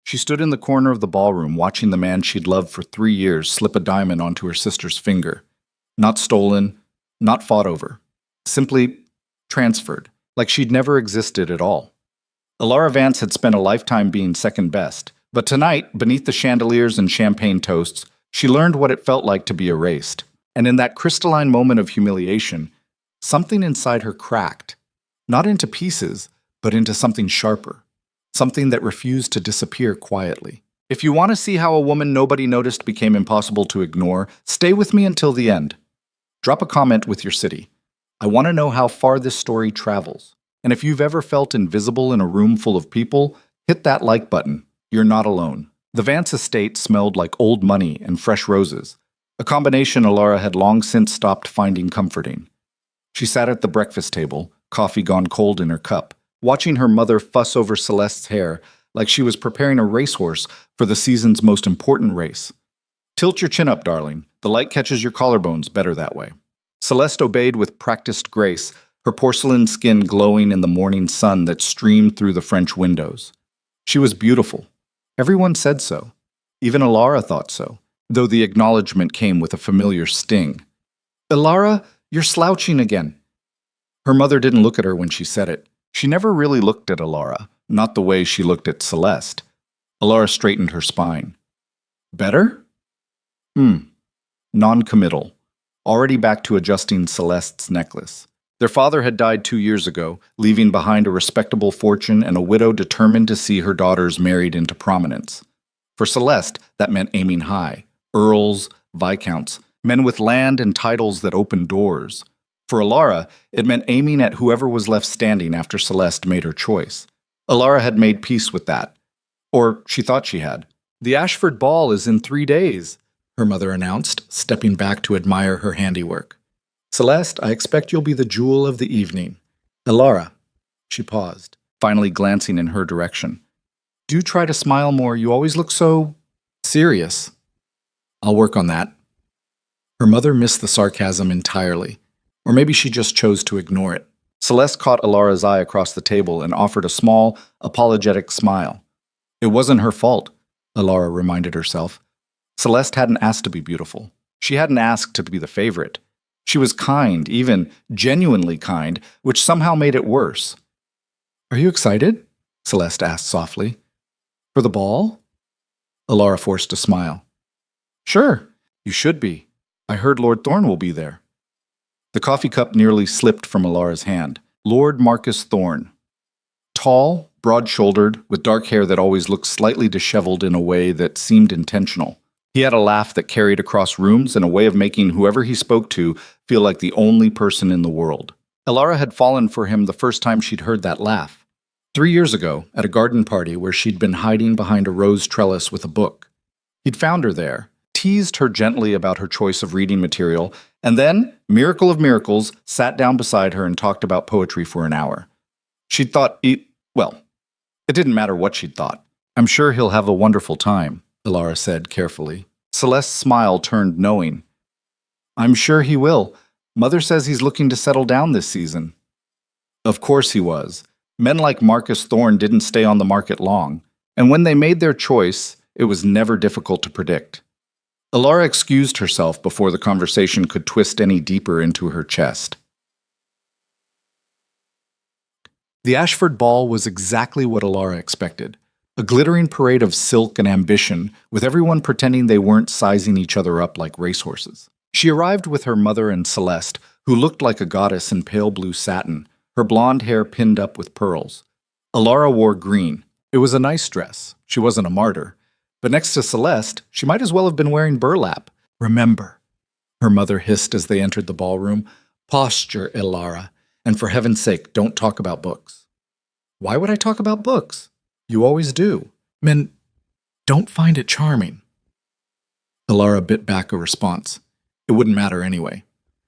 She stood in the corner of the ballroom watching the man she'd loved for 3 years slip a diamond onto her sister's finger. Not stolen, not fought over. Simply transferred, like she'd never existed at all. Alara Vance had spent a lifetime being second best, but tonight, beneath the chandeliers and champagne toasts, she learned what it felt like to be erased. And in that crystalline moment of humiliation, something inside her cracked. Not into pieces, but into something sharper. Something that refused to disappear quietly. If you want to see how a woman nobody noticed became impossible to ignore, stay with me until the end. Drop a comment with your city. I want to know how far this story travels. And if you've ever felt invisible in a room full of people, hit that like button. You're not alone. The Vance estate smelled like old money and fresh roses, a combination Alara had long since stopped finding comforting. She sat at the breakfast table, coffee gone cold in her cup, watching her mother fuss over Celeste's hair like she was preparing a racehorse for the season's most important race. Tilt your chin up, darling. The light catches your collarbones better that way. Celeste obeyed with practiced grace, her porcelain skin glowing in the morning sun that streamed through the French windows. She was beautiful. Everyone said so. Even Alara thought so, though the acknowledgement came with a familiar sting. "Alara, you're slouching again." Her mother didn't look at her when she said it. She never really looked at Alara, not the way she looked at Celeste. Alara straightened her spine. "Better?" Non-committal. Already back to adjusting Celeste's necklace. Their father had died 2 years ago, leaving behind a respectable fortune and a widow determined to see her daughters married into prominence. For Celeste, that meant aiming high. Earls, viscounts, men with land and titles that opened doors. For Alara, it meant aiming at whoever was left standing after Celeste made her choice. Alara had made peace with that. Or she thought she had. "The Ashford Ball is in 3 days," her mother announced, stepping back to admire her handiwork. "Celeste, I expect you'll be the jewel of the evening." "Alara," she paused, finally glancing in her direction. "Do try to smile more. You always look so serious." "I'll work on that." Her mother missed the sarcasm entirely. Or maybe she just chose to ignore it. Celeste caught Alara's eye across the table and offered a small, apologetic smile. It wasn't her fault, Alara reminded herself. Celeste hadn't asked to be beautiful. She hadn't asked to be the favorite. She was kind, even genuinely kind, which somehow made it worse. "Are you excited?" Celeste asked softly. "For the ball?" Alara forced a smile. "Sure, you should be. I heard Lord Thorne will be there." The coffee cup nearly slipped from Alara's hand. Lord Marcus Thorne. Tall, broad-shouldered, with dark hair that always looked slightly disheveled in a way that seemed intentional. He had a laugh that carried across rooms and a way of making whoever he spoke to feel like the only person in the world. Alara had fallen for him the first time she'd heard that laugh. 3 years ago, at a garden party where she'd been hiding behind a rose trellis with a book. He'd found her there, teased her gently about her choice of reading material, and then, miracle of miracles, sat down beside her and talked about poetry for an hour. She'd thought it didn't matter what she'd thought. "I'm sure he'll have a wonderful time," Alara said carefully. Celeste's smile turned knowing. "I'm sure he will. Mother says he's looking to settle down this season." Of course he was. Men like Marcus Thorne didn't stay on the market long, and when they made their choice, it was never difficult to predict. Alara excused herself before the conversation could twist any deeper into her chest. The Ashford Ball was exactly what Alara expected. A glittering parade of silk and ambition, with everyone pretending they weren't sizing each other up like racehorses. She arrived with her mother and Celeste, who looked like a goddess in pale blue satin, her blonde hair pinned up with pearls. Alara wore green. It was a nice dress. She wasn't a martyr. But next to Celeste, she might as well have been wearing burlap. "Remember," her mother hissed as they entered the ballroom, "posture, Alara, and for heaven's sake, don't talk about books." "Why would I talk about books?" "You always do. Men don't find it charming." Alara bit back a response. It wouldn't matter anyway.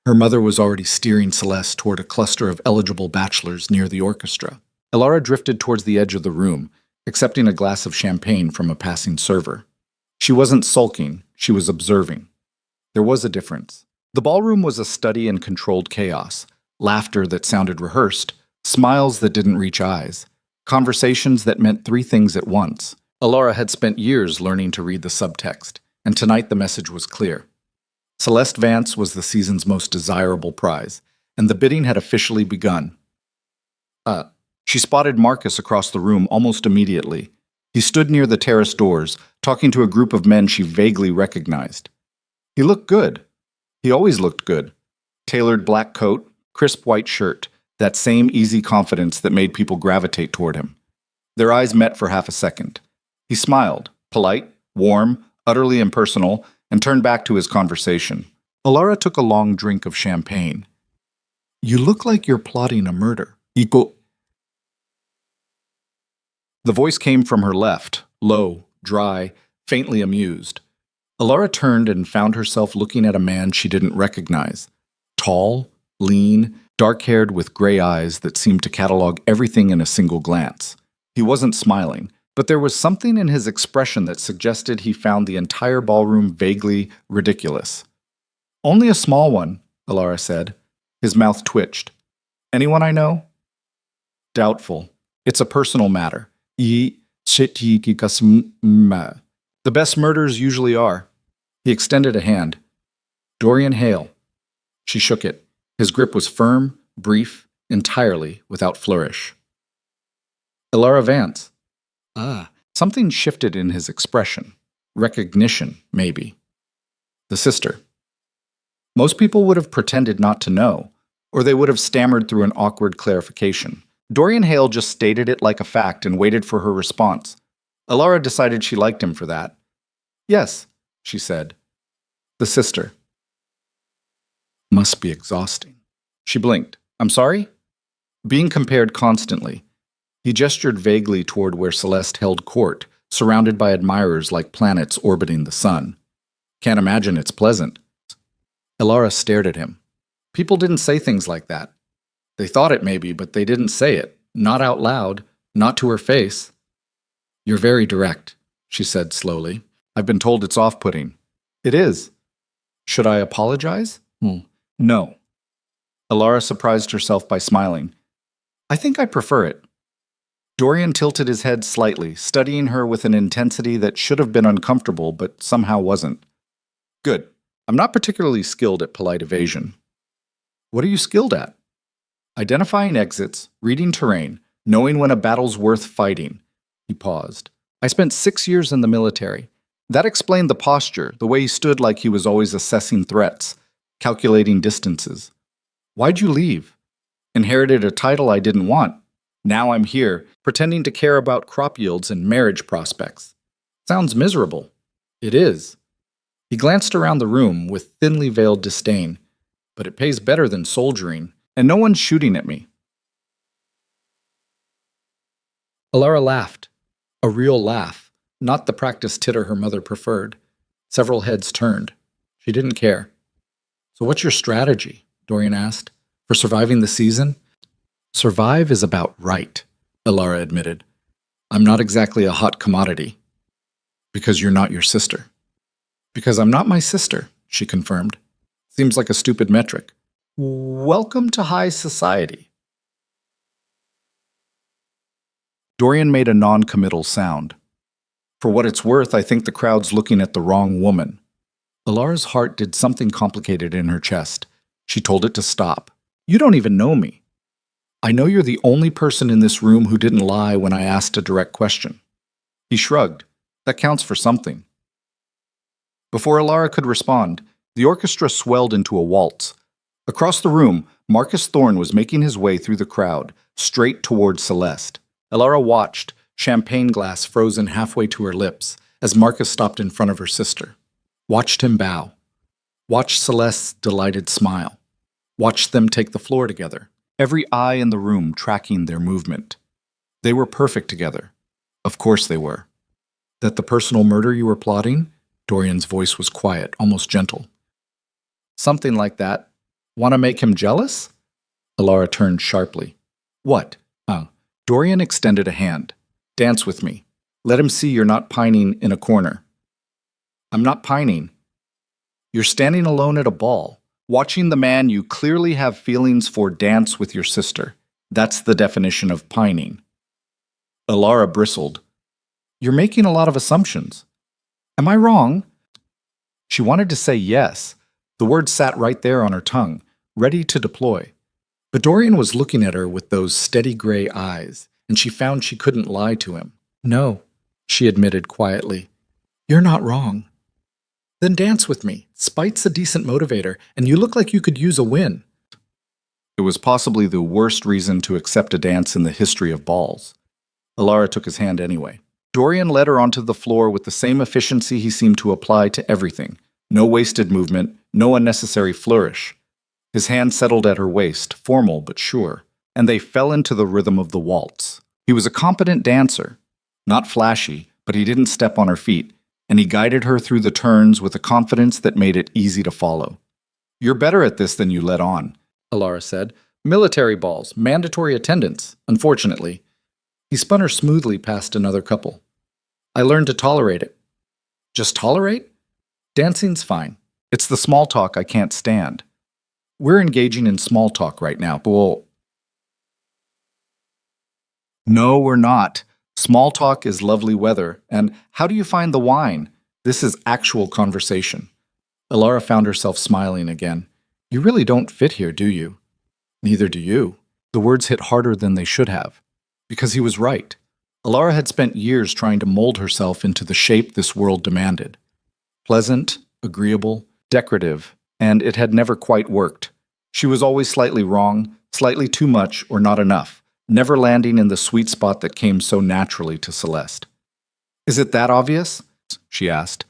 Her mother was already steering Celeste toward a cluster of eligible bachelors near the orchestra. Alara drifted towards the edge of the room, accepting a glass of champagne from a passing server. She wasn't sulking, she was observing. There was a difference. The ballroom was a study in controlled chaos, laughter that sounded rehearsed, smiles that didn't reach eyes, conversations that meant 3 things at once, Alara had spent years learning to read the subtext, and tonight the message was clear. Celeste Vance was the season's most desirable prize, and the bidding had officially begun. She spotted Marcus across the room almost immediately. He stood near the terrace doors, talking to a group of men she vaguely recognized. He looked good. He always looked good. Tailored black coat, crisp white shirt, that same easy confidence that made people gravitate toward him. Their eyes met for half a second. He smiled, polite, warm, utterly impersonal, and turned back to his conversation. Alara took a long drink of champagne. "You look like you're plotting a murder." The voice came from her left, low, dry, faintly amused. Alara turned and found herself looking at a man she didn't recognize. Tall, lean, dark-haired with gray eyes that seemed to catalog everything in a single glance. He wasn't smiling, but there was something in his expression that suggested he found the entire ballroom vaguely ridiculous. "Only a small one," Alara said. His mouth twitched. "Anyone I know?" "Doubtful. It's a personal matter." The best murders usually are. He extended a hand. "Dorian Hale." She shook it. His grip was firm, brief, entirely without flourish. "Alara Vance." Something shifted in his expression. Recognition, maybe. "The sister." Most people would have pretended not to know, or they would have stammered through an awkward clarification. Dorian Hale just stated it like a fact and waited for her response. Alara decided she liked him for that. "Yes," she said. "The sister." Must be exhausting. She blinked. "I'm sorry?" Being compared constantly. He gestured vaguely toward where Celeste held court, surrounded by admirers like planets orbiting the sun. "Can't imagine it's pleasant." Alara stared at him. People didn't say things like that. They thought it maybe, but they didn't say it. Not out loud, not to her face. "You're very direct," she said slowly. "I've been told it's off-putting." "It is." "Should I apologize?" "No." Alara surprised herself by smiling. "I think I prefer it." Dorian tilted his head slightly, studying her with an intensity that should have been uncomfortable, but somehow wasn't. "Good. I'm not particularly skilled at polite evasion." "What are you skilled at?" "Identifying exits, reading terrain, knowing when a battle's worth fighting." He paused. "I spent 6 years in the military. That explained the posture, the way he stood like he was always assessing threats, calculating distances. Why'd you leave?" "Inherited a title I didn't want. Now I'm here, pretending to care about crop yields and marriage prospects." "Sounds miserable." "It is." He glanced around the room with thinly veiled disdain. "But it pays better than soldiering. And no one's shooting at me." Alara laughed. A real laugh, not the practiced titter her mother preferred. Several heads turned. She didn't care. "So what's your strategy?" Dorian asked. "For surviving the season?" "Survive is about right," Alara admitted. "I'm not exactly a hot commodity." "Because you're not your sister." "Because I'm not my sister," she confirmed. "Seems like a stupid metric." "Welcome to high society." Dorian made a non-committal sound. "For what it's worth, I think the crowd's looking at the wrong woman." Alara's heart did something complicated in her chest. She told it to stop. "You don't even know me." "I know you're the only person in this room who didn't lie when I asked a direct question." He shrugged. "That counts for something." Before Alara could respond, the orchestra swelled into a waltz. Across the room, Marcus Thorne was making his way through the crowd, straight toward Celeste. Alara watched, champagne glass frozen halfway to her lips, as Marcus stopped in front of her sister. Watched him bow. Watched Celeste's delighted smile. Watched them take the floor together, every eye in the room tracking their movement. They were perfect together. Of course they were. "That the personal murder you were plotting?" Dorian's voice was quiet, almost gentle. "Something like that. Want to make him jealous?" Alara turned sharply. "What?" Dorian extended a hand. "Dance with me. Let him see you're not pining in a corner." "I'm not pining." "You're standing alone at a ball, watching the man you clearly have feelings for dance with your sister. That's the definition of pining." Alara bristled. You're making a lot of assumptions. Am I wrong? She wanted to say yes. The word sat right there on her tongue, ready to deploy. But Dorian was looking at her with those steady gray eyes, and she found she couldn't lie to him. No, she admitted quietly. You're not wrong. Then dance with me. Spite's a decent motivator, and you look like you could use a win. It was possibly the worst reason to accept a dance in the history of balls. Alara took his hand anyway. Dorian led her onto the floor with the same efficiency he seemed to apply to everything. No wasted movement, no unnecessary flourish. His hand settled at her waist, formal but sure, and they fell into the rhythm of the waltz. He was a competent dancer. Not flashy, but he didn't step on her feet, and he guided her through the turns with a confidence that made it easy to follow. You're better at this than you let on, Alara said. Military balls, mandatory attendance, unfortunately. He spun her smoothly past another couple. I learned to tolerate it. Just tolerate? Dancing's fine. It's the small talk I can't stand. We're engaging in small talk right now, but we'll... No, we're not. Small talk is lovely weather, and how do you find the wine? This is actual conversation. Alara found herself smiling again. You really don't fit here, do you? Neither do you. The words hit harder than they should have. Because he was right. Alara had spent years trying to mold herself into the shape this world demanded. Pleasant, agreeable, decorative, and it had never quite worked. She was always slightly wrong, slightly too much or not enough, never landing in the sweet spot that came so naturally to Celeste. Is it that obvious? She asked.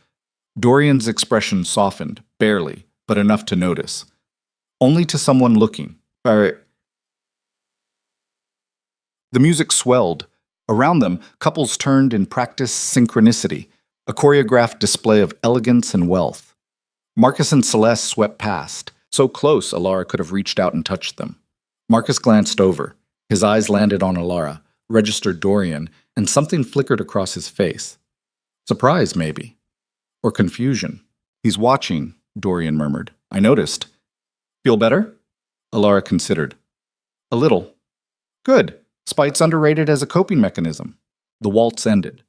Dorian's expression softened, barely, but enough to notice. Only to someone looking. The music swelled. Around them, couples turned in practiced synchronicity, a choreographed display of elegance and wealth. Marcus and Celeste swept past, so close Alara could have reached out and touched them. Marcus glanced over. His eyes landed on Alara, registered Dorian, and something flickered across his face. Surprise, maybe. Or confusion. He's watching, Dorian murmured. I noticed. Feel better? Alara considered. A little. Good. Spite's underrated as a coping mechanism. The waltz ended.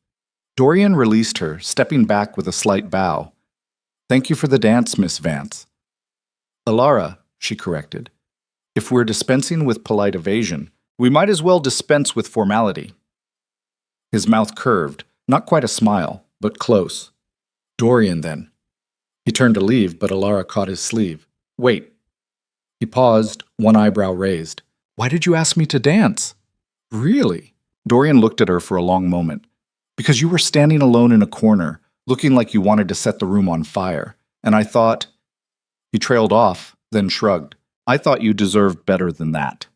Dorian released her, stepping back with a slight bow. Thank you for the dance, Miss Vance. Alara, she corrected. If we're dispensing with polite evasion, we might as well dispense with formality. His mouth curved, not quite a smile, but close. Dorian, then. He turned to leave, but Alara caught his sleeve. Wait. He paused, one eyebrow raised. Why did you ask me to dance? Really? Dorian looked at her for a long moment. Because you were standing alone in a corner, looking like you wanted to set the room on fire, and I thought... He trailed off, then shrugged. I thought you deserved better than that.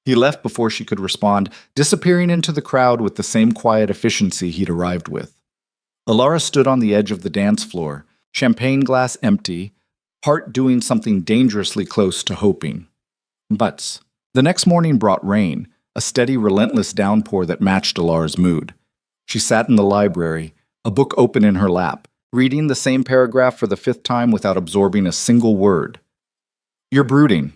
He left before she could respond, disappearing into the crowd with the same quiet efficiency he'd arrived with. Alara stood on the edge of the dance floor, champagne glass empty, heart doing something dangerously close to hoping. But the next morning brought rain, a steady, relentless downpour that matched Alara's mood. She sat in the library, a book open in her lap, reading the same paragraph for the 5th time without absorbing a single word. You're brooding.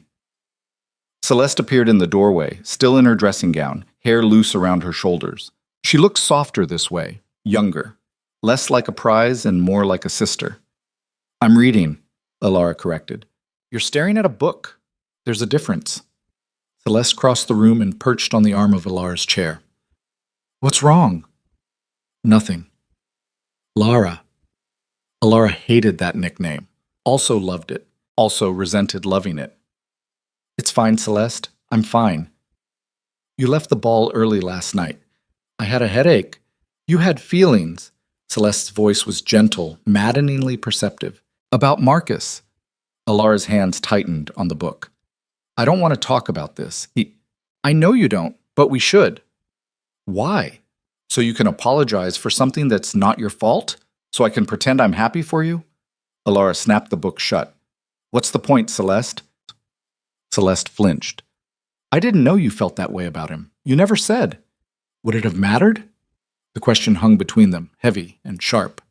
Celeste appeared in the doorway, still in her dressing gown, hair loose around her shoulders. She looked softer this way, younger, less like a prize and more like a sister. I'm reading, Alara corrected. You're staring at a book. There's a difference. Celeste crossed the room and perched on the arm of Alara's chair. What's wrong? Nothing. Lara. Alara hated that nickname, also loved it, also resented loving it. It's fine, Celeste. I'm fine. You left the ball early last night. I had a headache. You had feelings. Celeste's voice was gentle, maddeningly perceptive. About Marcus. Alara's hands tightened on the book. I don't want to talk about this. I know you don't, but we should. Why? So you can apologize for something that's not your fault? So I can pretend I'm happy for you? Alara snapped the book shut. What's the point, Celeste? Celeste flinched. I didn't know you felt that way about him. You never said. Would it have mattered? The question hung between them, heavy and sharp.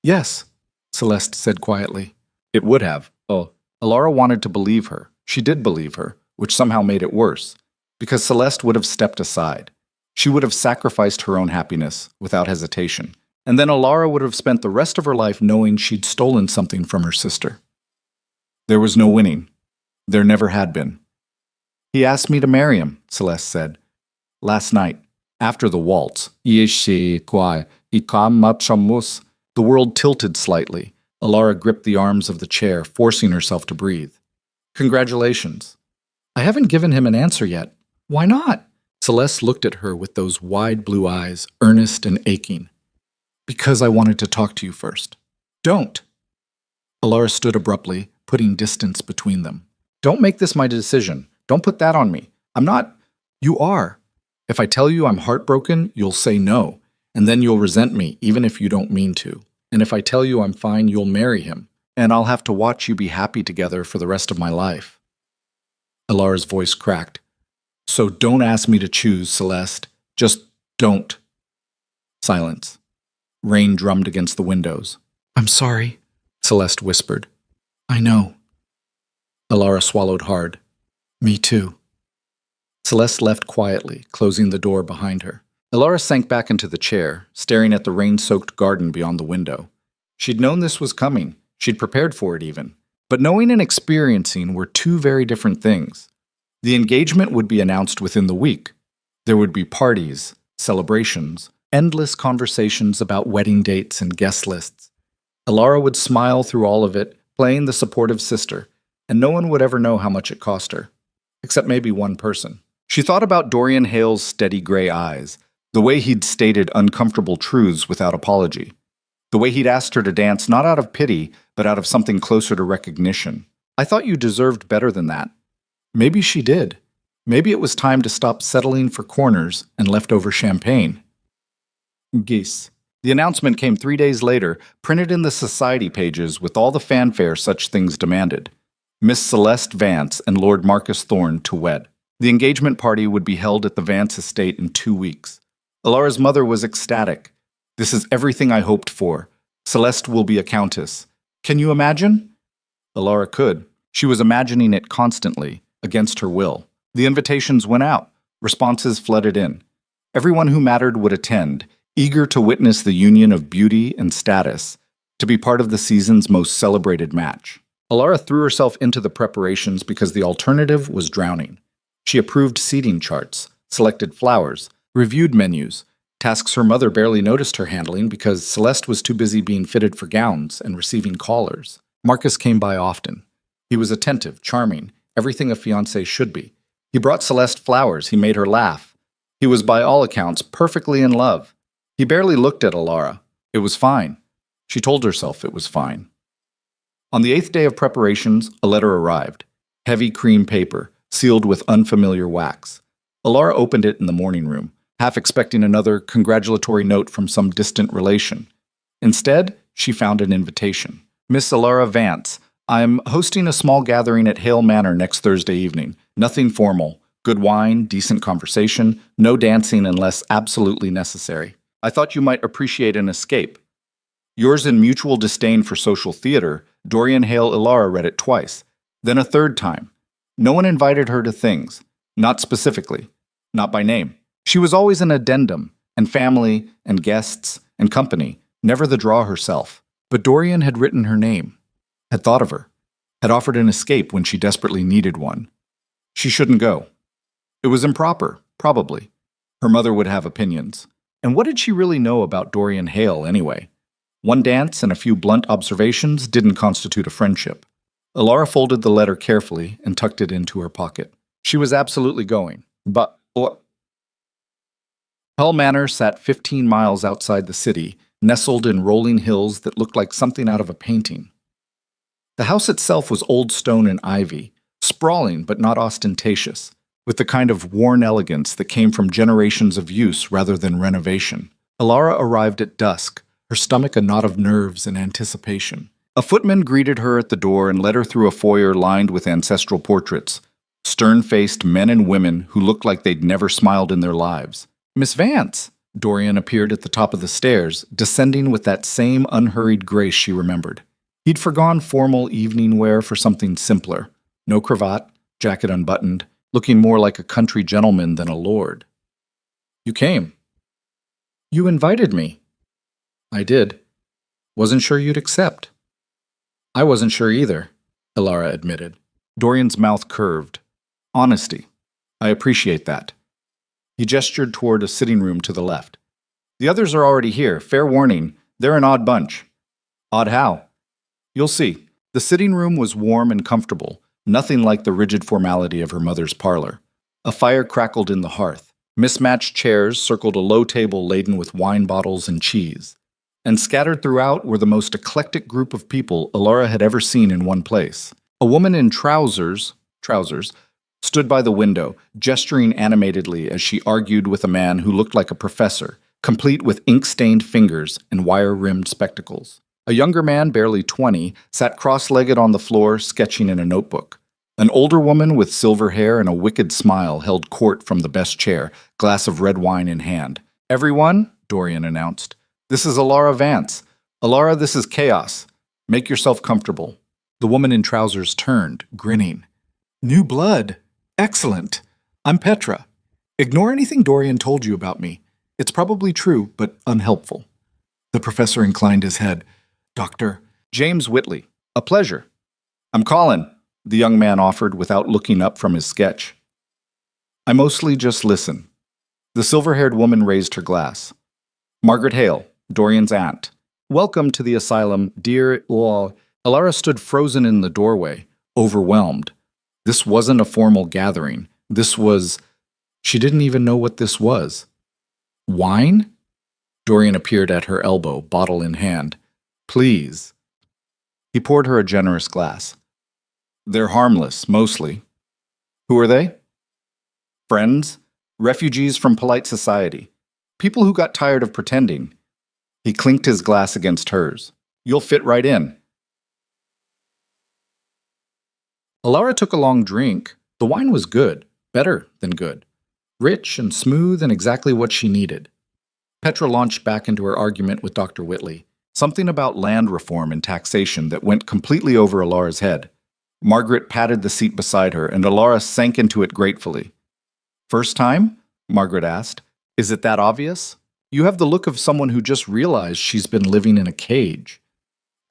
Yes, Celeste said quietly. It would have. Oh, Alara wanted to believe her. She did believe her, which somehow made it worse, because Celeste would have stepped aside. She would have sacrificed her own happiness without hesitation. And then Alara would have spent the rest of her life knowing she'd stolen something from her sister. There was no winning. There never had been. He asked me to marry him, Celeste said. Last night, after the waltz. The world tilted slightly. Alara gripped the arms of the chair, forcing herself to breathe. Congratulations. I haven't given him an answer yet. Why not? Celeste looked at her with those wide blue eyes, earnest and aching. Because I wanted to talk to you first. Don't. Alara stood abruptly, putting distance between them. Don't make this my decision. Don't put that on me. I'm not. You are. If I tell you I'm heartbroken, you'll say no, and then you'll resent me, even if you don't mean to. And if I tell you I'm fine, you'll marry him, and I'll have to watch you be happy together for the rest of my life. Alara's voice cracked. So don't ask me to choose, Celeste. Just don't. Silence. Rain drummed against the windows. I'm sorry, Celeste whispered. I know. Alara swallowed hard. Me too. Celeste left quietly, closing the door behind her. Alara sank back into the chair, staring at the rain-soaked garden beyond the window. She'd known this was coming. She'd prepared for it even. But knowing and experiencing were two very different things. The engagement would be announced within the week. There would be parties, celebrations, endless conversations about wedding dates and guest lists. Alara would smile through all of it, playing the supportive sister, and no one would ever know how much it cost her. Except maybe one person. She thought about Dorian Hale's steady gray eyes, the way he'd stated uncomfortable truths without apology, the way he'd asked her to dance not out of pity, but out of something closer to recognition. I thought you deserved better than that. Maybe she did. Maybe it was time to stop settling for corners and leftover champagne. Geese. The announcement came 3 days later, printed in the society pages with all the fanfare such things demanded. Miss Celeste Vance and Lord Marcus Thorne to wed. The engagement party would be held at the Vance estate in 2 weeks. Alara's mother was ecstatic. This is everything I hoped for. Celeste will be a countess. Can you imagine? Alara could. She was imagining it constantly, against her will. The invitations went out. Responses flooded in. Everyone who mattered would attend, eager to witness the union of beauty and status, to be part of the season's most celebrated match. Alara threw herself into the preparations because the alternative was drowning. She approved seating charts, selected flowers, reviewed menus, tasks her mother barely noticed her handling because Celeste was too busy being fitted for gowns and receiving callers. Marcus came by often. He was attentive, charming, everything a fiancé should be. He brought Celeste flowers, he made her laugh. He was by all accounts perfectly in love. He barely looked at Alara. It was fine. She told herself it was fine. On the 8th day of preparations, a letter arrived. Heavy cream paper, sealed with unfamiliar wax. Alara opened it in the morning room, half expecting another congratulatory note from some distant relation. Instead, she found an invitation. Miss Alara Vance, I'm hosting a small gathering at Hale Manor next Thursday evening. Nothing formal. Good wine, decent conversation, no dancing unless absolutely necessary. I thought you might appreciate an escape. Yours in mutual disdain for social theater, Dorian Hale Alara read it twice, then a third time. No one invited her to things, not specifically, not by name. She was always an addendum, and family, and guests, and company, never the draw herself. But Dorian had written her name, had thought of her, had offered an escape when she desperately needed one. She shouldn't go. It was improper, probably. Her mother would have opinions. And what did she really know about Dorian Hale, anyway? One dance and a few blunt observations didn't constitute a friendship. Alara folded the letter carefully and tucked it into her pocket. She was absolutely going. But Hale Manor sat 15 miles outside the city, nestled in rolling hills that looked like something out of a painting. The house itself was old stone and ivy, sprawling but not ostentatious, with the kind of worn elegance that came from generations of use rather than renovation. Alara arrived at dusk, her stomach a knot of nerves and anticipation. A footman greeted her at the door and led her through a foyer lined with ancestral portraits, stern-faced men and women who looked like they'd never smiled in their lives. Miss Vance! Dorian appeared at the top of the stairs, descending with that same unhurried grace she remembered. He'd forgone formal evening wear for something simpler. No cravat, jacket unbuttoned, looking more like a country gentleman than a lord. You came. You invited me. I did. Wasn't sure you'd accept. I wasn't sure either, Elara admitted. Dorian's mouth curved. Honesty. I appreciate that. He gestured toward a sitting room to the left. The others are already here. Fair warning, they're an odd bunch. Odd how? You'll see. The sitting room was warm and comfortable, nothing like the rigid formality of her mother's parlor. A fire crackled in the hearth. Mismatched chairs circled a low table laden with wine bottles and cheese. And scattered throughout were the most eclectic group of people Elara had ever seen in one place. A woman in trousers, stood by the window, gesturing animatedly as she argued with a man who looked like a professor, complete with ink-stained fingers and wire-rimmed spectacles. A younger man, barely 20, sat cross-legged on the floor, sketching in a notebook. An older woman with silver hair and a wicked smile held court from the best chair, glass of red wine in hand. "Everyone," Dorian announced, "this is Elara Vance. Elara, this is Chaos. Make yourself comfortable." The woman in trousers turned, grinning. "New blood. Excellent. I'm Petra. Ignore anything Dorian told you about me. It's probably true, but unhelpful." The professor inclined his head. "Dr. James Whitley. A pleasure." "I'm Colin," the young man offered without looking up from his sketch. "I mostly just listen." The silver-haired woman raised her glass. "Margaret Hale, Dorian's aunt. Welcome to the asylum, dear Law." Elara stood frozen in the doorway, overwhelmed. This wasn't a formal gathering. This was... She didn't even know what this was. Wine? Dorian appeared at her elbow, bottle in hand. "Please." He poured her a generous glass. "They're harmless, mostly." "Who are they?" "Friends. Refugees from polite society. People who got tired of pretending." He clinked his glass against hers. "You'll fit right in." Elara took a long drink. The wine was good, better than good. Rich and smooth and exactly what she needed. Petra launched back into her argument with Dr. Whitley. Something about land reform and taxation that went completely over Elara's head. Margaret patted the seat beside her, and Elara sank into it gratefully. "First time?" Margaret asked. "Is it that obvious? You have the look of someone who just realized she's been living in a cage."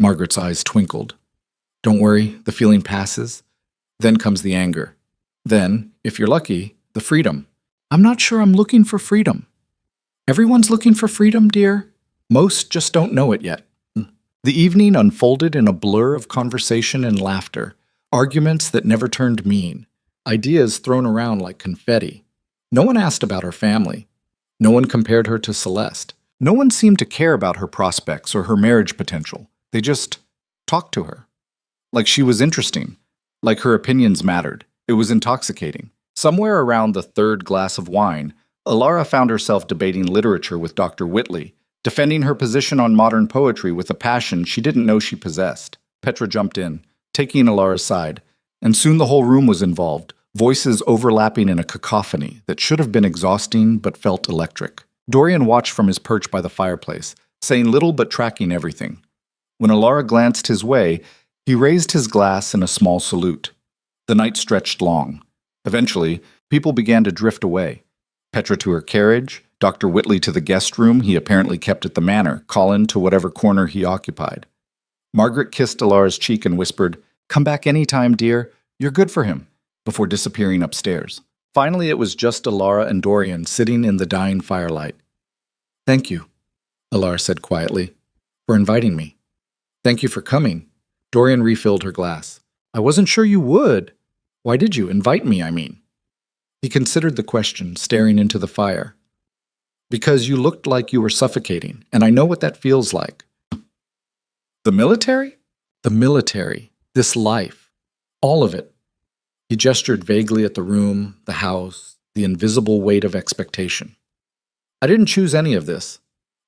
Margaret's eyes twinkled. "Don't worry, the feeling passes. Then comes the anger. Then, if you're lucky, the freedom." "I'm not sure I'm looking for freedom." "Everyone's looking for freedom, dear. Most just don't know it yet." The evening unfolded in a blur of conversation and laughter, arguments that never turned mean, ideas thrown around like confetti. No one asked about her family. No one compared her to Celeste. No one seemed to care about her prospects or her marriage potential. They just talked to her. Like she was interesting. Like her opinions mattered. It was intoxicating. Somewhere around the third glass of wine, Elara found herself debating literature with Dr. Whitley, defending her position on modern poetry with a passion she didn't know she possessed. Petra jumped in, taking Elara's side, and soon the whole room was involved, voices overlapping in a cacophony that should have been exhausting but felt electric. Dorian watched from his perch by the fireplace, saying little but tracking everything. When Elara glanced his way, he raised his glass in a small salute. The night stretched long. Eventually, people began to drift away. Petra to her carriage, Dr. Whitley to the guest room he apparently kept at the manor, Colin to whatever corner he occupied. Margaret kissed Elara's cheek and whispered, "Come back any time, dear. You're good for him," before disappearing upstairs. Finally, it was just Elara and Dorian sitting in the dying firelight. "Thank you," Elara said quietly, "for inviting me." "Thank you for coming." Dorian refilled her glass. "I wasn't sure you would. Why did you invite me, I mean?" He considered the question, staring into the fire. "Because you looked like you were suffocating, and I know what that feels like." "The military?" "The military. This life. All of it." He gestured vaguely at the room, the house, the invisible weight of expectation. "I didn't choose any of this.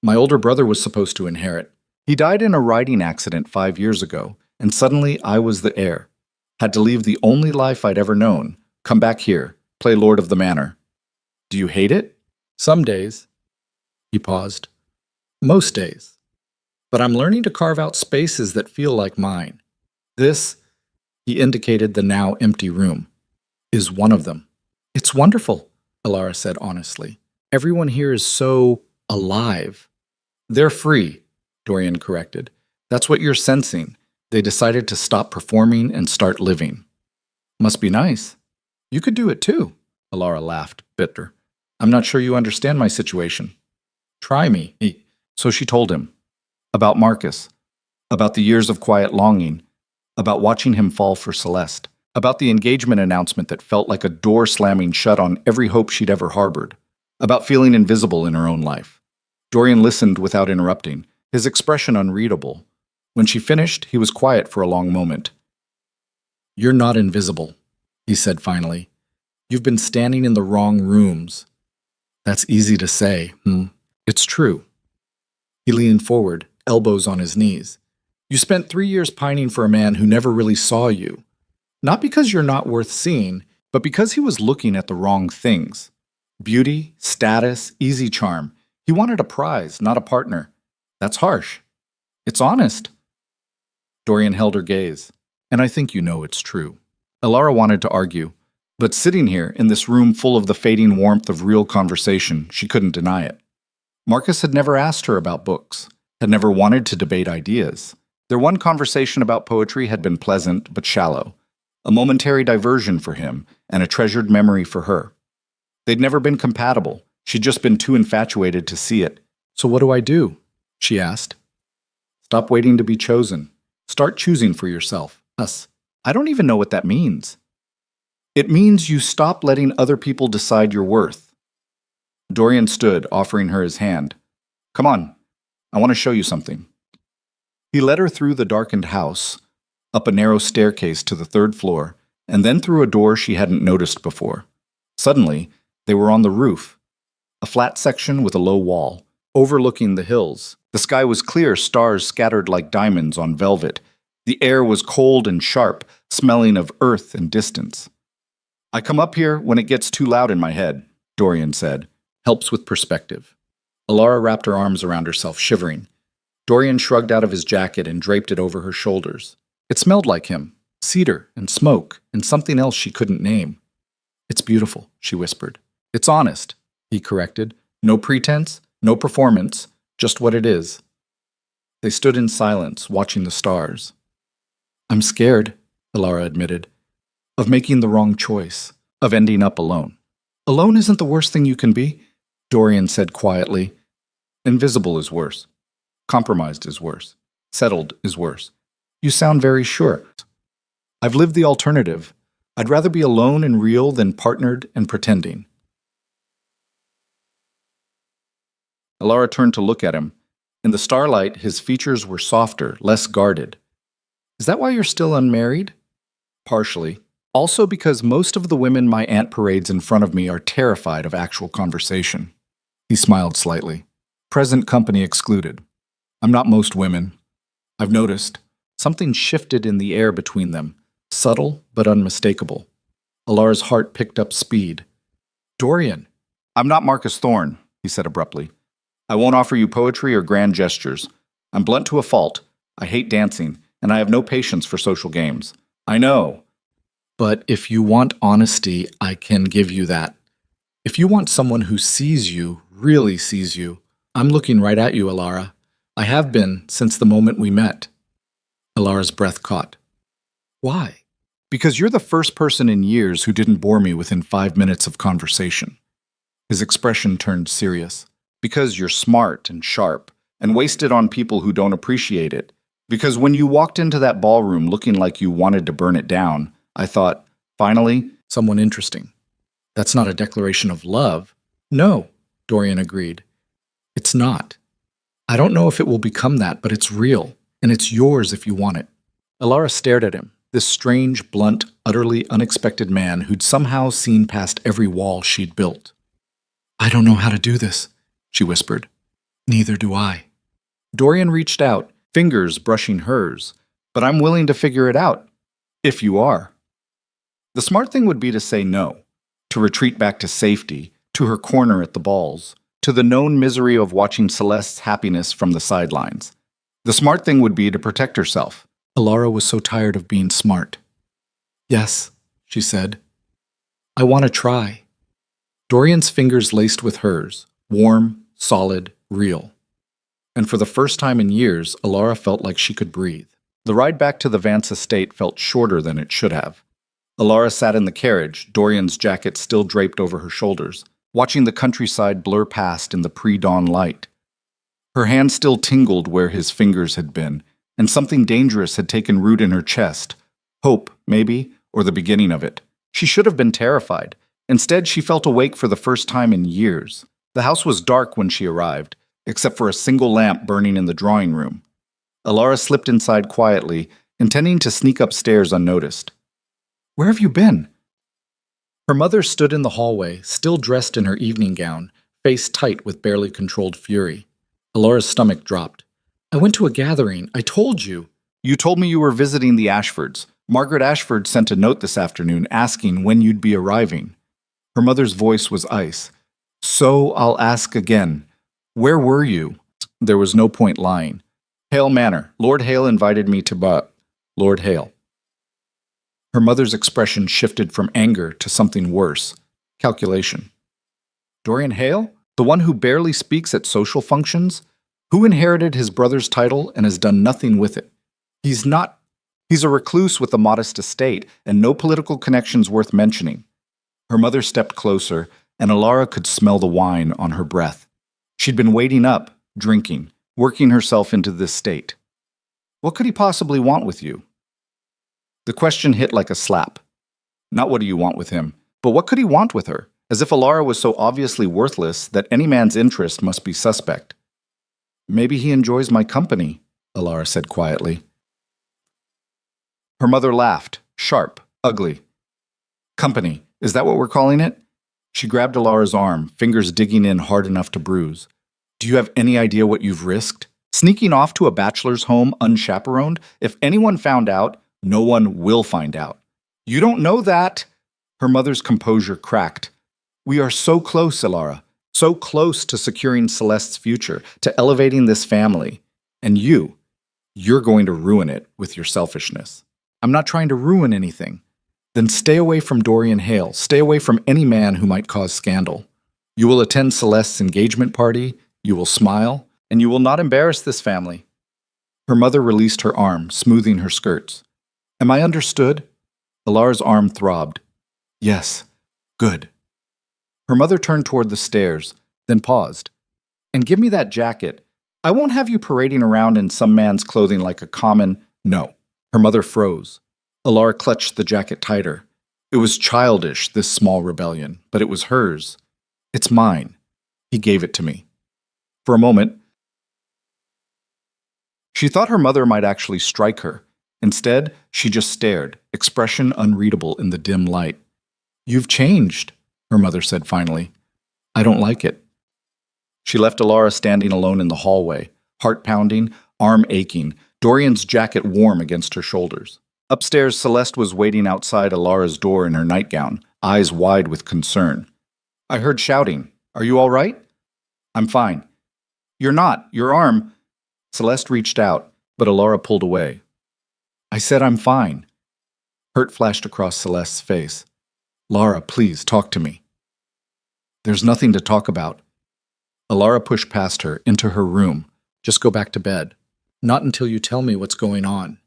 My older brother was supposed to inherit. He died in a riding accident 5 years ago, and suddenly I was the heir. Had to leave the only life I'd ever known, come back here, play Lord of the Manor. Do you hate it?" "Some days." He paused. "Most days. But I'm learning to carve out spaces that feel like mine. This," he indicated the now empty room, "is one of them." "It's wonderful," Elara said honestly. Everyone here is so alive. They're free, Dorian corrected. That's what you're sensing. They decided to stop performing and start living. Must be nice. You could do it too, Alara laughed, bitter. I'm not sure you understand my situation. Try me. So she told him. About Marcus. About the years of quiet longing. About watching him fall for Celeste. About the engagement announcement that felt like a door slamming shut on every hope she'd ever harbored. About feeling invisible in her own life. Dorian listened without interrupting, his expression unreadable. When she finished, he was quiet for a long moment. You're not invisible, he said finally. You've been standing in the wrong rooms. That's easy to say, It's true. He leaned forward, elbows on his knees. You spent 3 years pining for a man who never really saw you. Not because you're not worth seeing, but because he was looking at the wrong things. Beauty, status, easy charm. He wanted a prize, not a partner. That's harsh. It's honest. Dorian held her gaze. And I think you know it's true. Alara wanted to argue, but sitting here in this room full of the fading warmth of real conversation, she couldn't deny it. Marcus had never asked her about books, had never wanted to debate ideas. Their one conversation about poetry had been pleasant but shallow, a momentary diversion for him and a treasured memory for her. They'd never been compatible. She'd just been too infatuated to see it. So what do I do? She asked. Stop waiting to be chosen. Start choosing for yourself. Us. I don't even know what that means. It means you stop letting other people decide your worth. Dorian stood, offering her his hand. Come on. I want to show you something. He led her through the darkened house, up a narrow staircase to the 3rd floor, and then through a door she hadn't noticed before. Suddenly, they were on the roof, a flat section with a low wall, overlooking the hills. The sky was clear, stars scattered like diamonds on velvet. The air was cold and sharp, smelling of earth and distance. I come up here when it gets too loud in my head, Dorian said. Helps with perspective. Alara wrapped her arms around herself, shivering. Dorian shrugged out of his jacket and draped it over her shoulders. It smelled like him, cedar and smoke and something else she couldn't name. It's beautiful, she whispered. It's honest, he corrected. No pretense, no performance, just what it is. They stood in silence, watching the stars. I'm scared, Alara admitted, of making the wrong choice, of ending up alone. Alone isn't the worst thing you can be, Dorian said quietly. Invisible is worse. Compromised is worse. Settled is worse. You sound very sure. I've lived the alternative. I'd rather be alone and real than partnered and pretending. Alara turned to look at him. In the starlight, his features were softer, less guarded. Is that why you're still unmarried? Partially. Also because most of the women my aunt parades in front of me are terrified of actual conversation. He smiled slightly. Present company excluded. I'm not most women. I've noticed. Something shifted in the air between them, subtle but unmistakable. Alara's heart picked up speed. Dorian. I'm not Marcus Thorne, he said abruptly. I won't offer you poetry or grand gestures. I'm blunt to a fault. I hate dancing, and I have no patience for social games. I know. But if you want honesty, I can give you that. If you want someone who sees you, really sees you, I'm looking right at you, Alara. I have been since the moment we met. Alara's breath caught. Why? Because you're the first person in years who didn't bore me within 5 minutes of conversation. His expression turned serious. Because you're smart and sharp, and wasted on people who don't appreciate it. Because when you walked into that ballroom looking like you wanted to burn it down, I thought, finally, someone interesting. That's not a declaration of love. No, Dorian agreed. It's not. I don't know if it will become that, but it's real, and it's yours if you want it. Alara stared at him, this strange, blunt, utterly unexpected man who'd somehow seen past every wall she'd built. I don't know how to do this, she whispered. Neither do I. Dorian reached out, fingers brushing hers. But I'm willing to figure it out, if you are. The smart thing would be to say no, to retreat back to safety, to her corner at the balls, to the known misery of watching Celeste's happiness from the sidelines. The smart thing would be to protect herself. Alara was so tired of being smart. Yes, she said. I want to try. Dorian's fingers laced with hers, warm, solid, real. And for the first time in years, Alara felt like she could breathe. The ride back to the Vance estate felt shorter than it should have. Alara sat in the carriage, Dorian's jacket still draped over her shoulders, watching the countryside blur past in the pre-dawn light. Her hand still tingled where his fingers had been, and something dangerous had taken root in her chest. Hope, maybe, or the beginning of it. She should have been terrified. Instead, she felt awake for the first time in years. The house was dark when she arrived, except for a single lamp burning in the drawing room. Alara slipped inside quietly, intending to sneak upstairs unnoticed. "Where have you been?" Her mother stood in the hallway, still dressed in her evening gown, face tight with barely controlled fury. Alara's stomach dropped. "I went to a gathering. I told you." "You told me you were visiting the Ashfords. Margaret Ashford sent a note this afternoon asking when you'd be arriving." Her mother's voice was ice. "So I'll ask again. Where were you?" There was no point lying. "Hale Manor. Lord Hale invited me to Lord Hale." Her mother's expression shifted from anger to something worse. Calculation. "Dorian Hale? The one who barely speaks at social functions? Who inherited his brother's title and has done nothing with it? He's a recluse with a modest estate and no political connections worth mentioning." Her mother stepped closer, and Alara could smell the wine on her breath. She'd been waiting up, drinking, working herself into this state. "What could he possibly want with you?" The question hit like a slap. Not what do you want with him, but what could he want with her? As if Alara was so obviously worthless that any man's interest must be suspect. "Maybe he enjoys my company," Alara said quietly. Her mother laughed, sharp, ugly. "Company, is that what we're calling it?" She grabbed Alara's arm, fingers digging in hard enough to bruise. "Do you have any idea what you've risked? Sneaking off to a bachelor's home unchaperoned? If anyone found out, no one will find out." "You don't know that." Her mother's composure cracked. "We are so close, Alara. So close to securing Celeste's future, to elevating this family. And you're going to ruin it with your selfishness." "I'm not trying to ruin anything." "Then stay away from Dorian Hale. Stay away from any man who might cause scandal. You will attend Celeste's engagement party, you will smile, and you will not embarrass this family." Her mother released her arm, smoothing her skirts. "Am I understood?" Alara's arm throbbed. "Yes. Good." Her mother turned toward the stairs, then paused. "And give me that jacket. I won't have you parading around in some man's clothing like a common—" "No." Her mother froze. Alara clutched the jacket tighter. It was childish, this small rebellion, but it was hers. "It's mine. He gave it to me." For a moment, she thought her mother might actually strike her. Instead, she just stared, expression unreadable in the dim light. "You've changed," her mother said finally. "I don't like it." She left Alara standing alone in the hallway, heart pounding, arm aching, Dorian's jacket warm against her shoulders. Upstairs, Celeste was waiting outside Alara's door in her nightgown, eyes wide with concern. "I heard shouting. Are you all right?" "I'm fine." "You're not. Your arm—" Celeste reached out, but Alara pulled away. "I said I'm fine." Hurt flashed across Celeste's face. "Lara, please, talk to me." "There's nothing to talk about." Alara pushed past her, into her room. "Just go back to bed." "Not until you tell me what's going on."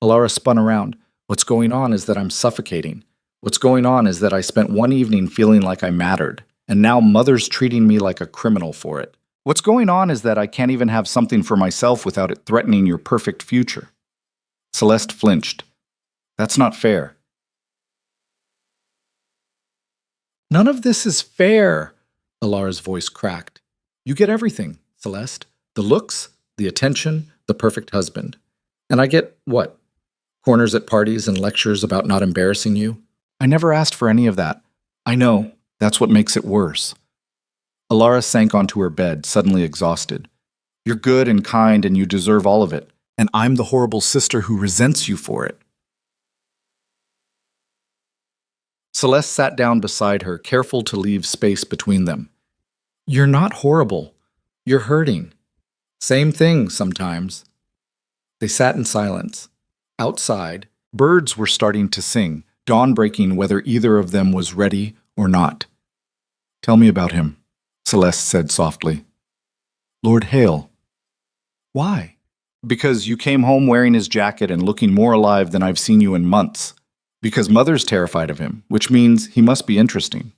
Alara spun around. "What's going on is that I'm suffocating. What's going on is that I spent one evening feeling like I mattered, and now Mother's treating me like a criminal for it. What's going on is that I can't even have something for myself without it threatening your perfect future." Celeste flinched. "That's not fair." "None of this is fair," Alara's voice cracked. "You get everything, Celeste. The looks, the attention, the perfect husband. And I get, what? Corners at parties and lectures about not embarrassing you? I never asked for any of that. I know. That's what makes it worse." Alara sank onto her bed, suddenly exhausted. "You're good and kind and you deserve all of it. And I'm the horrible sister who resents you for it." Celeste sat down beside her, careful to leave space between them. "You're not horrible. You're hurting. Same thing sometimes." They sat in silence. Outside, birds were starting to sing, dawn breaking whether either of them was ready or not. Tell me about him, Celeste said softly. Lord Hale. Why? Because you came home wearing his jacket and looking more alive than I've seen you in months. Because Mother's terrified of him, which means he must be interesting.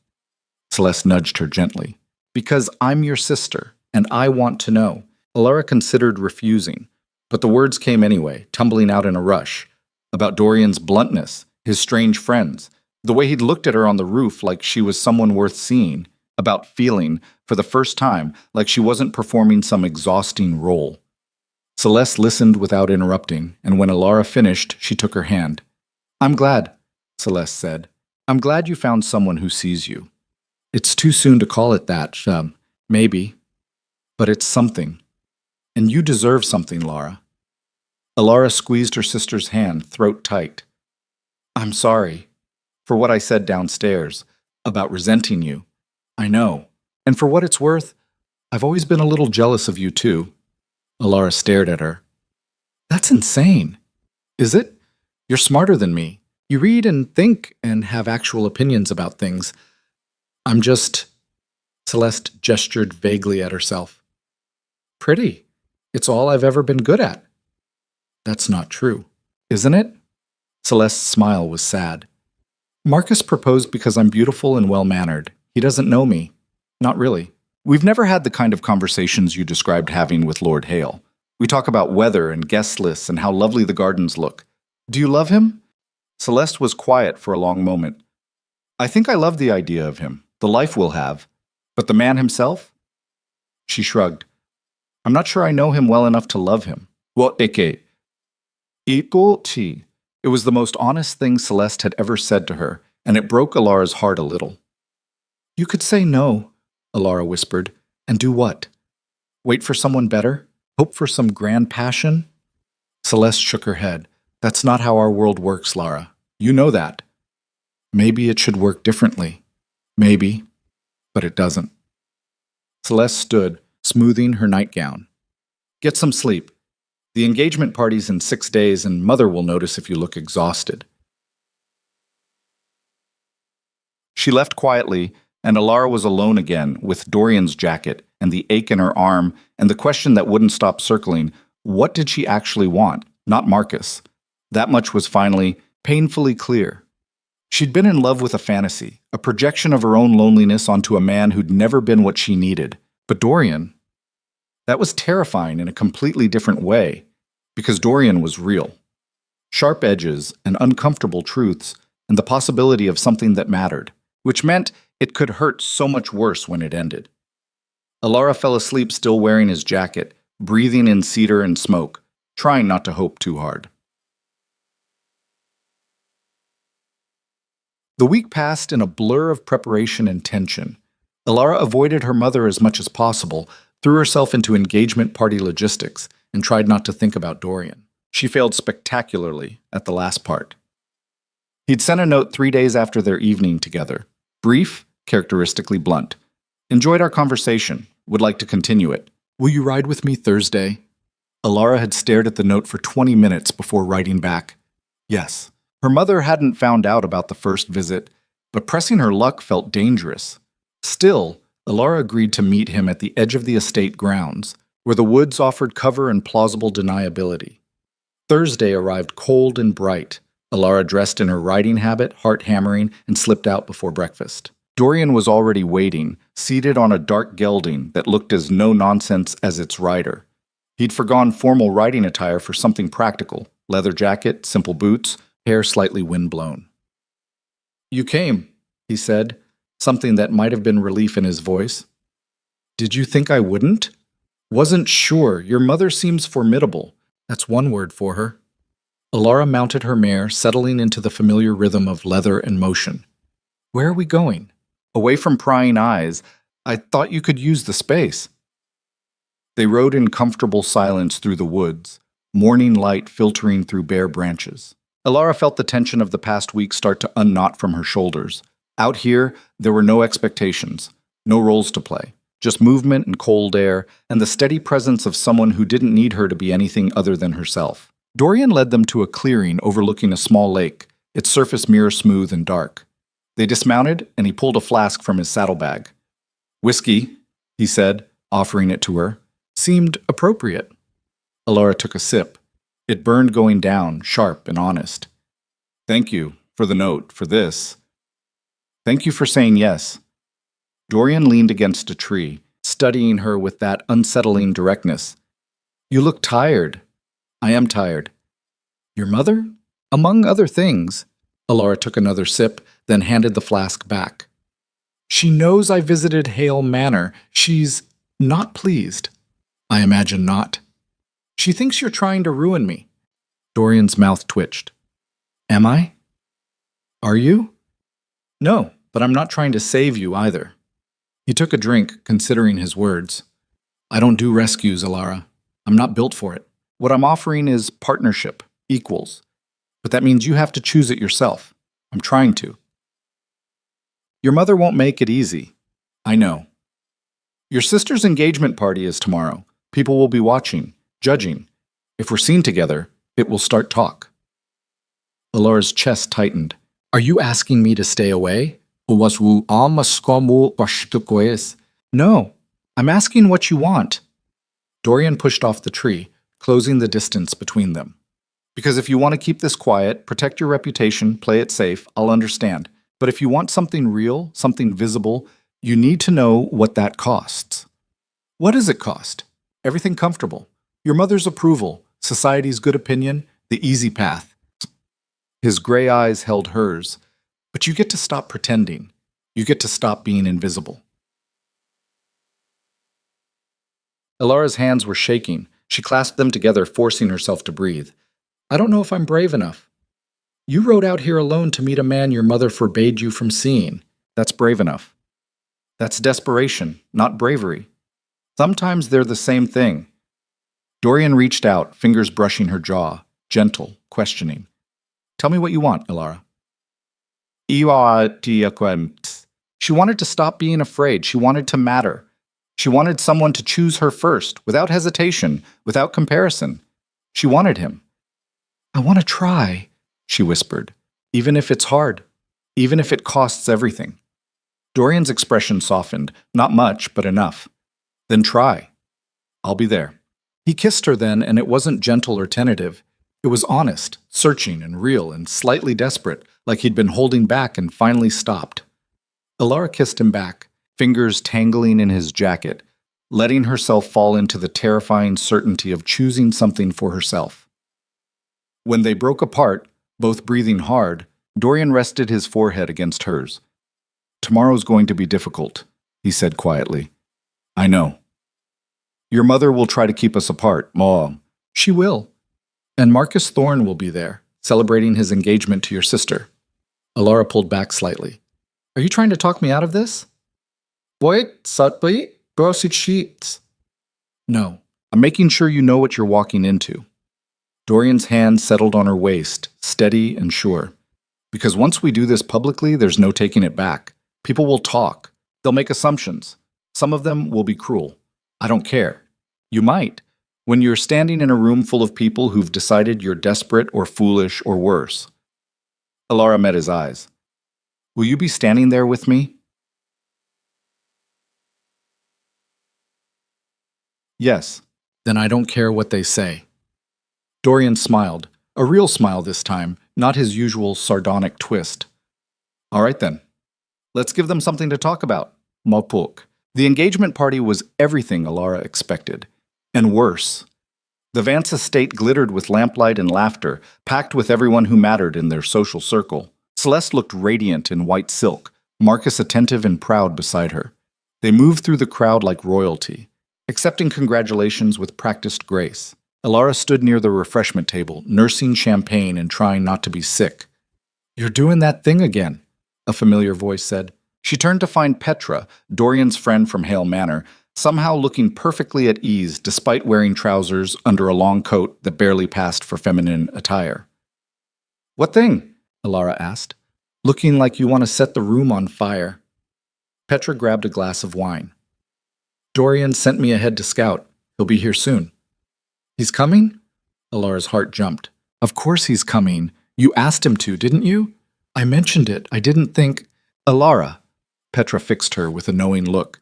Celeste nudged her gently. Because I'm your sister, and I want to know. Alara considered refusing, but the words came anyway, tumbling out in a rush. About Dorian's bluntness, his strange friends, the way he'd looked at her on the roof like she was someone worth seeing, about feeling, for the first time, like she wasn't performing some exhausting role. Celeste listened without interrupting, and when Alara finished, she took her hand. I'm glad, Celeste said. I'm glad you found someone who sees you. It's too soon to call it that, maybe. But it's something. And you deserve something, Lara. Alara squeezed her sister's hand, throat tight. I'm sorry for what I said downstairs about resenting you. I know. And for what it's worth, I've always been a little jealous of you too. Alara stared at her. That's insane. Is it? You're smarter than me. You read and think and have actual opinions about things. I'm just... Celeste gestured vaguely at herself. Pretty. It's all I've ever been good at. That's not true, isn't it? Celeste's smile was sad. Marcus proposed because I'm beautiful and well-mannered. He doesn't know me. Not really. We've never had the kind of conversations you described having with Lord Hale. We talk about weather and guest lists and how lovely the gardens look. Do you love him? Celeste was quiet for a long moment. I think I love the idea of him, the life we'll have. But the man himself? She shrugged. I'm not sure I know him well enough to love him. What eke? Iko-chi. It was the most honest thing Celeste had ever said to her, and it broke Alara's heart a little. You could say no, Alara whispered, and do what? Wait for someone better? Hope for some grand passion? Celeste shook her head. That's not how our world works, Lara. You know that. Maybe it should work differently. Maybe. But it doesn't. Celeste stood, smoothing her nightgown. Get some sleep. The engagement party's in 6 days, and Mother will notice if you look exhausted. She left quietly, and Alara was alone again with Dorian's jacket and the ache in her arm and the question that wouldn't stop circling. What did she actually want? Not Marcus. That much was finally, painfully clear. She'd been in love with a fantasy, a projection of her own loneliness onto a man who'd never been what she needed. But Dorian, that was terrifying in a completely different way, because Dorian was real. Sharp edges and uncomfortable truths, and the possibility of something that mattered, which meant it could hurt so much worse when it ended. Alara fell asleep still wearing his jacket, breathing in cedar and smoke, trying not to hope too hard. The week passed in a blur of preparation and tension. Alara avoided her mother as much as possible, threw herself into engagement party logistics, and tried not to think about Dorian. She failed spectacularly at the last part. He'd sent a note 3 days after their evening together. Brief, characteristically blunt. Enjoyed our conversation. Would like to continue it. Will you ride with me Thursday? Alara had stared at the note for 20 minutes before writing back. Yes. Her mother hadn't found out about the first visit, but pressing her luck felt dangerous. Still, Alara agreed to meet him at the edge of the estate grounds, where the woods offered cover and plausible deniability. Thursday arrived cold and bright. Alara dressed in her riding habit, heart hammering, and slipped out before breakfast. Dorian was already waiting, seated on a dark gelding that looked as no-nonsense as its rider. He'd forgone formal riding attire for something practical, leather jacket, simple boots, hair slightly windblown. You came, he said, something that might have been relief in his voice. Did you think I wouldn't? Wasn't sure. Your mother seems formidable. That's one word for her. Alara mounted her mare, settling into the familiar rhythm of leather and motion. Where are we going? Away from prying eyes. I thought you could use the space. They rode in comfortable silence through the woods, morning light filtering through bare branches. Alara felt the tension of the past week start to unknot from her shoulders. Out here, there were no expectations, no roles to play, just movement and cold air, and the steady presence of someone who didn't need her to be anything other than herself. Dorian led them to a clearing overlooking a small lake, its surface mirror smooth and dark. They dismounted, and he pulled a flask from his saddlebag. Whiskey, he said, offering it to her, seemed appropriate. Alara took a sip. It burned going down, sharp and honest. Thank you for the note, for this. Thank you for saying yes. Dorian leaned against a tree, studying her with that unsettling directness. You look tired. I am tired. Your mother? Among other things. Alara took another sip, then handed the flask back. She knows I visited Hale Manor. She's not pleased. I imagine not. She thinks you're trying to ruin me. Dorian's mouth twitched. Am I? Are you? No, but I'm not trying to save you either. He took a drink, considering his words. I don't do rescues, Alara. I'm not built for it. What I'm offering is partnership, equals. But that means you have to choose it yourself. I'm trying to. Your mother won't make it easy. I know. Your sister's engagement party is tomorrow. People will be watching, judging. If we're seen together, it will start talk. Alara's chest tightened. Are you asking me to stay away? No, I'm asking what you want. Dorian pushed off the tree, closing the distance between them. Because if you want to keep this quiet, protect your reputation, play it safe, I'll understand. But if you want something real, something visible, you need to know what that costs. What does it cost? Everything comfortable. Your mother's approval, society's good opinion, the easy path. His gray eyes held hers. But you get to stop pretending. You get to stop being invisible. Alara's hands were shaking. She clasped them together, forcing herself to breathe. I don't know if I'm brave enough. You rode out here alone to meet a man your mother forbade you from seeing. That's brave enough. That's desperation, not bravery. Sometimes they're the same thing. Dorian reached out, fingers brushing her jaw, gentle, questioning. Tell me what you want, Alara. She wanted to stop being afraid. She wanted to matter. She wanted someone to choose her first, without hesitation, without comparison. She wanted him. I want to try, she whispered, even if it's hard, even if it costs everything. Dorian's expression softened, not much, but enough. Then try. I'll be there. He kissed her then, and it wasn't gentle or tentative. It was honest, searching and real and slightly desperate, like he'd been holding back and finally stopped. Alara kissed him back, fingers tangling in his jacket, letting herself fall into the terrifying certainty of choosing something for herself. When they broke apart, both breathing hard, Dorian rested his forehead against hers. Tomorrow's going to be difficult, he said quietly. I know. Your mother will try to keep us apart, Mom. She will. And Marcus Thorne will be there, celebrating his engagement to your sister. Alara pulled back slightly. Are you trying to talk me out of this? No, I'm making sure you know what you're walking into. Dorian's hand settled on her waist, steady and sure. Because once we do this publicly, there's no taking it back. People will talk. They'll make assumptions. Some of them will be cruel. I don't care. You might. When you're standing in a room full of people who've decided you're desperate or foolish or worse. Alara met his eyes. Will you be standing there with me? Yes. Then I don't care what they say. Dorian smiled, a real smile this time, not his usual sardonic twist. All right then. Let's give them something to talk about. Mopuk. The engagement party was everything Alara expected. And worse. The Vance estate glittered with lamplight and laughter, packed with everyone who mattered in their social circle. Celeste looked radiant in white silk, Marcus attentive and proud beside her. They moved through the crowd like royalty, accepting congratulations with practiced grace. Alara stood near the refreshment table, nursing champagne and trying not to be sick. You're doing that thing again, a familiar voice said. She turned to find Petra, Dorian's friend from Hale Manor, somehow looking perfectly at ease despite wearing trousers under a long coat that barely passed for feminine attire. What thing? Alara asked, looking like you want to set the room on fire. Petra grabbed a glass of wine. Dorian sent me ahead to scout. He'll be here soon. He's coming? Alara's heart jumped. Of course he's coming. You asked him to, didn't you? I mentioned it. I didn't think... Alara. Petra fixed her with a knowing look.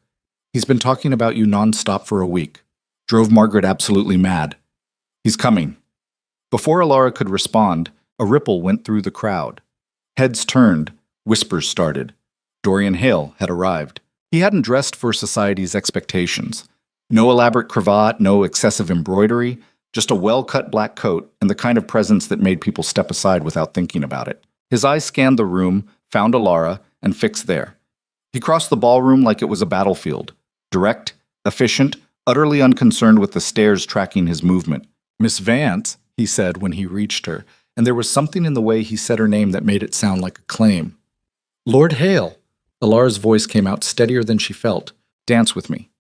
He's been talking about you nonstop for a week. Drove Margaret absolutely mad. He's coming. Before Alara could respond, a ripple went through the crowd. Heads turned, whispers started. Dorian Hale had arrived. He hadn't dressed for society's expectations. No elaborate cravat, no excessive embroidery, just a well-cut black coat and the kind of presence that made people step aside without thinking about it. His eyes scanned the room, found Alara, and fixed there. He crossed the ballroom like it was a battlefield. Direct, efficient, utterly unconcerned with the stairs tracking his movement. "Miss Vance," he said when he reached her, and there was something in the way he said her name that made it sound like a claim. "Lord Hale." Alara's voice came out steadier than she felt. "Dance with me."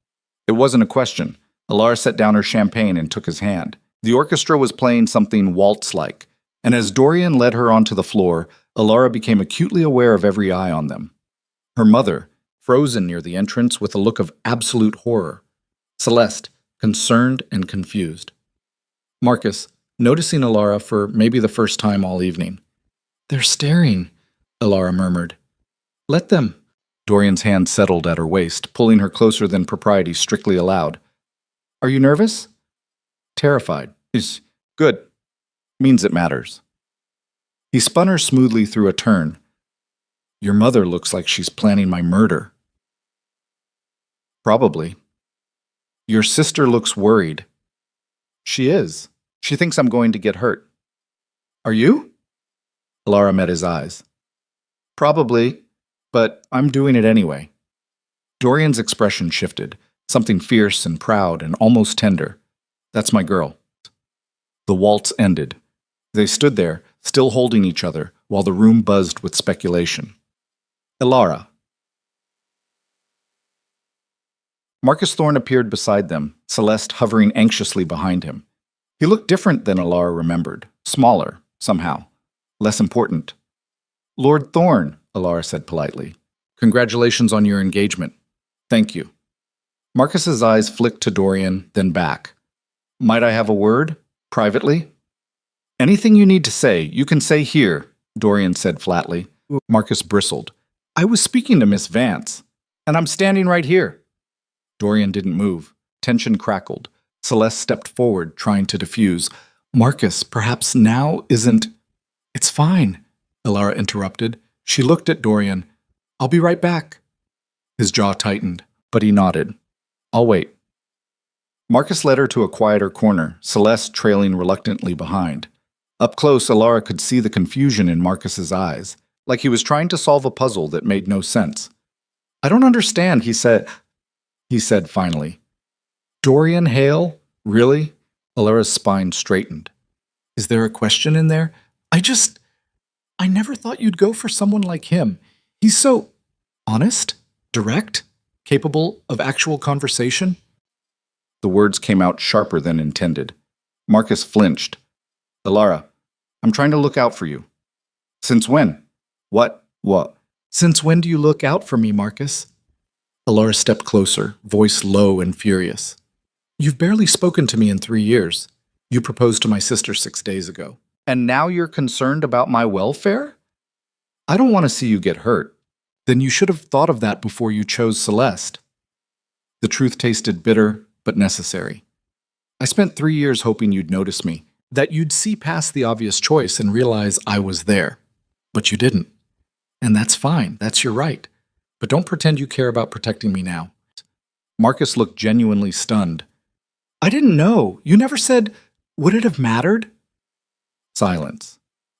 It wasn't a question. Alara set down her champagne and took his hand. The orchestra was playing something waltz-like, and as Dorian led her onto the floor, Alara became acutely aware of every eye on them. Her mother, frozen near the entrance with a look of absolute horror. Celeste, concerned and confused. Marcus, noticing Alara for maybe the first time all evening. "They're staring," Alara murmured. "Let them." Dorian's hand settled at her waist, pulling her closer than propriety strictly allowed. "Are you nervous?" "Terrified. Is good. Means it matters." He spun her smoothly through a turn. "Your mother looks like she's planning my murder." "Probably." "Your sister looks worried." "She is. She thinks I'm going to get hurt." "Are you?" Alara met his eyes. "Probably, but I'm doing it anyway." Dorian's expression shifted, something fierce and proud and almost tender. "That's my girl." The waltz ended. They stood there, still holding each other, while the room buzzed with speculation. "Alara." Marcus Thorne appeared beside them, Celeste hovering anxiously behind him. He looked different than Alara remembered, smaller, somehow, less important. "Lord Thorne," Alara said politely. "Congratulations on your engagement." "Thank you." Marcus's eyes flicked to Dorian, then back. "Might I have a word? Privately?" "Anything you need to say, you can say here," Dorian said flatly. Marcus bristled. "I was speaking to Miss Vance, and I'm standing right here." Dorian didn't move. Tension crackled. Celeste stepped forward, trying to diffuse. "Marcus, perhaps now isn't—" "It's fine," Alara interrupted. She looked at Dorian. "I'll be right back." His jaw tightened, but he nodded. "I'll wait." Marcus led her to a quieter corner, Celeste trailing reluctantly behind. Up close, Alara could see the confusion in Marcus's eyes, like he was trying to solve a puzzle that made no sense. "I don't understand," he said finally. "Dorian Hale? Really?" Alara's spine straightened. "Is there a question in there? I never thought you'd go for someone like him. He's so honest, direct, capable of actual conversation." The words came out sharper than intended. Marcus flinched. "Alara, I'm trying to look out for you." "Since when?" What? "Since when do you look out for me, Marcus?" Alara stepped closer, voice low and furious. "You've barely spoken to me in 3 years. You proposed to my sister 6 days ago. And now you're concerned about my welfare? I don't want to see you get hurt. Then you should have thought of that before you chose Celeste." The truth tasted bitter, but necessary. "I spent 3 years hoping you'd notice me, that you'd see past the obvious choice and realize I was there. But you didn't. And that's fine, that's your right. But don't pretend you care about protecting me now." Marcus looked genuinely stunned. "I didn't know. You never said, would it have mattered?" Silence.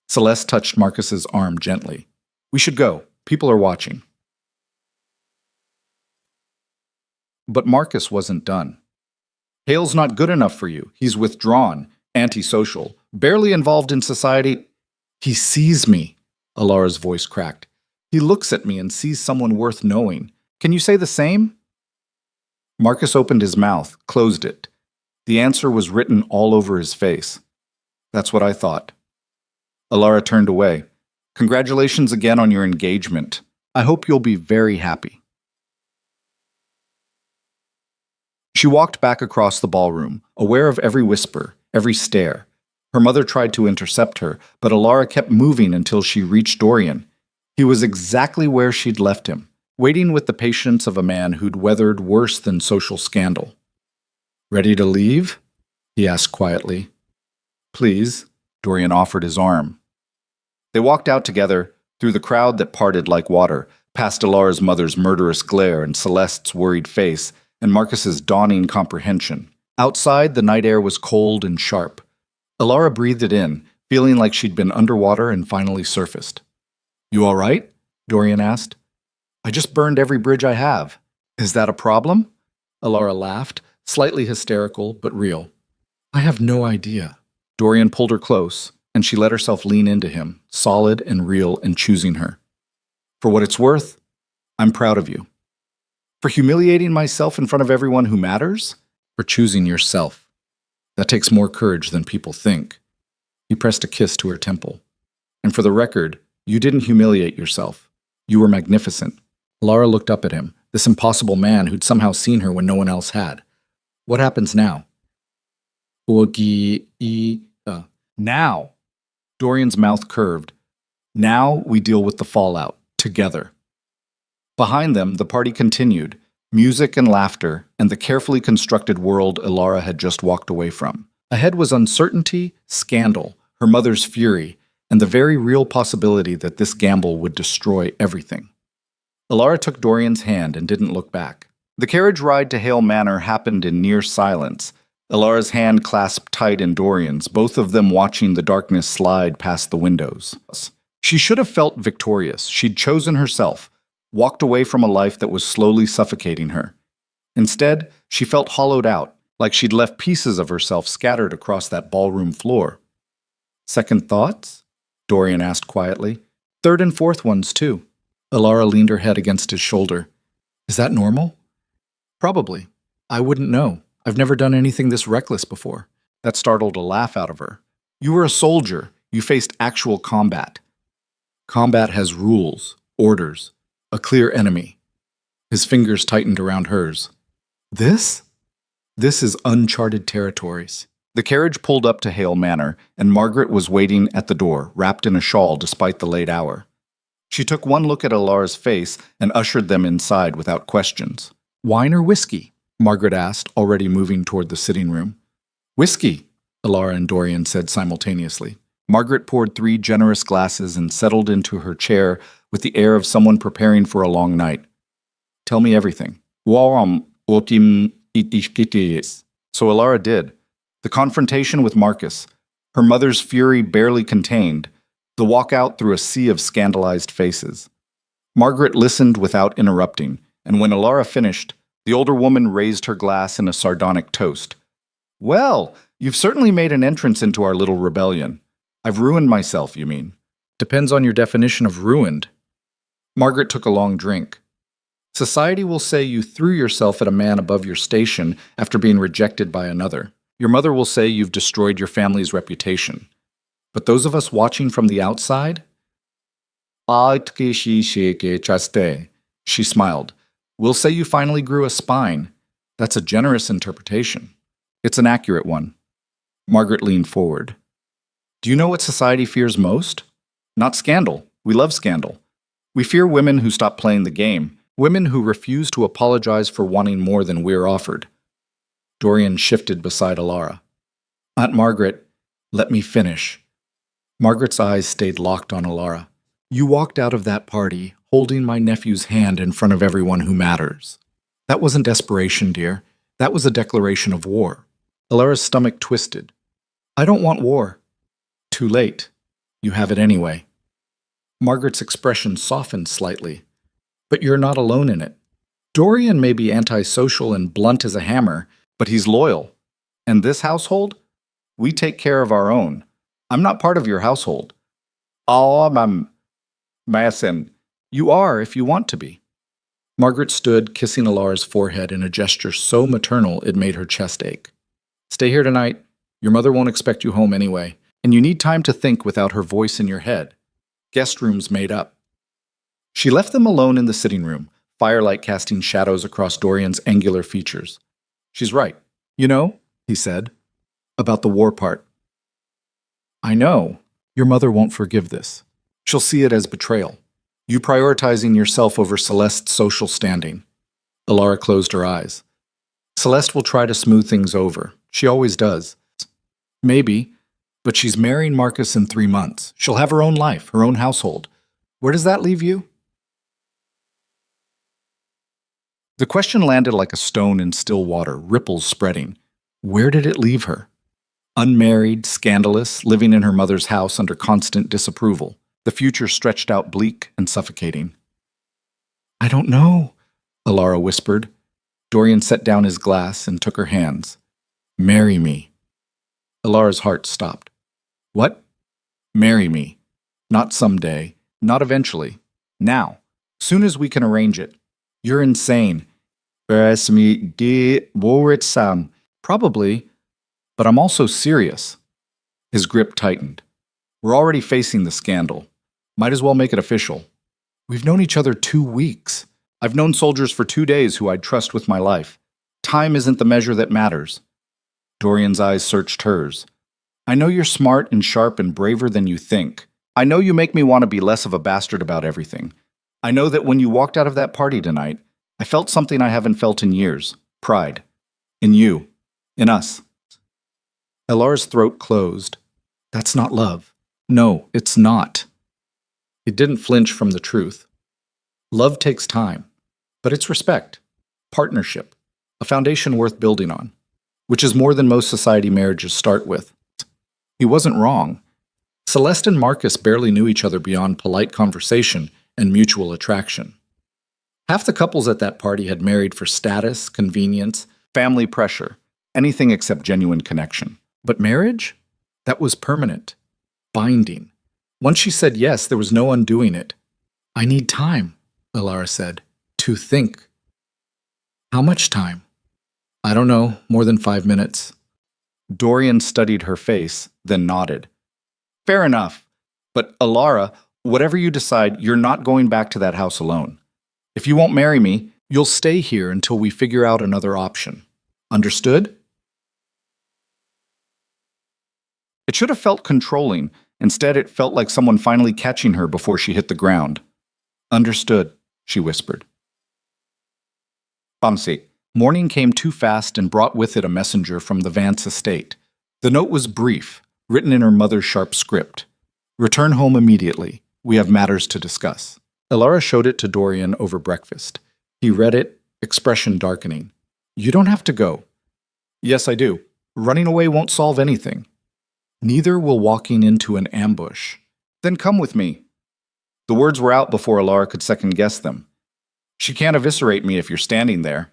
Celeste touched Marcus's arm gently. "We should go. People are watching." But Marcus wasn't done. "Hale's not good enough for you. He's withdrawn, antisocial, barely involved in society." "He sees me," Alara's voice cracked. "He looks at me and sees someone worth knowing. Can you say the same?" Marcus opened his mouth, closed it. The answer was written all over his face. "That's what I thought." Alara turned away. "Congratulations again on your engagement. I hope you'll be very happy." She walked back across the ballroom, aware of every whisper, every stare. Her mother tried to intercept her, but Alara kept moving until she reached Dorian. He was exactly where she'd left him, waiting with the patience of a man who'd weathered worse than social scandal. "Ready to leave?" he asked quietly. "Please." Dorian offered his arm. They walked out together, through the crowd that parted like water, past Alara's mother's murderous glare and Celeste's worried face, and Marcus's dawning comprehension. Outside, the night air was cold and sharp. Alara breathed it in, feeling like she'd been underwater and finally surfaced. "You all right?" Dorian asked. "I just burned every bridge I have." "Is that a problem?" Alara laughed, slightly hysterical, but real. "I have no idea." Dorian pulled her close, and she let herself lean into him, solid and real and choosing her. "For what it's worth, I'm proud of you. For humiliating myself in front of everyone who matters, for choosing yourself. That takes more courage than people think." He pressed a kiss to her temple. "And for the record, you didn't humiliate yourself. You were magnificent." Lara looked up at him, this impossible man who'd somehow seen her when no one else had. "What happens now?" Now. Dorian's mouth curved. "Now we deal with the fallout, together." Behind them, the party continued, music and laughter, and the carefully constructed world Alara had just walked away from. Ahead was uncertainty, scandal, her mother's fury, and the very real possibility that this gamble would destroy everything. Alara took Dorian's hand and didn't look back. The carriage ride to Hale Manor happened in near silence, Alara's hand clasped tight in Dorian's, both of them watching the darkness slide past the windows. She should have felt victorious. She'd chosen herself, walked away from a life that was slowly suffocating her. Instead, she felt hollowed out, like she'd left pieces of herself scattered across that ballroom floor. "Second thoughts?" Dorian asked quietly. "Third and fourth ones, too." Alara leaned her head against his shoulder. "Is that normal?" "Probably. I wouldn't know. I've never done anything this reckless before." That startled a laugh out of her. "You were a soldier. You faced actual combat. Combat has rules, orders, a clear enemy." His fingers tightened around hers. "This? This is uncharted territories." The carriage pulled up to Hale Manor, and Margaret was waiting at the door, wrapped in a shawl despite the late hour. She took one look at Alara's face and ushered them inside without questions. "Wine or whiskey?" Margaret asked, already moving toward the sitting room. "Whiskey," Alara and Dorian said simultaneously. Margaret poured 3 generous glasses and settled into her chair with the air of someone preparing for a long night. "Tell me everything." So Alara did. The confrontation with Marcus, her mother's fury barely contained, the walkout through a sea of scandalized faces. Margaret listened without interrupting, and when Alara finished, the older woman raised her glass in a sardonic toast. "Well, you've certainly made an entrance into our little rebellion. I've ruined myself, you mean?" "Depends on your definition of ruined." Margaret took a long drink. "Society will say you threw yourself at a man above your station after being rejected by another. Your mother will say you've destroyed your family's reputation. But those of us watching from the outside?" She smiled. "We'll say you finally grew a spine. That's a generous interpretation." "It's an accurate one." Margaret leaned forward. "Do you know what society fears most? Not scandal. We love scandal. We fear women who stop playing the game, women who refuse to apologize for wanting more than we're offered." Dorian shifted beside Alara. "Aunt Margaret, let me finish." Margaret's eyes stayed locked on Alara. "You walked out of that party holding my nephew's hand in front of everyone who matters. That wasn't desperation, dear. That was a declaration of war." Alara's stomach twisted. "I don't want war." "Too late. You have it anyway." Margaret's expression softened slightly. "But you're not alone in it. Dorian may be antisocial and blunt as a hammer, but he's loyal. And this household? We take care of our own. I'm not part of your household." "I'm Mason." "You are if you want to be." Margaret stood, kissing Alara's forehead in a gesture so maternal it made her chest ache. "Stay here tonight. Your mother won't expect you home anyway, and you need time to think without her voice in your head. Guest room's made up." She left them alone in the sitting room, firelight casting shadows across Dorian's angular features. "She's right. You know," he said, "about the war part. I know. Your mother won't forgive this. She'll see it as betrayal. You prioritizing yourself over Celeste's social standing. Alara closed her eyes. Celeste will try to smooth things over. She always does. Maybe, but she's marrying Marcus in 3 months. She'll have her own life, her own household. Where does that leave you? The question landed like a stone in still water, ripples spreading. Where did it leave her? Unmarried, scandalous, living in her mother's house under constant disapproval. The future stretched out bleak and suffocating. I don't know, Alara whispered. Dorian set down his glass and took her hands. Marry me. Alara's heart stopped. What? Marry me. Not someday. Not eventually. Now. Soon as we can arrange it. You're insane. Probably, but I'm also serious. His grip tightened. We're already facing the scandal. Might as well make it official. We've known each other 2 weeks. I've known soldiers for 2 days who I'd trust with my life. Time isn't the measure that matters. Dorian's eyes searched hers. I know you're smart and sharp and braver than you think. I know you make me want to be less of a bastard about everything. I know that when you walked out of that party tonight, I felt something I haven't felt in years. Pride. In you. In us. Alara's throat closed. That's not love. No, it's not. It didn't flinch from the truth. Love takes time, but it's respect, partnership, a foundation worth building on, which is more than most society marriages start with. He wasn't wrong. Celeste and Marcus barely knew each other beyond polite conversation and mutual attraction. Half the couples at that party had married for status, convenience, family pressure, anything except genuine connection. But marriage? That was permanent, binding. Once she said yes, there was no undoing it. I need time, Alara said, to think. How much time? I don't know, more than 5 minutes. Dorian studied her face, then nodded. Fair enough. But Alara, whatever you decide, you're not going back to that house alone. If you won't marry me, you'll stay here until we figure out another option. Understood? It should have felt controlling. Instead, it felt like someone finally catching her before she hit the ground. Understood, she whispered. Bamsi. Morning came too fast and brought with it a messenger from the Vance estate. The note was brief, written in her mother's sharp script. Return home immediately. We have matters to discuss. Alara showed it to Dorian over breakfast. He read it, expression darkening. You don't have to go. Yes, I do. Running away won't solve anything. Neither will walking into an ambush. Then come with me. The words were out before Alara could second-guess them. She can't eviscerate me if you're standing there.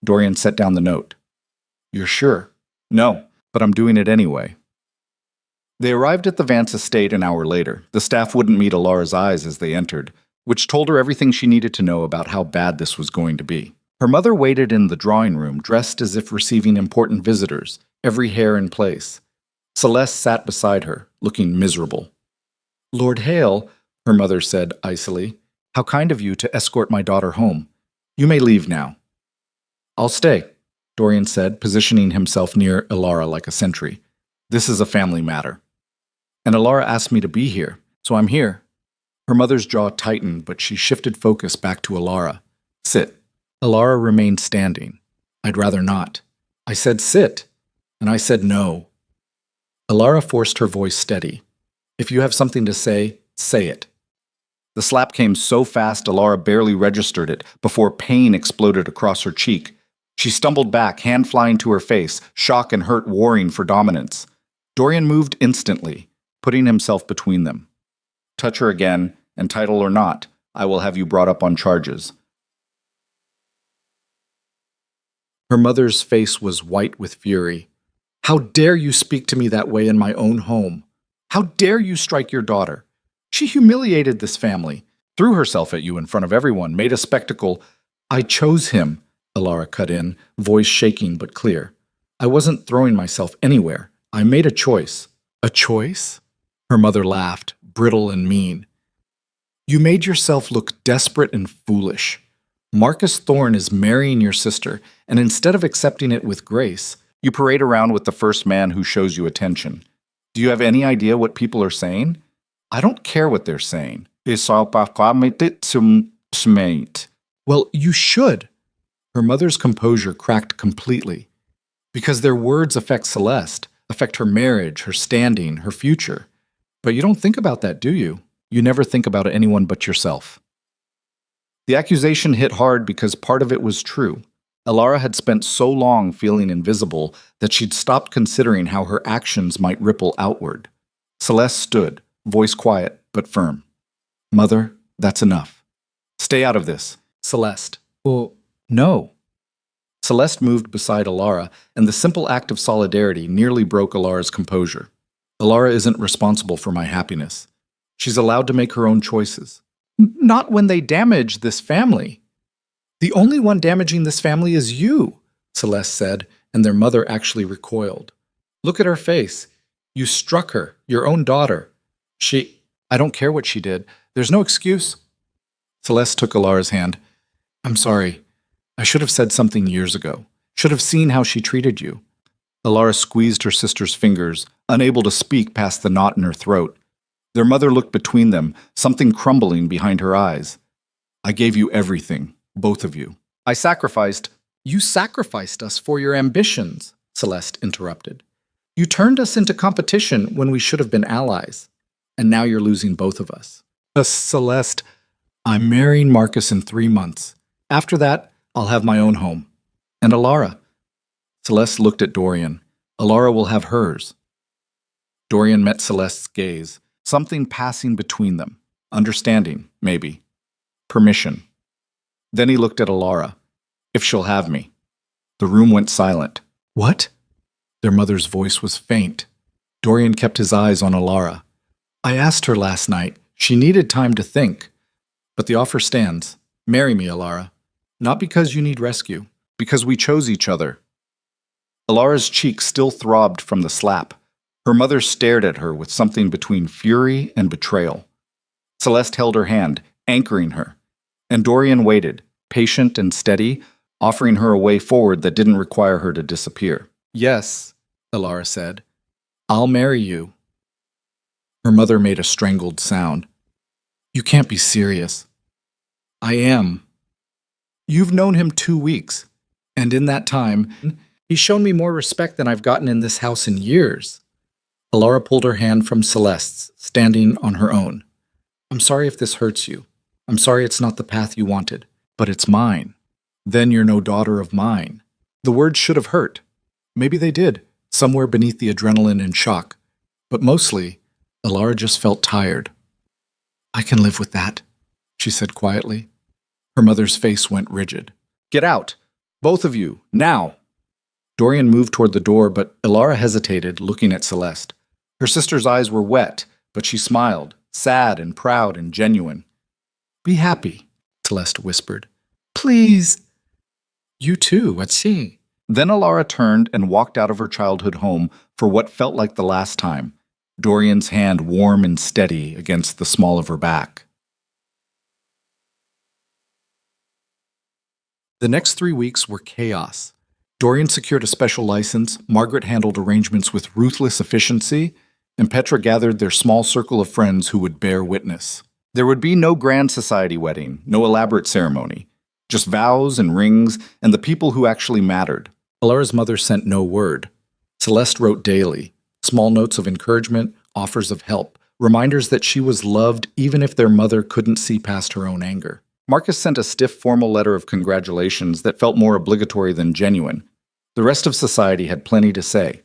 Dorian set down the note. You're sure? No, but I'm doing it anyway. They arrived at the Vance estate an hour later. The staff wouldn't meet Alara's eyes as they entered, which told her everything she needed to know about how bad this was going to be. Her mother waited in the drawing room, dressed as if receiving important visitors, every hair in place. Celeste sat beside her, looking miserable. Lord Hale, her mother said icily, how kind of you to escort my daughter home. You may leave now. I'll stay, Dorian said, positioning himself near Alara like a sentry. This is a family matter. And Alara asked me to be here, so I'm here. Her mother's jaw tightened, but she shifted focus back to Alara. Sit. Alara remained standing. I'd rather not. I said sit, and I said no. Alara forced her voice steady. If you have something to say it. The slap came so fast Alara barely registered it before pain exploded across her cheek. She stumbled back, hand flying to her face, shock and hurt warring for dominance. Dorian moved instantly, putting himself between them. Touch her again, and title or not, I will have you brought up on charges. Her mother's face was white with fury. How dare you speak to me that way in my own home? How dare you strike your daughter? She humiliated this family, threw herself at you in front of everyone, made a spectacle. I chose him, Alara cut in, voice shaking but clear. I wasn't throwing myself anywhere. I made a choice. A choice? Her mother laughed, brittle and mean. You made yourself look desperate and foolish. Marcus Thorne is marrying your sister, and instead of accepting it with grace, you parade around with the first man who shows you attention. Do you have any idea what people are saying? I don't care what they're saying. Well, you should. Her mother's composure cracked completely. Because their words affect Celeste, affect her marriage, her standing, her future. But you don't think about that, do you? You never think about anyone but yourself. The accusation hit hard because part of it was true. Alara had spent so long feeling invisible that she'd stopped considering how her actions might ripple outward. Celeste stood, voice quiet but firm. Mother, that's enough. Stay out of this. Celeste. Well, no. Celeste moved beside Alara, and the simple act of solidarity nearly broke Alara's composure. Alara isn't responsible for my happiness. She's allowed to make her own choices. Not when they damage this family. The only one damaging this family is you, Celeste said, and their mother actually recoiled. Look at her face. You struck her, your own daughter. I don't care what she did. There's no excuse. Celeste took Alara's hand. I'm sorry. I should have said something years ago. Should have seen how she treated you. Alara squeezed her sister's fingers, unable to speak past the knot in her throat. Their mother looked between them, something crumbling behind her eyes. I gave you everything, both of you. You sacrificed us for your ambitions, Celeste interrupted. You turned us into competition when we should have been allies. And now you're losing both of us. Celeste, I'm marrying Marcus in 3 months. After that, I'll have my own home. And Alara. Celeste looked at Dorian. Alara will have hers. Dorian met Celeste's gaze, something passing between them. Understanding, maybe. Permission. Then he looked at Alara. If she'll have me. The room went silent. What? Their mother's voice was faint. Dorian kept his eyes on Alara. I asked her last night. She needed time to think. But the offer stands. Marry me, Alara. Not because you need rescue. Because we chose each other. Alara's cheek still throbbed from the slap. Her mother stared at her with something between fury and betrayal. Celeste held her hand, anchoring her. And Dorian waited, patient and steady, offering her a way forward that didn't require her to disappear. Yes, Alara said. I'll marry you. Her mother made a strangled sound. You can't be serious. I am. You've known him 2 weeks, and in that time, he's shown me more respect than I've gotten in this house in years. Alara pulled her hand from Celeste's, standing on her own. I'm sorry if this hurts you. I'm sorry it's not the path you wanted, but it's mine. Then you're no daughter of mine. The words should have hurt. Maybe they did, somewhere beneath the adrenaline and shock. But mostly, Alara just felt tired. I can live with that, she said quietly. Her mother's face went rigid. Get out! Both of you, now! Dorian moved toward the door, but Alara hesitated, looking at Celeste. Her sister's eyes were wet, but she smiled, sad and proud and genuine. Be happy, Celeste whispered. Please. You too, see. Then Alara turned and walked out of her childhood home for what felt like the last time, Dorian's hand warm and steady against the small of her back. The next 3 weeks were chaos. Dorian secured a special license, Margaret handled arrangements with ruthless efficiency, and Petra gathered their small circle of friends who would bear witness. There would be no grand society wedding, no elaborate ceremony, just vows and rings and the people who actually mattered. Alara's mother sent no word. Celeste wrote daily, small notes of encouragement, offers of help, reminders that she was loved even if their mother couldn't see past her own anger. Marcus sent a stiff formal letter of congratulations that felt more obligatory than genuine. The rest of society had plenty to say.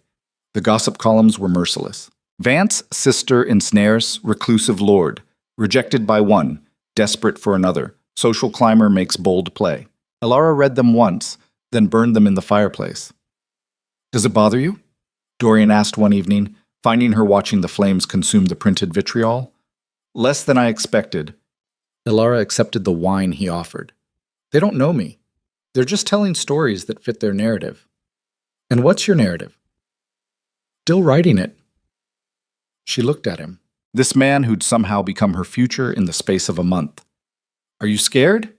The gossip columns were merciless. Vance, sister ensnares, reclusive lord, rejected by one, desperate for another, social climber makes bold play. Alara read them once, then burned them in the fireplace. Does it bother you? Dorian asked one evening, finding her watching the flames consume the printed vitriol. Less than I expected. Alara accepted the wine he offered. They don't know me. They're just telling stories that fit their narrative. And what's your narrative? Still writing it. She looked at him. This man who'd somehow become her future in the space of a month. Are you scared?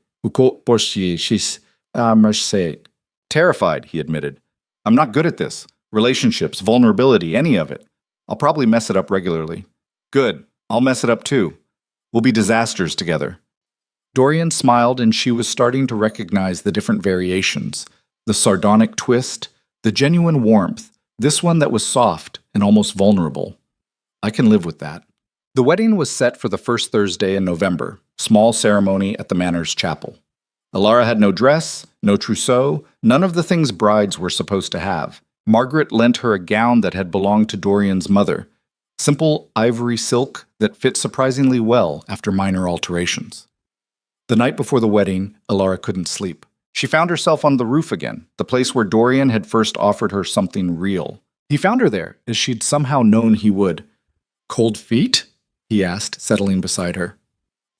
Terrified, he admitted. I'm not good at this. Relationships, vulnerability, any of it. I'll probably mess it up regularly. Good. I'll mess it up too. We'll be disasters together. Dorian smiled, and she was starting to recognize the different variations. The sardonic twist, the genuine warmth, this one that was soft and almost vulnerable. I can live with that. The wedding was set for the first Thursday in November, small ceremony at the Manor's chapel. Alara had no dress, no trousseau, none of the things brides were supposed to have. Margaret lent her a gown that had belonged to Dorian's mother, simple ivory silk that fit surprisingly well after minor alterations. The night before the wedding, Alara couldn't sleep. She found herself on the roof again, the place where Dorian had first offered her something real. He found her there, as she'd somehow known he would. "Cold feet?" he asked, settling beside her.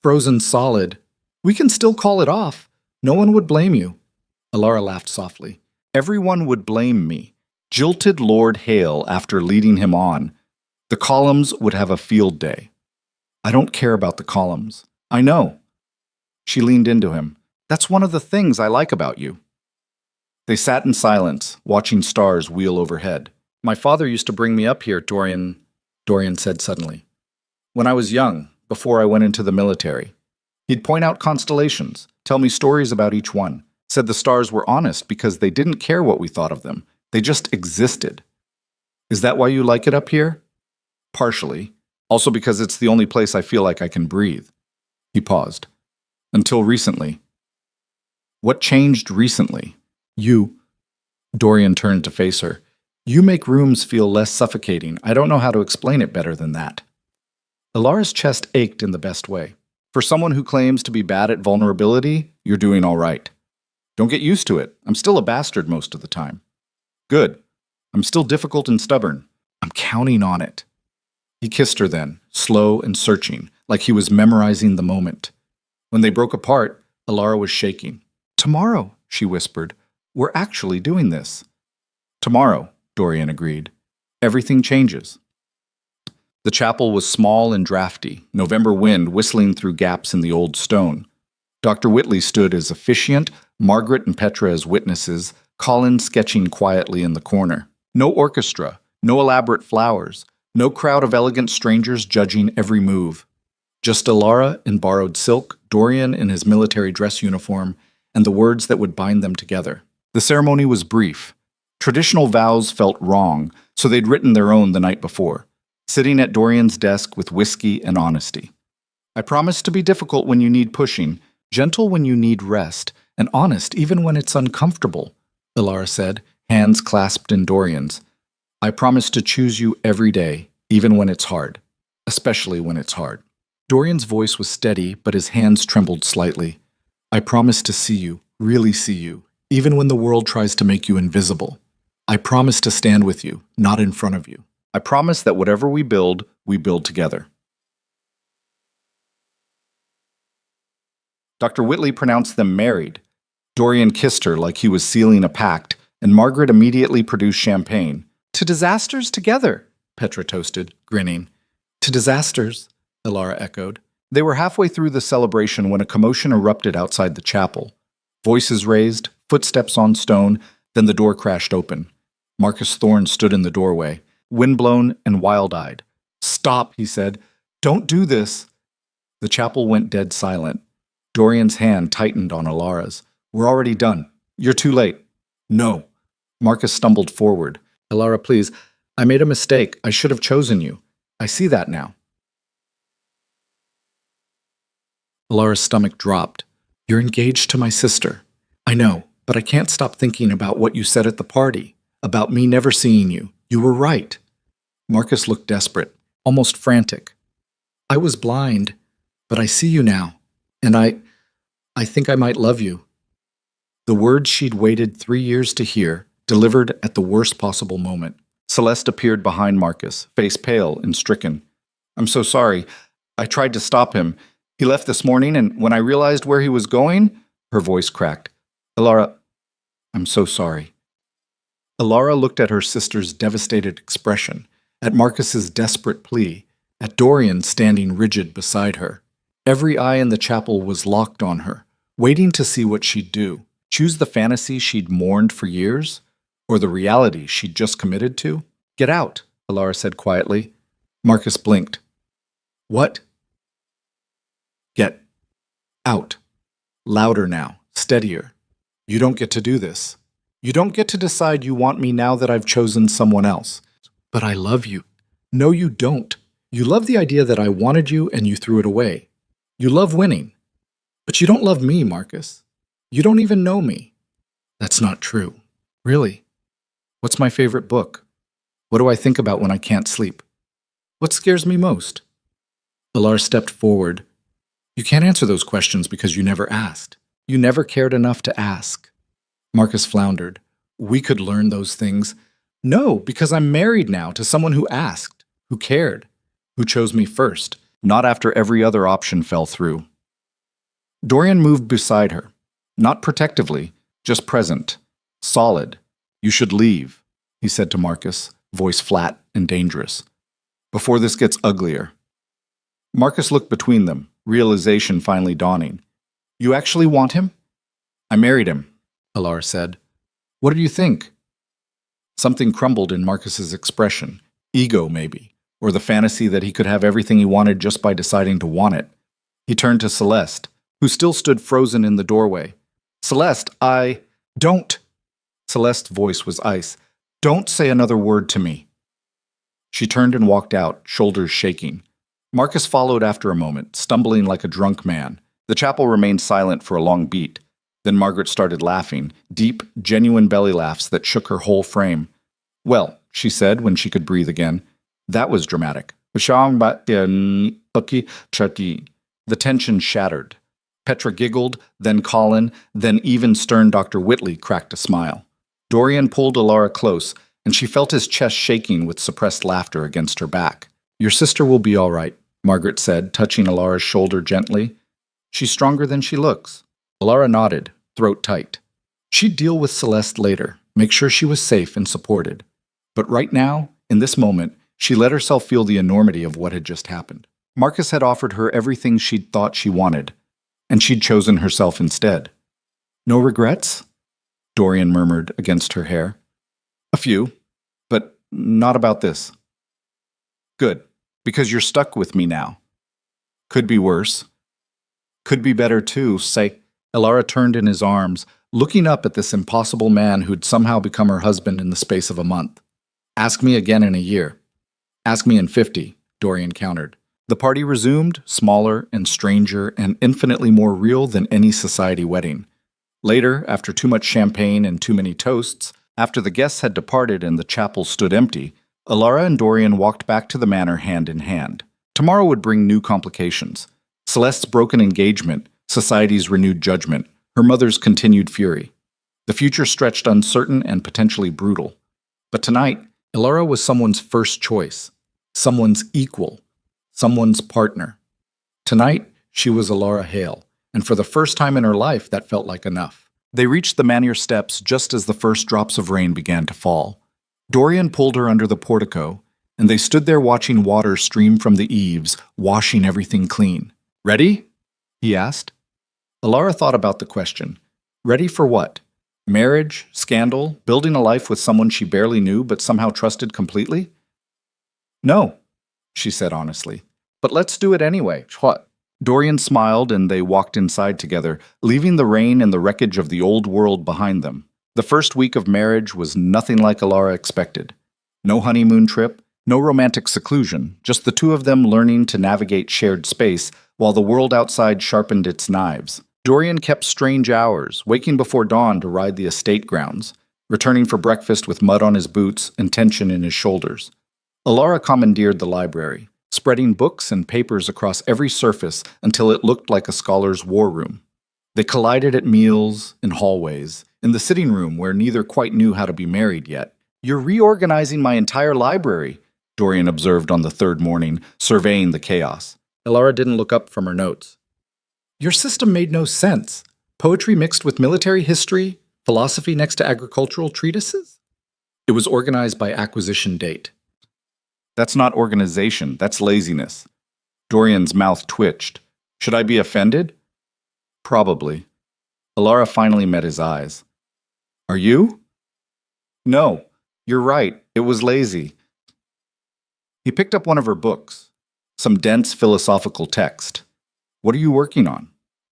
"Frozen solid. We can still call it off. No one would blame you." Alara laughed softly. "Everyone would blame me. Jilted Lord Hale after leading him on. The columns would have a field day." "I don't care about the columns. I know." She leaned into him. "That's one of the things I like about you." They sat in silence, watching stars wheel overhead. "My father used to bring me up here, Dorian said suddenly. "When I was young, before I went into the military. He'd point out constellations, tell me stories about each one, said the stars were honest because they didn't care what we thought of them. They just existed." "Is that why you like it up here?" "Partially. Also because it's the only place I feel like I can breathe." He paused. "Until recently." "What changed recently?" "You." Dorian turned to face her. "You make rooms feel less suffocating. I don't know how to explain it better than that." Alara's chest ached in the best way. "For someone who claims to be bad at vulnerability, you're doing all right. Don't get used to it. I'm still a bastard most of the time." "Good. I'm still difficult and stubborn. I'm counting on it." He kissed her then, slow and searching, like he was memorizing the moment. When they broke apart, Alara was shaking. "Tomorrow," she whispered. "We're actually doing this." "Tomorrow," Dorian agreed. "Everything changes." The chapel was small and drafty, November wind whistling through gaps in the old stone. Dr. Whitley stood as officiant, Margaret and Petra as witnesses, Colin sketching quietly in the corner. No orchestra, no elaborate flowers, no crowd of elegant strangers judging every move. Just Alara in borrowed silk, Dorian in his military dress uniform, and the words that would bind them together. The ceremony was brief. Traditional vows felt wrong, so they'd written their own the night before, sitting at Dorian's desk with whiskey and honesty. "I promise to be difficult when you need pushing, gentle when you need rest, and honest even when it's uncomfortable," Alara said, hands clasped in Dorian's. "I promise to choose you every day, even when it's hard, especially when it's hard." Dorian's voice was steady, but his hands trembled slightly. "I promise to see you, really see you, even when the world tries to make you invisible. I promise to stand with you, not in front of you. I promise that whatever we build together." Dr. Whitley pronounced them married. Dorian kissed her like he was sealing a pact, and Margaret immediately produced champagne. "To disasters together," Petra toasted, grinning. "To disasters," Alara echoed. They were halfway through the celebration when a commotion erupted outside the chapel. Voices raised, footsteps on stone, then the door crashed open. Marcus Thorne stood in the doorway, windblown and wild-eyed. "Stop," he said. "Don't do this." The chapel went dead silent. Dorian's hand tightened on Alara's. "We're already done. You're too late." "No." Marcus stumbled forward. "Alara, please. I made a mistake. I should have chosen you. I see that now." Alara's stomach dropped. "You're engaged to my sister. I know, but I can't stop thinking about what you said at the party, about me never seeing you. You were right." Marcus looked desperate, almost frantic. "I was blind, but I see you now, and I think I might love you." The words she'd waited 3 years to hear, delivered at the worst possible moment. Celeste appeared behind Marcus, face pale and stricken. "I'm so sorry. I tried to stop him. He left this morning, and when I realized where he was going," her voice cracked. "Alara, I'm so sorry." Alara looked at her sister's devastated expression, at Marcus's desperate plea, at Dorian standing rigid beside her. Every eye in the chapel was locked on her, waiting to see what she'd do. Choose the fantasy she'd mourned for years, or the reality she'd just committed to? "Get out," Alara said quietly. Marcus blinked. "What?" Get out. Louder now. Steadier. You don't get to do this. You don't get to decide you want me now that I've chosen someone else. But I love you. No, you don't. You love the idea that I wanted you and you threw it away. You love winning. But you don't love me, Marcus. You don't even know me. That's not true. Really? What's my favorite book? What do I think about when I can't sleep? What scares me most? Alara stepped forward. You can't answer those questions because you never asked. You never cared enough to ask. Marcus floundered. We could learn those things. No, because I'm married now to someone who asked, who cared, who chose me first, not after every other option fell through. Dorian moved beside her, not protectively, just present, solid. You should leave, he said to Marcus, voice flat and dangerous, before this gets uglier. Marcus looked between them, realization finally dawning. You actually want him? I married him, Alara said. What did you think? Something crumbled in Marcus's expression. Ego, maybe, or the fantasy that he could have everything he wanted just by deciding to want it. He turned to Celeste, who still stood frozen in the doorway. Celeste, Don't! Celeste's voice was ice. Don't say another word to me. She turned and walked out, shoulders shaking. Marcus followed after a moment, stumbling like a drunk man. The chapel remained silent for a long beat. Then Margaret started laughing, deep, genuine belly laughs that shook her whole frame. Well, she said when she could breathe again, that was dramatic. The tension shattered. Petra giggled, then Colin, then even stern Dr. Whitley cracked a smile. Dorian pulled Alara close, and she felt his chest shaking with suppressed laughter against her back. Your sister will be all right, Margaret said, touching Alara's shoulder gently. She's stronger than she looks. Alara nodded, throat tight. She'd deal with Celeste later, make sure she was safe and supported. But right now, in this moment, she let herself feel the enormity of what had just happened. Marcus had offered her everything she'd thought she wanted, and she'd chosen herself instead. No regrets? Dorian murmured against her hair. A few, but not about this. Good, because you're stuck with me now. Could be worse. Could be better too, say. Alara turned in his arms, looking up at this impossible man who'd somehow become her husband in the space of a month. Ask me again in a year. Ask me in 50, Dorian countered. The party resumed, smaller and stranger and infinitely more real than any society wedding. Later, after too much champagne and too many toasts, after the guests had departed and the chapel stood empty, Alara and Dorian walked back to the manor hand in hand. Tomorrow would bring new complications. Celeste's broken engagement, society's renewed judgment, her mother's continued fury. The future stretched uncertain and potentially brutal. But tonight, Alara was someone's first choice, someone's equal, someone's partner. Tonight, she was Alara Hale, and for the first time in her life, that felt like enough. They reached the manor steps just as the first drops of rain began to fall. Dorian pulled her under the portico, and they stood there watching water stream from the eaves, washing everything clean. Ready? He asked. Alara thought about the question. Ready for what? Marriage? Scandal? Building a life with someone she barely knew but somehow trusted completely? No, she said honestly. But let's do it anyway. What? Dorian smiled and they walked inside together, leaving the rain and the wreckage of the old world behind them. The first week of marriage was nothing like Alara expected. No honeymoon trip, no romantic seclusion, just the two of them learning to navigate shared space while the world outside sharpened its knives. Dorian kept strange hours, waking before dawn to ride the estate grounds, returning for breakfast with mud on his boots and tension in his shoulders. Alara commandeered the library, spreading books and papers across every surface until it looked like a scholar's war room. They collided at meals, in hallways, in the sitting room where neither quite knew how to be married yet. You're reorganizing my entire library, Dorian observed on the third morning, surveying the chaos. Alara didn't look up from her notes. Your system made no sense. Poetry mixed with military history, philosophy next to agricultural treatises? It was organized by acquisition date. That's not organization, that's laziness. Dorian's mouth twitched. Should I be offended? Probably. Alara finally met his eyes. Are you? No, you're right, it was lazy. He picked up one of her books, some dense philosophical text. What are you working on?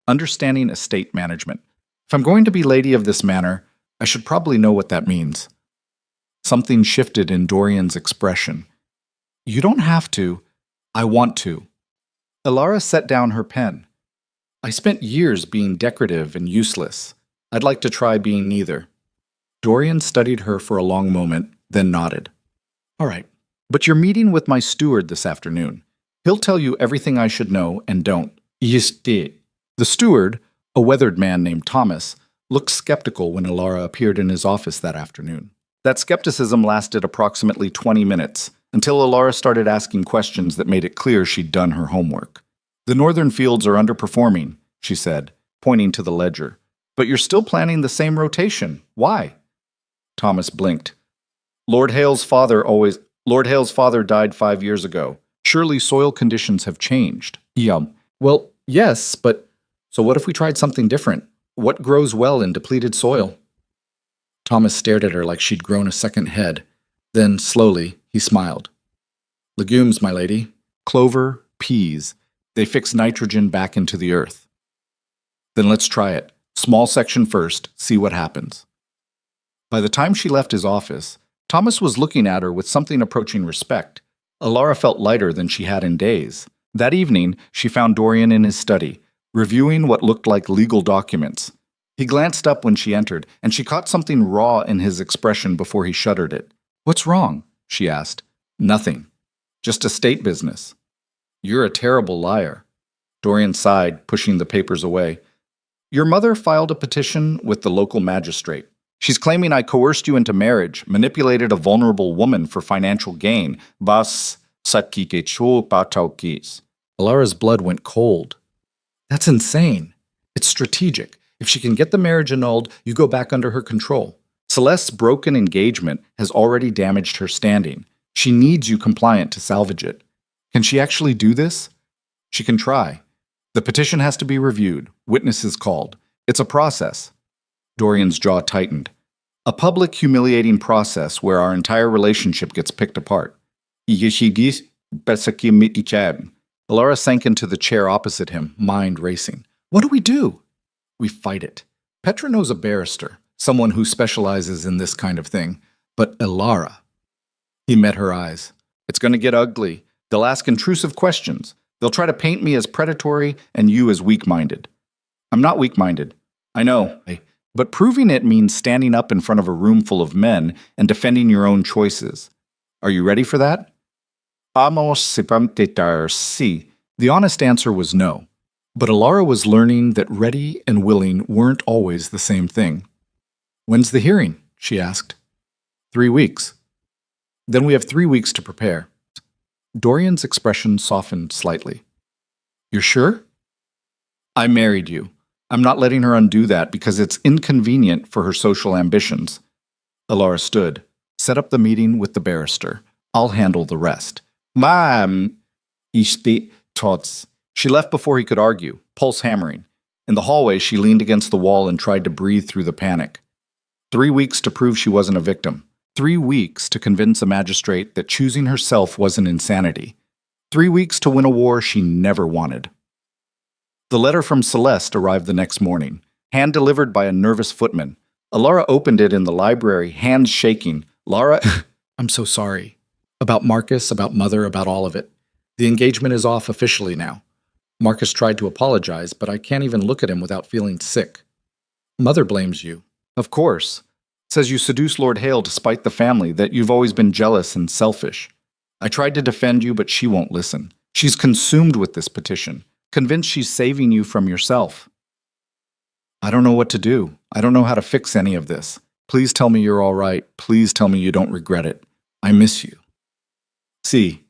Understanding estate management. If I'm going to be lady of this manor, I should probably know what that means. Something shifted in Dorian's expression. You don't have to. I want to. Elara set down her pen. I spent years being decorative and useless. I'd like to try being neither. Dorian studied her for a long moment, then nodded. All right, but you're meeting with my steward this afternoon. He'll tell you everything I should know and don't. Yes, did. The steward, a weathered man named Thomas, looked skeptical when Elara appeared in his office that afternoon. That skepticism lasted approximately 20 minutes, until Elara started asking questions that made it clear she'd done her homework. The northern fields are underperforming, she said, pointing to the ledger. But you're still planning the same rotation. Why? Thomas blinked. Lord Hale's father died 5 years ago. Surely soil conditions have changed. Yeah. Well, yes, but so what if we tried something different? What grows well in depleted soil? Thomas stared at her like she'd grown a second head. Then, slowly, he smiled. Legumes, my lady. Clover, peas. They fix nitrogen back into the earth. Then let's try it. Small section first, see what happens. By the time she left his office, Thomas was looking at her with something approaching respect. Elara felt lighter than she had in days. That evening, she found Dorian in his study, reviewing what looked like legal documents. He glanced up when she entered, and she caught something raw in his expression before he shuttered it. What's wrong? She asked. Nothing. Just estate business. You're a terrible liar. Dorian sighed, pushing the papers away. Your mother filed a petition with the local magistrate. She's claiming I coerced you into marriage, manipulated a vulnerable woman for financial gain. Elara's blood went cold. That's insane. It's strategic. If she can get the marriage annulled, you go back under her control. Celeste's broken engagement has already damaged her standing. She needs you compliant to salvage it. Can she actually do this? She can try. The petition has to be reviewed, witnesses called. It's a process. Dorian's jaw tightened. A public, humiliating process where our entire relationship gets picked apart. Elara sank into the chair opposite him, mind racing. What do we do? We fight it. Petra knows a barrister, someone who specializes in this kind of thing. But Elara... He met her eyes. It's going to get ugly. They'll ask intrusive questions. They'll try to paint me as predatory and you as weak-minded. I'm not weak-minded. I know. But proving it means standing up in front of a room full of men and defending your own choices. Are you ready for that? The honest answer was no. But Elara was learning that ready and willing weren't always the same thing. When's the hearing? She asked. 3 weeks. Then we have 3 weeks to prepare. Dorian's expression softened slightly. You're sure? I married you. I'm not letting her undo that because it's inconvenient for her social ambitions. Elara stood. Set up the meeting with the barrister. I'll handle the rest. She left before he could argue, pulse hammering. In the hallway, she leaned against the wall and tried to breathe through the panic. 3 weeks to prove she wasn't a victim. 3 weeks to convince a magistrate that choosing herself wasn't insanity. 3 weeks to win a war she never wanted. The letter from Celeste arrived the next morning, hand-delivered by a nervous footman. Elara opened it in the library, hands shaking. Lara, I'm so sorry. About Marcus, about Mother, about all of it. The engagement is off officially now. Marcus tried to apologize, but I can't even look at him without feeling sick. Mother blames you. Of course. Says you seduced Lord Hale to spite the family, that you've always been jealous and selfish. I tried to defend you, but she won't listen. She's consumed with this petition, convinced she's saving you from yourself. I don't know what to do. I don't know how to fix any of this. Please tell me you're all right. Please tell me you don't regret it. I miss you. See.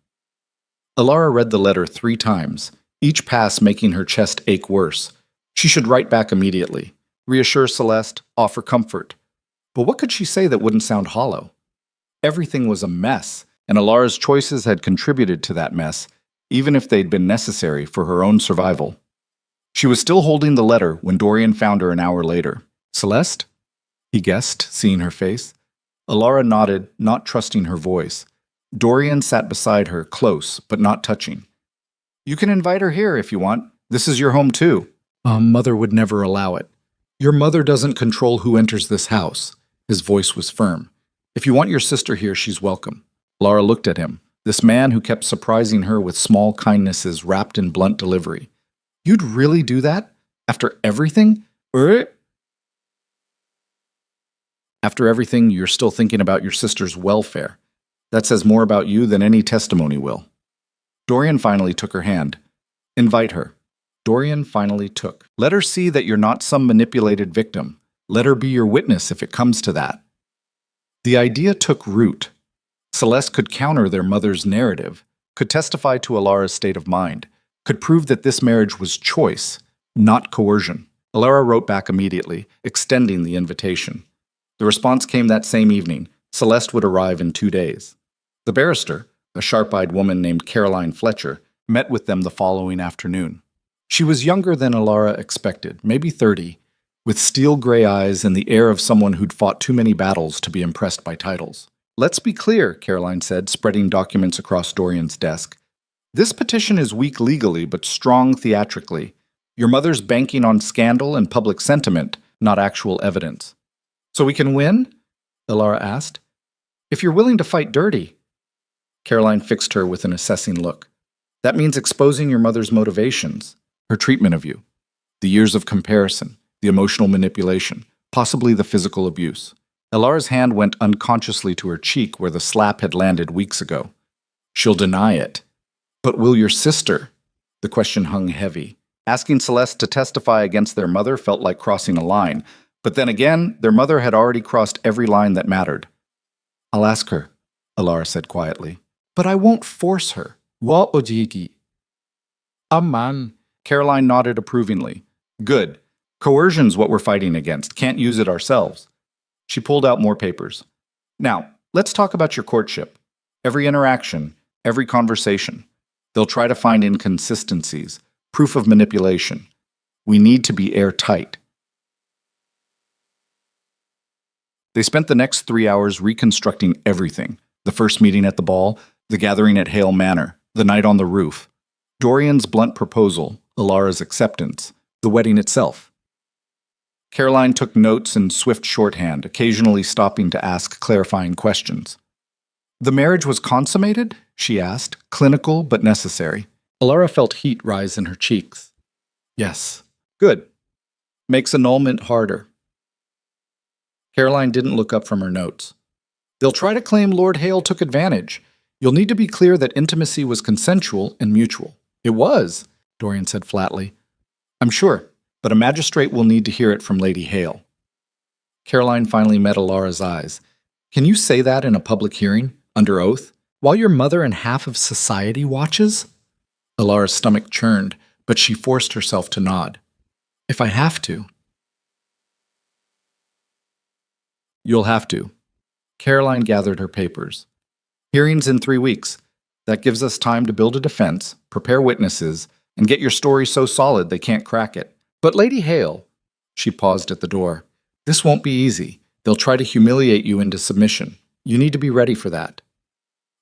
Elara read the letter 3 times, each pass making her chest ache worse. She should write back immediately, reassure Celeste, offer comfort. But what could she say that wouldn't sound hollow? Everything was a mess, and Elara's choices had contributed to that mess, even if they'd been necessary for her own survival. She was still holding the letter when Dorian found her an hour later. Celeste? He guessed, seeing her face. Elara nodded, not trusting her voice. Dorian sat beside her, close, but not touching. You can invite her here if you want. This is your home too. Mother would never allow it. Your mother doesn't control who enters this house. His voice was firm. If you want your sister here, she's welcome. Laura looked at him, this man who kept surprising her with small kindnesses wrapped in blunt delivery. You'd really do that? After everything? After everything, you're still thinking about your sister's welfare. That says more about you than any testimony will. Dorian finally took her hand. Invite her. Dorian finally took. Let her see that you're not some manipulated victim. Let her be your witness if it comes to that. The idea took root. Celeste could counter their mother's narrative, could testify to Alara's state of mind, could prove that this marriage was choice, not coercion. Alara wrote back immediately, extending the invitation. The response came that same evening. Celeste would arrive in 2 days. The barrister, a sharp-eyed woman named Caroline Fletcher, met with them the following afternoon. She was younger than Alara expected, maybe 30, with steel-gray eyes and the air of someone who'd fought too many battles to be impressed by titles. Let's be clear, Caroline said, spreading documents across Dorian's desk. This petition is weak legally, but strong theatrically. Your mother's banking on scandal and public sentiment, not actual evidence. So we can win? Alara asked. If you're willing to fight dirty. Caroline fixed her with an assessing look. That means exposing your mother's motivations, her treatment of you, the years of comparison, the emotional manipulation, possibly the physical abuse. Alara's hand went unconsciously to her cheek where the slap had landed weeks ago. She'll deny it. But will your sister? The question hung heavy. Asking Celeste to testify against their mother felt like crossing a line. But then again, their mother had already crossed every line that mattered. I'll ask her, Alara said quietly. But I won't force her. Wa ojigi. Aman. Caroline nodded approvingly. Good. Coercion's what we're fighting against. Can't use it ourselves. She pulled out more papers. Now, let's talk about your courtship. Every interaction, every conversation. They'll try to find inconsistencies, proof of manipulation. We need to be airtight. They spent the next 3 hours reconstructing everything. The first meeting at the ball, the gathering at Hale Manor, the night on the roof, Dorian's blunt proposal, Alara's acceptance, the wedding itself. Caroline took notes in swift shorthand, occasionally stopping to ask clarifying questions. The marriage was consummated? She asked, clinical but necessary. Alara felt heat rise in her cheeks. Yes. Good. Makes annulment harder. Caroline didn't look up from her notes. They'll try to claim Lord Hale took advantage. You'll need to be clear that intimacy was consensual and mutual. It was, Dorian said flatly. I'm sure, but a magistrate will need to hear it from Lady Hale. Caroline finally met Alara's eyes. Can you say that in a public hearing, under oath, while your mother and half of society watches? Alara's stomach churned, but she forced herself to nod. If I have to. You'll have to. Caroline gathered her papers. Hearings in 3 weeks. That gives us time to build a defense, prepare witnesses, and get your story so solid they can't crack it. But Lady Hale, she paused at the door, this won't be easy. They'll try to humiliate you into submission. You need to be ready for that.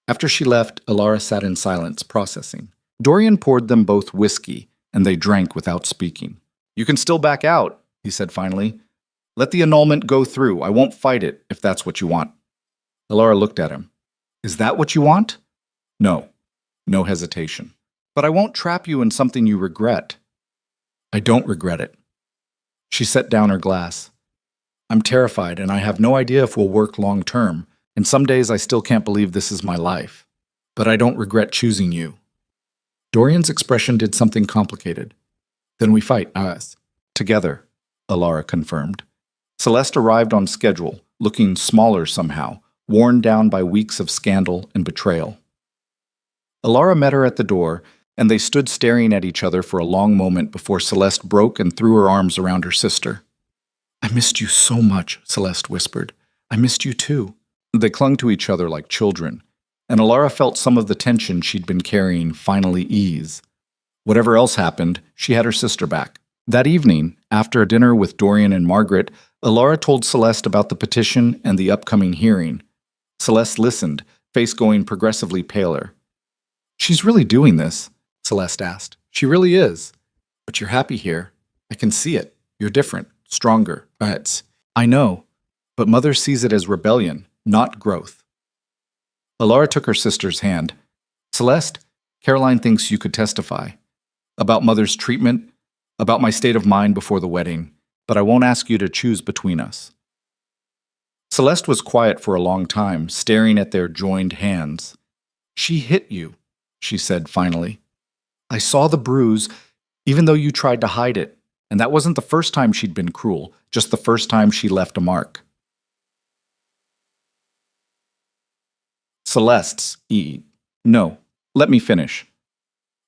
After she left, Alara sat in silence, processing. Dorian poured them both whiskey, and they drank without speaking. You can still back out, he said finally. Let the annulment go through. I won't fight it, if that's what you want. Alara looked at him. Is that what you want? No. No hesitation. But I won't trap you in something you regret. I don't regret it. She set down her glass. I'm terrified, and I have no idea if we'll work long term, and some days I still can't believe this is my life. But I don't regret choosing you. Dorian's expression did something complicated. Then we fight, us. Together, Alara confirmed. Celeste arrived on schedule, looking smaller somehow, worn down by weeks of scandal and betrayal. Alara met her at the door, and they stood staring at each other for a long moment before Celeste broke and threw her arms around her sister. I missed you so much, Celeste whispered. I missed you too. They clung to each other like children, and Alara felt some of the tension she'd been carrying finally ease. Whatever else happened, she had her sister back. That evening, after a dinner with Dorian and Margaret, Alara told Celeste about the petition and the upcoming hearing. Celeste listened, face going progressively paler. She's really doing this, Celeste asked. She really is. But you're happy here. I can see it. You're different, stronger. I know, but Mother sees it as rebellion, not growth. Alara took her sister's hand. Celeste, Caroline thinks you could testify. About Mother's treatment, about my state of mind before the wedding, but I won't ask you to choose between us. Celeste was quiet for a long time, staring at their joined hands. She hit you, she said finally. I saw the bruise, even though you tried to hide it, and that wasn't the first time she'd been cruel, just the first time she left a mark. Celeste's, No, let me finish.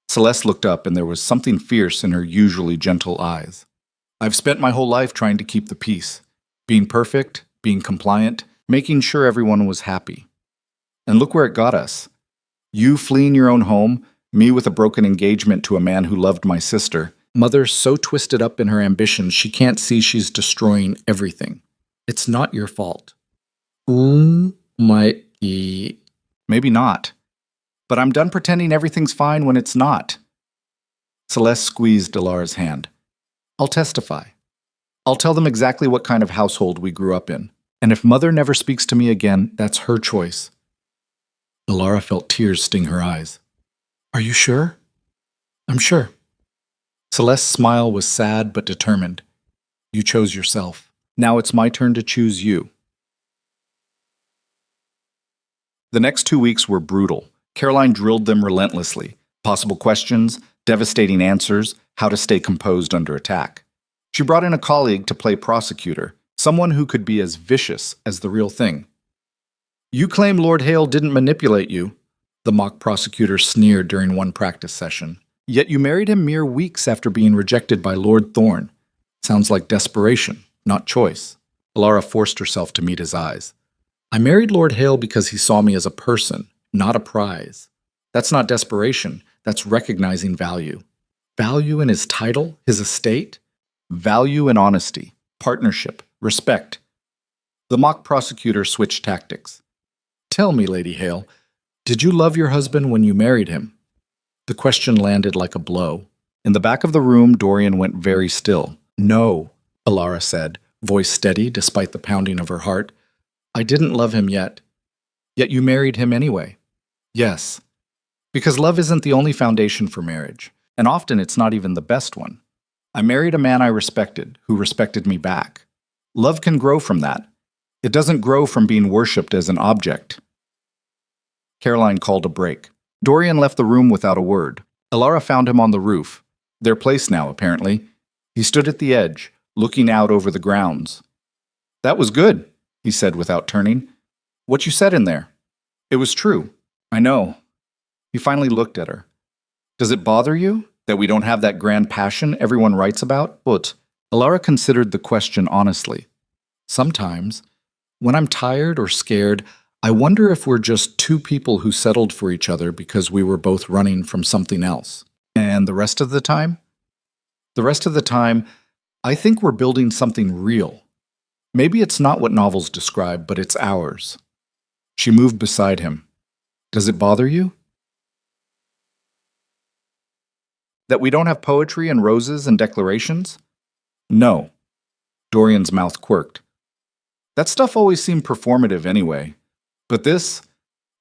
Celeste looked up and there was something fierce in her usually gentle eyes. I've spent my whole life trying to keep the peace, being perfect, being compliant, making sure everyone was happy. And look where it got us. You fleeing your own home, me with a broken engagement to a man who loved my sister, Mother so twisted up in her ambitions she can't see she's destroying everything. It's not your fault. Maybe not. But I'm done pretending everything's fine when it's not. Celeste squeezed Alara's hand. I'll testify. I'll tell them exactly what kind of household we grew up in. And if Mother never speaks to me again, that's her choice. Alara felt tears sting her eyes. Are you sure? I'm sure. Celeste's smile was sad but determined. You chose yourself. Now it's my turn to choose you. The next 2 weeks were brutal. Caroline drilled them relentlessly. Possible questions, devastating answers, how to stay composed under attack. She brought in a colleague to play prosecutor, someone who could be as vicious as the real thing. You claim Lord Hale didn't manipulate you, the mock prosecutor sneered during one practice session. Yet you married him mere weeks after being rejected by Lord Thorne. Sounds like desperation, not choice. Alara forced herself to meet his eyes. I married Lord Hale because he saw me as a person, not a prize. That's not desperation, that's recognizing value. Value in his title, his estate? Value in honesty, partnership, respect. The mock prosecutor switched tactics. Tell me, Lady Hale, did you love your husband when you married him? The question landed like a blow. In the back of the room, Dorian went very still. No, Alara said, voice steady despite the pounding of her heart. I didn't love him yet. Yet you married him anyway. Yes, because love isn't the only foundation for marriage, and often it's not even the best one. I married a man I respected, who respected me back. Love can grow from that. It doesn't grow from being worshipped as an object. Caroline called a break. Dorian left the room without a word. Alara found him on the roof. Their place now, apparently. He stood at the edge, looking out over the grounds. That was good, he said without turning. What you said in there. It was true. I know. He finally looked at her. Does it bother you that we don't have that grand passion everyone writes about? But Alara considered the question honestly. Sometimes, when I'm tired or scared, I wonder if we're just two people who settled for each other because we were both running from something else. And the rest of the time? The rest of the time, I think we're building something real. Maybe it's not what novels describe, but it's ours. She moved beside him. Does it bother you? That we don't have poetry and roses and declarations? No. Dorian's mouth quirked. That stuff always seemed performative anyway. But this,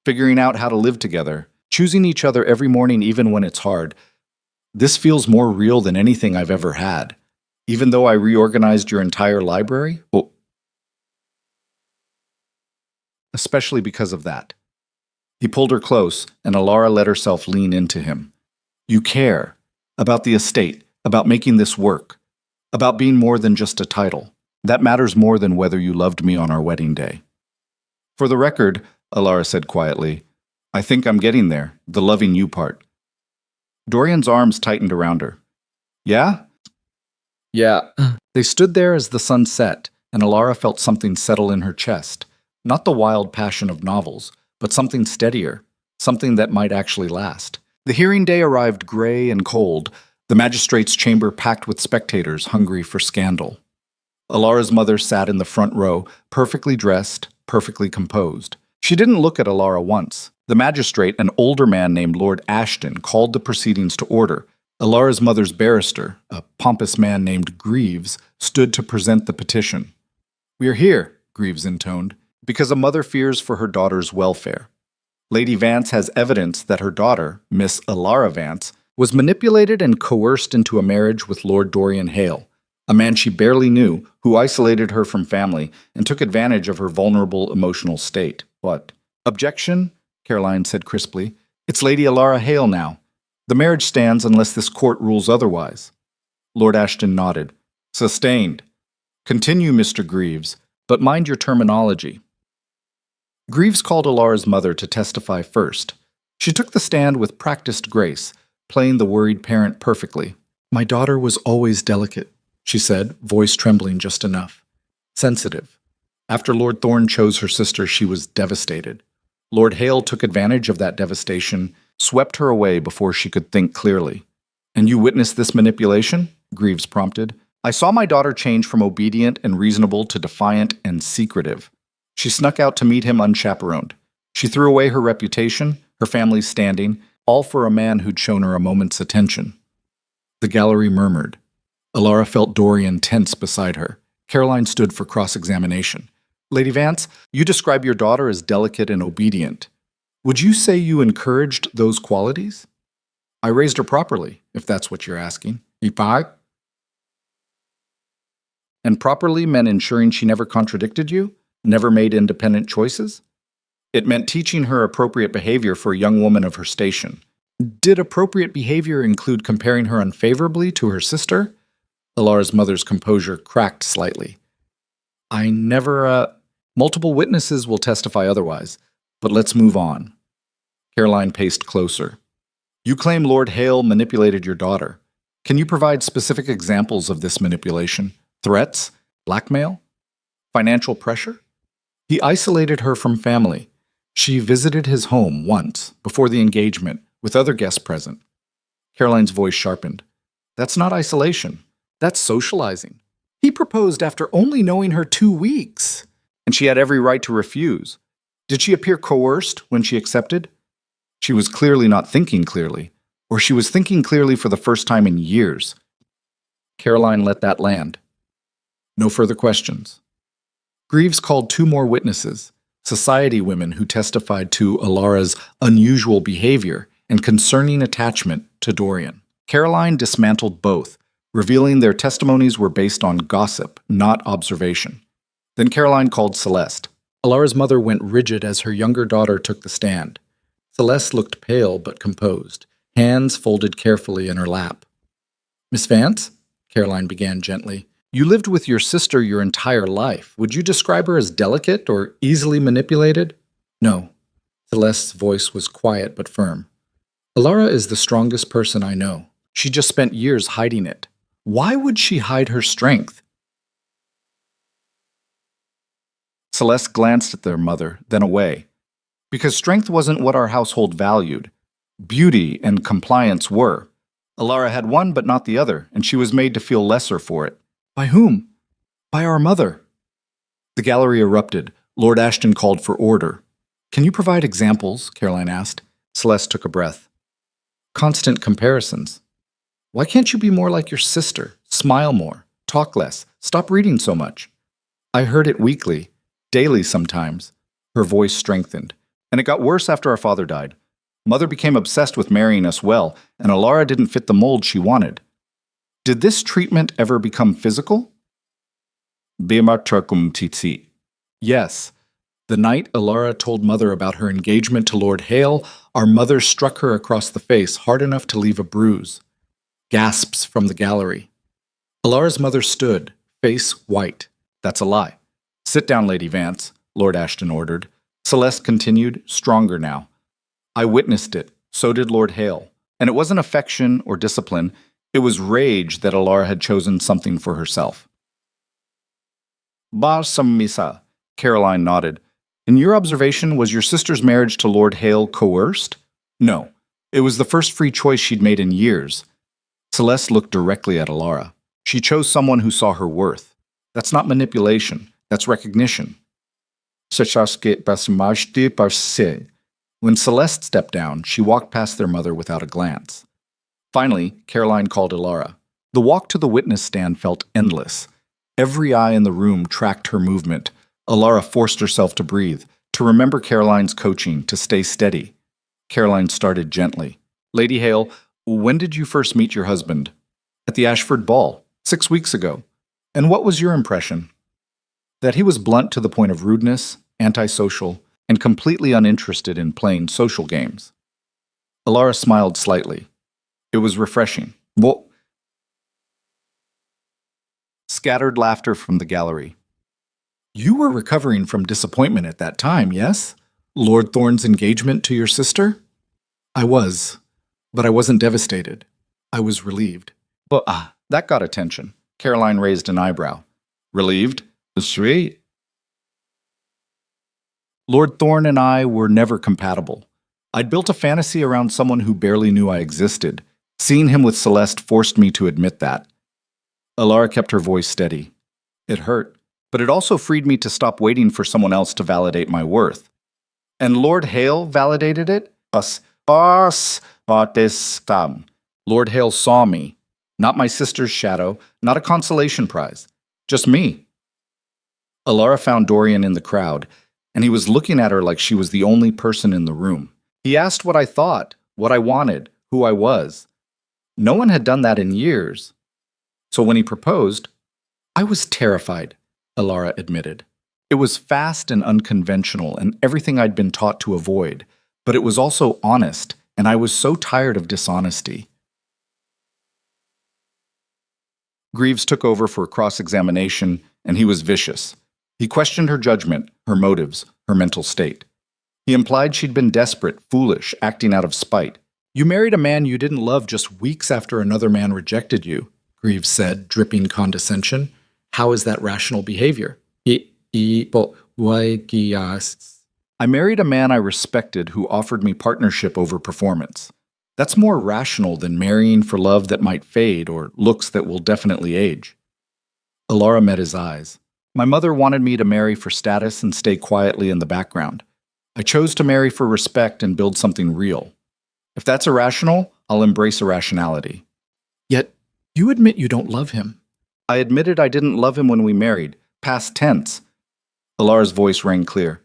figuring out how to live together, choosing each other every morning even when it's hard, this feels more real than anything I've ever had. Even though I reorganized your entire library? Oh. Especially because of that. He pulled her close, and Alara let herself lean into him. You care. About the estate, about making this work, about being more than just a title. That matters more than whether you loved me on our wedding day. For the record, Alara said quietly, I think I'm getting there, the loving you part. Dorian's arms tightened around her. Yeah? Yeah. They stood there as the sun set, and Alara felt something settle in her chest. Not the wild passion of novels, but something steadier, something that might actually last. The hearing day arrived gray and cold, the magistrate's chamber packed with spectators hungry for scandal. Alara's mother sat in the front row, perfectly dressed, perfectly composed. She didn't look at Alara once. The magistrate, an older man named Lord Ashton, called the proceedings to order. Alara's mother's barrister, a pompous man named Greaves, stood to present the petition. "We are here," Greaves intoned, "because a mother fears for her daughter's welfare. Lady Vance has evidence that her daughter, Miss Alara Vance, was manipulated and coerced into a marriage with Lord Dorian Hale, a man she barely knew, who isolated her from family and took advantage of her vulnerable emotional state. What? Objection? Caroline said crisply. It's Lady Alara Hale now. The marriage stands unless this court rules otherwise. Lord Ashton nodded. Sustained. Continue, Mr. Greaves, but mind your terminology. Greaves called Alara's mother to testify first. She took the stand with practiced grace, playing the worried parent perfectly. My daughter was always delicate, she said, voice trembling just enough. Sensitive. After Lord Thorne chose her sister, she was devastated. Lord Hale took advantage of that devastation, swept her away before she could think clearly. And you witnessed this manipulation? Greaves prompted. I saw my daughter change from obedient and reasonable to defiant and secretive. She snuck out to meet him unchaperoned. She threw away her reputation, her family's standing, all for a man who'd shown her a moment's attention. The gallery murmured. Alara felt Dorian tense beside her. Caroline stood for cross-examination. Lady Vance, you describe your daughter as delicate and obedient. Would you say you encouraged those qualities? I raised her properly, if that's what you're asking. And properly meant ensuring she never contradicted you? Never made independent choices? It meant teaching her appropriate behavior for a young woman of her station. Did appropriate behavior include comparing her unfavorably to her sister? Alara's mother's composure cracked slightly. I never, Multiple witnesses will testify otherwise, but let's move on. Caroline paced closer. You claim Lord Hale manipulated your daughter. Can you provide specific examples of this manipulation? Threats? Blackmail? Financial pressure? He isolated her from family. She visited his home once, before the engagement, with other guests present. Caroline's voice sharpened. That's not isolation. That's socializing. He proposed after only knowing her 2 weeks. And she had every right to refuse. Did she appear coerced when she accepted? She was clearly not thinking clearly, or she was thinking clearly for the first time in years. Caroline let that land. No further questions. Greaves called 2 more witnesses, society women who testified to Alara's unusual behavior and concerning attachment to Dorian. Caroline dismantled both, revealing their testimonies were based on gossip, not observation. Then Caroline called Celeste. Alara's mother went rigid as her younger daughter took the stand. Celeste looked pale but composed, hands folded carefully in her lap. Miss Vance, Caroline began gently, you lived with your sister your entire life. Would you describe her as delicate or easily manipulated? No. Celeste's voice was quiet but firm. Alara is the strongest person I know. She just spent years hiding it. Why would she hide her strength? Celeste glanced at their mother, then away. Because strength wasn't what our household valued. Beauty and compliance were. Alara had one but not the other, and she was made to feel lesser for it. By whom? By our mother. The gallery erupted. Lord Ashton called for order. Can you provide examples? Caroline asked. Celeste took a breath. Constant comparisons. Why can't you be more like your sister? Smile more. Talk less. Stop reading so much. I heard it weekly. Daily sometimes. Her voice strengthened. And it got worse after our father died. Mother became obsessed with marrying us well, and Alara didn't fit the mold she wanted. Did this treatment ever become physical? Yes. The night Alara told Mother about her engagement to Lord Hale, our mother struck her across the face hard enough to leave a bruise. Gasps from the gallery. Alara's mother stood, face white. That's a lie. Sit down, Lady Vance, Lord Ashton ordered. Celeste continued, stronger now. I witnessed it. So did Lord Hale. And it wasn't affection or discipline. It was rage that Alara had chosen something for herself. Misa, Caroline nodded. In your observation, was your sister's marriage to Lord Hale coerced? No. It was the first free choice she'd made in years. Celeste looked directly at Alara. She chose someone who saw her worth. That's not manipulation. That's recognition. When Celeste stepped down, she walked past their mother without a glance. Finally, Caroline called Ilara. The walk to the witness stand felt endless. Every eye in the room tracked her movement. Ilara forced herself to breathe, to remember Caroline's coaching, to stay steady. Caroline started gently. Lady Hale, when did you first meet your husband? At the Ashford Ball, 6 weeks ago. And what was your impression? That he was blunt to the point of rudeness, antisocial, and completely uninterested in playing social games. Ilara smiled slightly. It was refreshing. Well, scattered laughter from the gallery. You were recovering from disappointment at that time, yes? Lord Thorne's engagement to your sister? I was, but I wasn't devastated. I was relieved. But that got attention. Caroline raised an eyebrow. Relieved? Sweet. Lord Thorne and I were never compatible. I'd built a fantasy around someone who barely knew I existed. Seeing him with Celeste forced me to admit that. Ilara kept her voice steady. It hurt, but it also freed me to stop waiting for someone else to validate my worth. And Lord Hale validated it? Lord Hale saw me. Not my sister's shadow, not a consolation prize. Just me. Ilara found Dorian in the crowd, and he was looking at her like she was the only person in the room. He asked what I thought, what I wanted, who I was. No one had done that in years. So when he proposed, I was terrified, Ilara admitted. It was fast and unconventional and everything I'd been taught to avoid, but it was also honest, and I was so tired of dishonesty. Greaves took over for cross-examination, and he was vicious. He questioned her judgment, her motives, her mental state. He implied she'd been desperate, foolish, acting out of spite. You married a man you didn't love just weeks after another man rejected you, Greaves said, dripping condescension. How is that rational behavior? I married a man I respected who offered me partnership over performance. That's more rational than marrying for love that might fade or looks that will definitely age. Ilara met his eyes. My mother wanted me to marry for status and stay quietly in the background. I chose to marry for respect and build something real. If that's irrational, I'll embrace irrationality. Yet, you admit you don't love him. I admitted I didn't love him when we married. Past tense. Ilara's voice rang clear.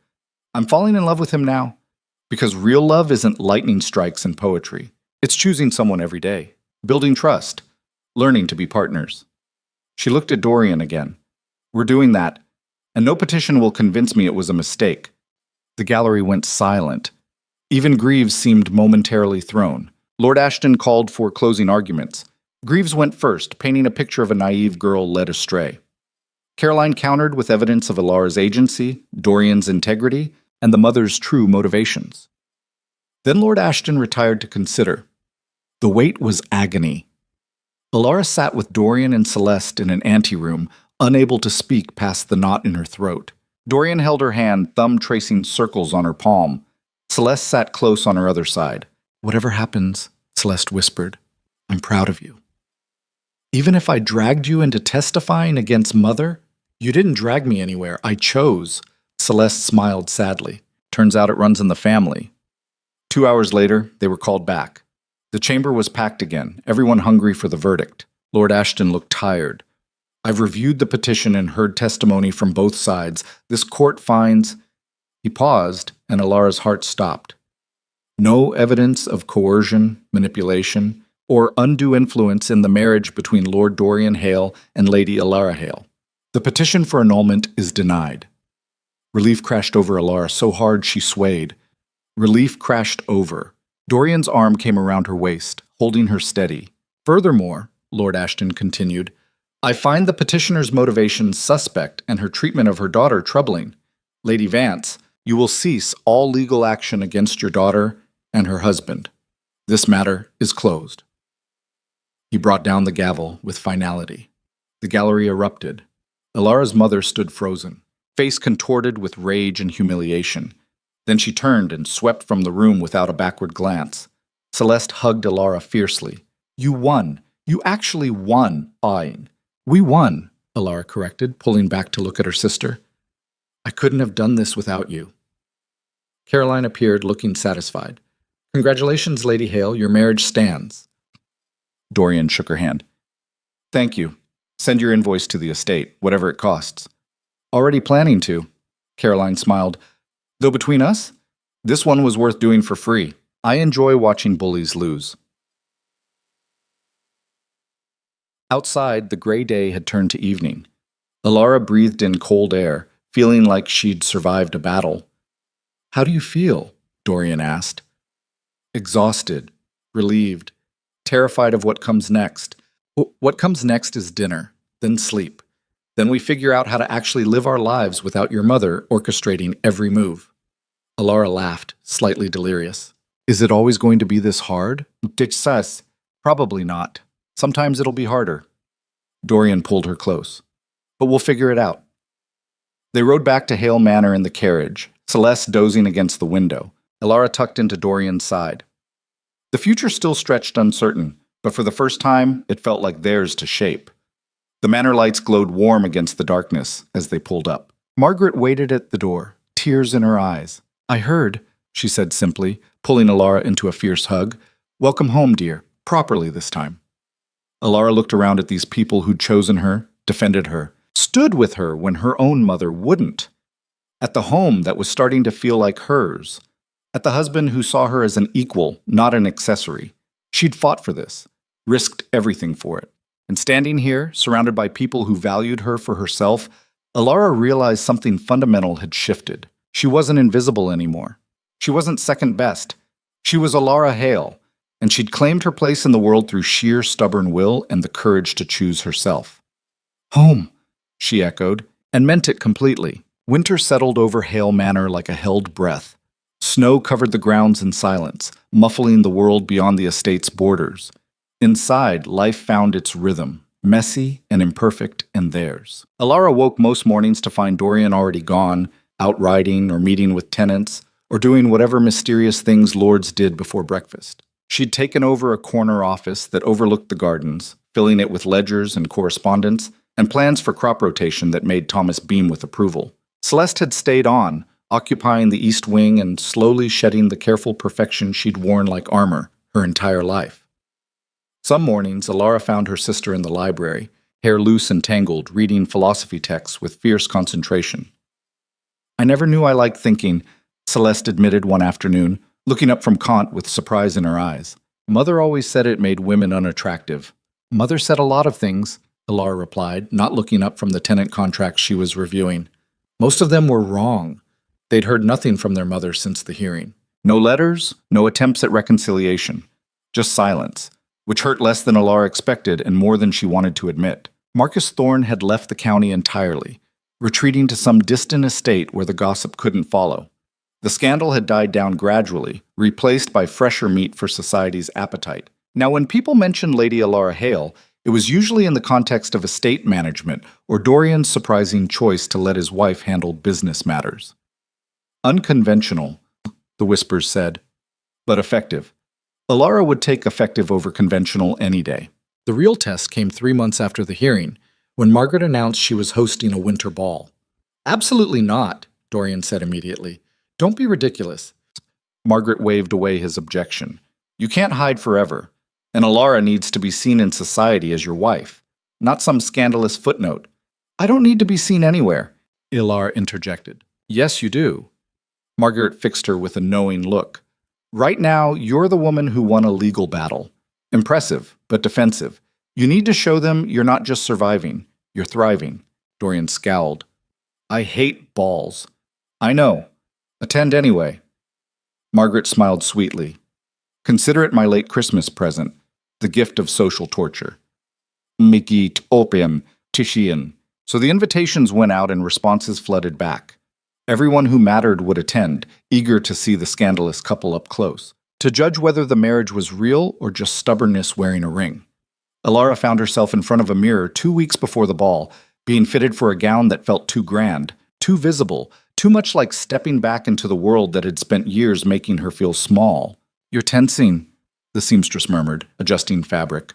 I'm falling in love with him now. Because real love isn't lightning strikes and poetry. It's choosing someone every day. Building trust. Learning to be partners. She looked at Dorian again. We're doing that, and no petition will convince me it was a mistake. The gallery went silent. Even Greaves seemed momentarily thrown. Lord Ashton called for closing arguments. Greaves went first, painting a picture of a naive girl led astray. Caroline countered with evidence of Ilara's agency, Dorian's integrity, and the mother's true motivations. Then Lord Ashton retired to consider. The wait was agony. Ilara sat with Dorian and Celeste in an anteroom, unable to speak past the knot in her throat. Dorian held her hand, thumb tracing circles on her palm. Celeste sat close on her other side. Whatever happens, Celeste whispered, I'm proud of you. Even if I dragged you into testifying against Mother, you didn't drag me anywhere. I chose. Celeste smiled sadly. Turns out it runs in the family. 2 hours later, they were called back. The chamber was packed again, everyone hungry for the verdict. Lord Ashton looked tired. I've reviewed the petition and heard testimony from both sides. This court finds... He paused, and Ilara's heart stopped. No evidence of coercion, manipulation, or undue influence in the marriage between Lord Dorian Hale and Lady Ilara Hale. The petition for annulment is denied. Relief crashed over Ilara so hard she swayed. Relief crashed over. Dorian's arm came around her waist, holding her steady. Furthermore, Lord Ashton continued, I find the petitioner's motivations suspect and her treatment of her daughter troubling. Lady Vance, you will cease all legal action against your daughter and her husband. This matter is closed. He brought down the gavel with finality. The gallery erupted. Ilara's mother stood frozen, face contorted with rage and humiliation. Then she turned and swept from the room without a backward glance. Celeste hugged Ilara fiercely. You won. You actually won, awing. We won, Ilara corrected, pulling back to look at her sister. I couldn't have done this without you. Caroline appeared, looking satisfied. Congratulations, Lady Hale, your marriage stands. Dorian shook her hand. Thank you. Send your invoice to the estate, whatever it costs. Already planning to. Caroline smiled. Though between us, this one was worth doing for free. I enjoy watching bullies lose. Outside, the gray day had turned to evening. Alara breathed in cold air, feeling like she'd survived a battle. How do you feel? Dorian asked. Exhausted, relieved, terrified of what comes next. What comes next is dinner, then sleep. Then we figure out how to actually live our lives without your mother orchestrating every move. Alara laughed, slightly delirious. Is it always going to be this hard? Quizás. Probably not. Sometimes it'll be harder. Dorian pulled her close. But we'll figure it out. They rode back to Hale Manor in the carriage, Celeste dozing against the window, Alara tucked into Dorian's side. The future still stretched uncertain, but for the first time, it felt like theirs to shape. The manor lights glowed warm against the darkness as they pulled up. Margaret waited at the door, tears in her eyes. I heard, she said simply, pulling Alara into a fierce hug. Welcome home, dear. Properly this time. Alara looked around at these people who'd chosen her, defended her, stood with her when her own mother wouldn't. At the home that was starting to feel like hers. At the husband who saw her as an equal, not an accessory. She'd fought for this, risked everything for it. And standing here, surrounded by people who valued her for herself, Alara realized something fundamental had shifted. She wasn't invisible anymore. She wasn't second best. She was Alara Hale, and she'd claimed her place in the world through sheer stubborn will and the courage to choose herself. Home, she echoed, and meant it completely. Winter settled over Hale Manor like a held breath. Snow covered the grounds in silence, muffling the world beyond the estate's borders. Inside, life found its rhythm, messy and imperfect and theirs. Alara woke most mornings to find Dorian already gone, out riding or meeting with tenants, or doing whatever mysterious things lords did before breakfast. She'd taken over a corner office that overlooked the gardens, filling it with ledgers and correspondence, and plans for crop rotation that made Thomas beam with approval. Celeste had stayed on, occupying the east wing and slowly shedding the careful perfection she'd worn like armor her entire life. Some mornings, Alara found her sister in the library, hair loose and tangled, reading philosophy texts with fierce concentration. I never knew I liked thinking, Celeste admitted one afternoon, looking up from Kant with surprise in her eyes. Mother always said it made women unattractive. Mother said a lot of things, Alara replied, not looking up from the tenant contracts she was reviewing. Most of them were wrong. They'd heard nothing from their mother since the hearing. No letters, no attempts at reconciliation. Just silence, which hurt less than Alara expected and more than she wanted to admit. Marcus Thorne had left the county entirely, retreating to some distant estate where the gossip couldn't follow. The scandal had died down gradually, replaced by fresher meat for society's appetite. Now, when people mentioned Lady Alara Hale, it was usually in the context of estate management or Dorian's surprising choice to let his wife handle business matters. Unconventional, the whispers said, but effective. Alara would take effective over conventional any day. The real test came 3 months after the hearing, when Margaret announced she was hosting a winter ball. Absolutely not, Dorian said immediately. Don't be ridiculous. Margaret waved away his objection. You can't hide forever, and Alara needs to be seen in society as your wife, not some scandalous footnote. I don't need to be seen anywhere, Alara interjected. Yes, you do. Margaret fixed her with a knowing look. Right now, you're the woman who won a legal battle. Impressive, but defensive. You need to show them you're not just surviving, you're thriving. Dorian scowled. I hate balls. I know. Attend anyway. Margaret smiled sweetly. Consider it my late Christmas present, the gift of social torture. Mikit opium, Tishian. So the invitations went out and responses flooded back. Everyone who mattered would attend, eager to see the scandalous couple up close, to judge whether the marriage was real or just stubbornness wearing a ring. Alara found herself in front of a mirror 2 weeks before the ball, being fitted for a gown that felt too grand, too visible, too much like stepping back into the world that had spent years making her feel small. You're tensing, the seamstress murmured, adjusting fabric.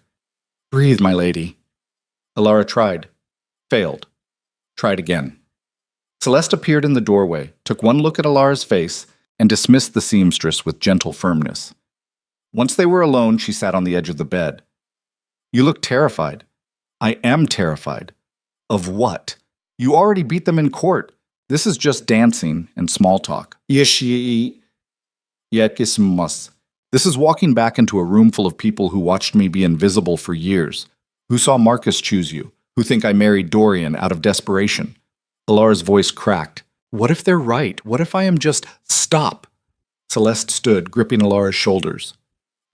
Breathe, my lady. Alara tried. Failed. Tried again. Celeste appeared in the doorway, took one look at Alara's face, and dismissed the seamstress with gentle firmness. Once they were alone, she sat on the edge of the bed. You look terrified. I am terrified. Of what? You already beat them in court. This is just dancing and small talk. Yeshi Yekismas. This is walking back into a room full of people who watched me be invisible for years, who saw Marcus choose you, who think I married Dorian out of desperation. Alara's voice cracked. What if they're right? What if I am just... Stop! Celeste stood, gripping Alara's shoulders.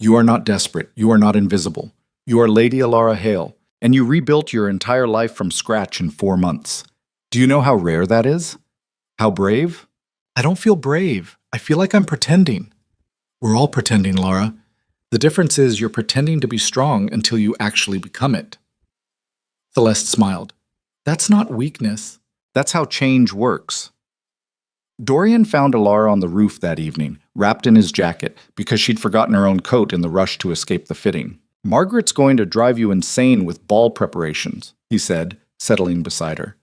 You are not desperate. You are not invisible. You are Lady Alara Hale, and you rebuilt your entire life from scratch in 4 months. Do you know how rare that is? How brave? I don't feel brave. I feel like I'm pretending. We're all pretending, Lara. The difference is you're pretending to be strong until you actually become it. Celeste smiled. That's not weakness. That's how change works. Dorian found Alara on the roof that evening, wrapped in his jacket, because she'd forgotten her own coat in the rush to escape the fitting. Margaret's going to drive you insane with ball preparations, he said, settling beside her.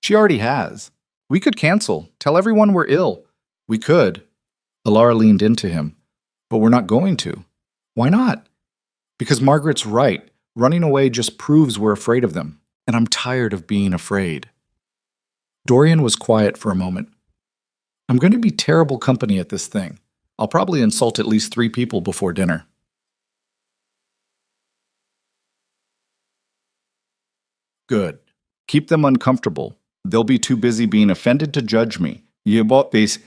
She already has. We could cancel. Tell everyone we're ill. We could. Alara leaned into him. But we're not going to. Why not? Because Margaret's right. Running away just proves we're afraid of them. And I'm tired of being afraid. Dorian was quiet for a moment. I'm going to be terrible company at this thing. I'll probably insult at least 3 people before dinner. Good. Keep them uncomfortable. They'll be too busy being offended to judge me. You bought these.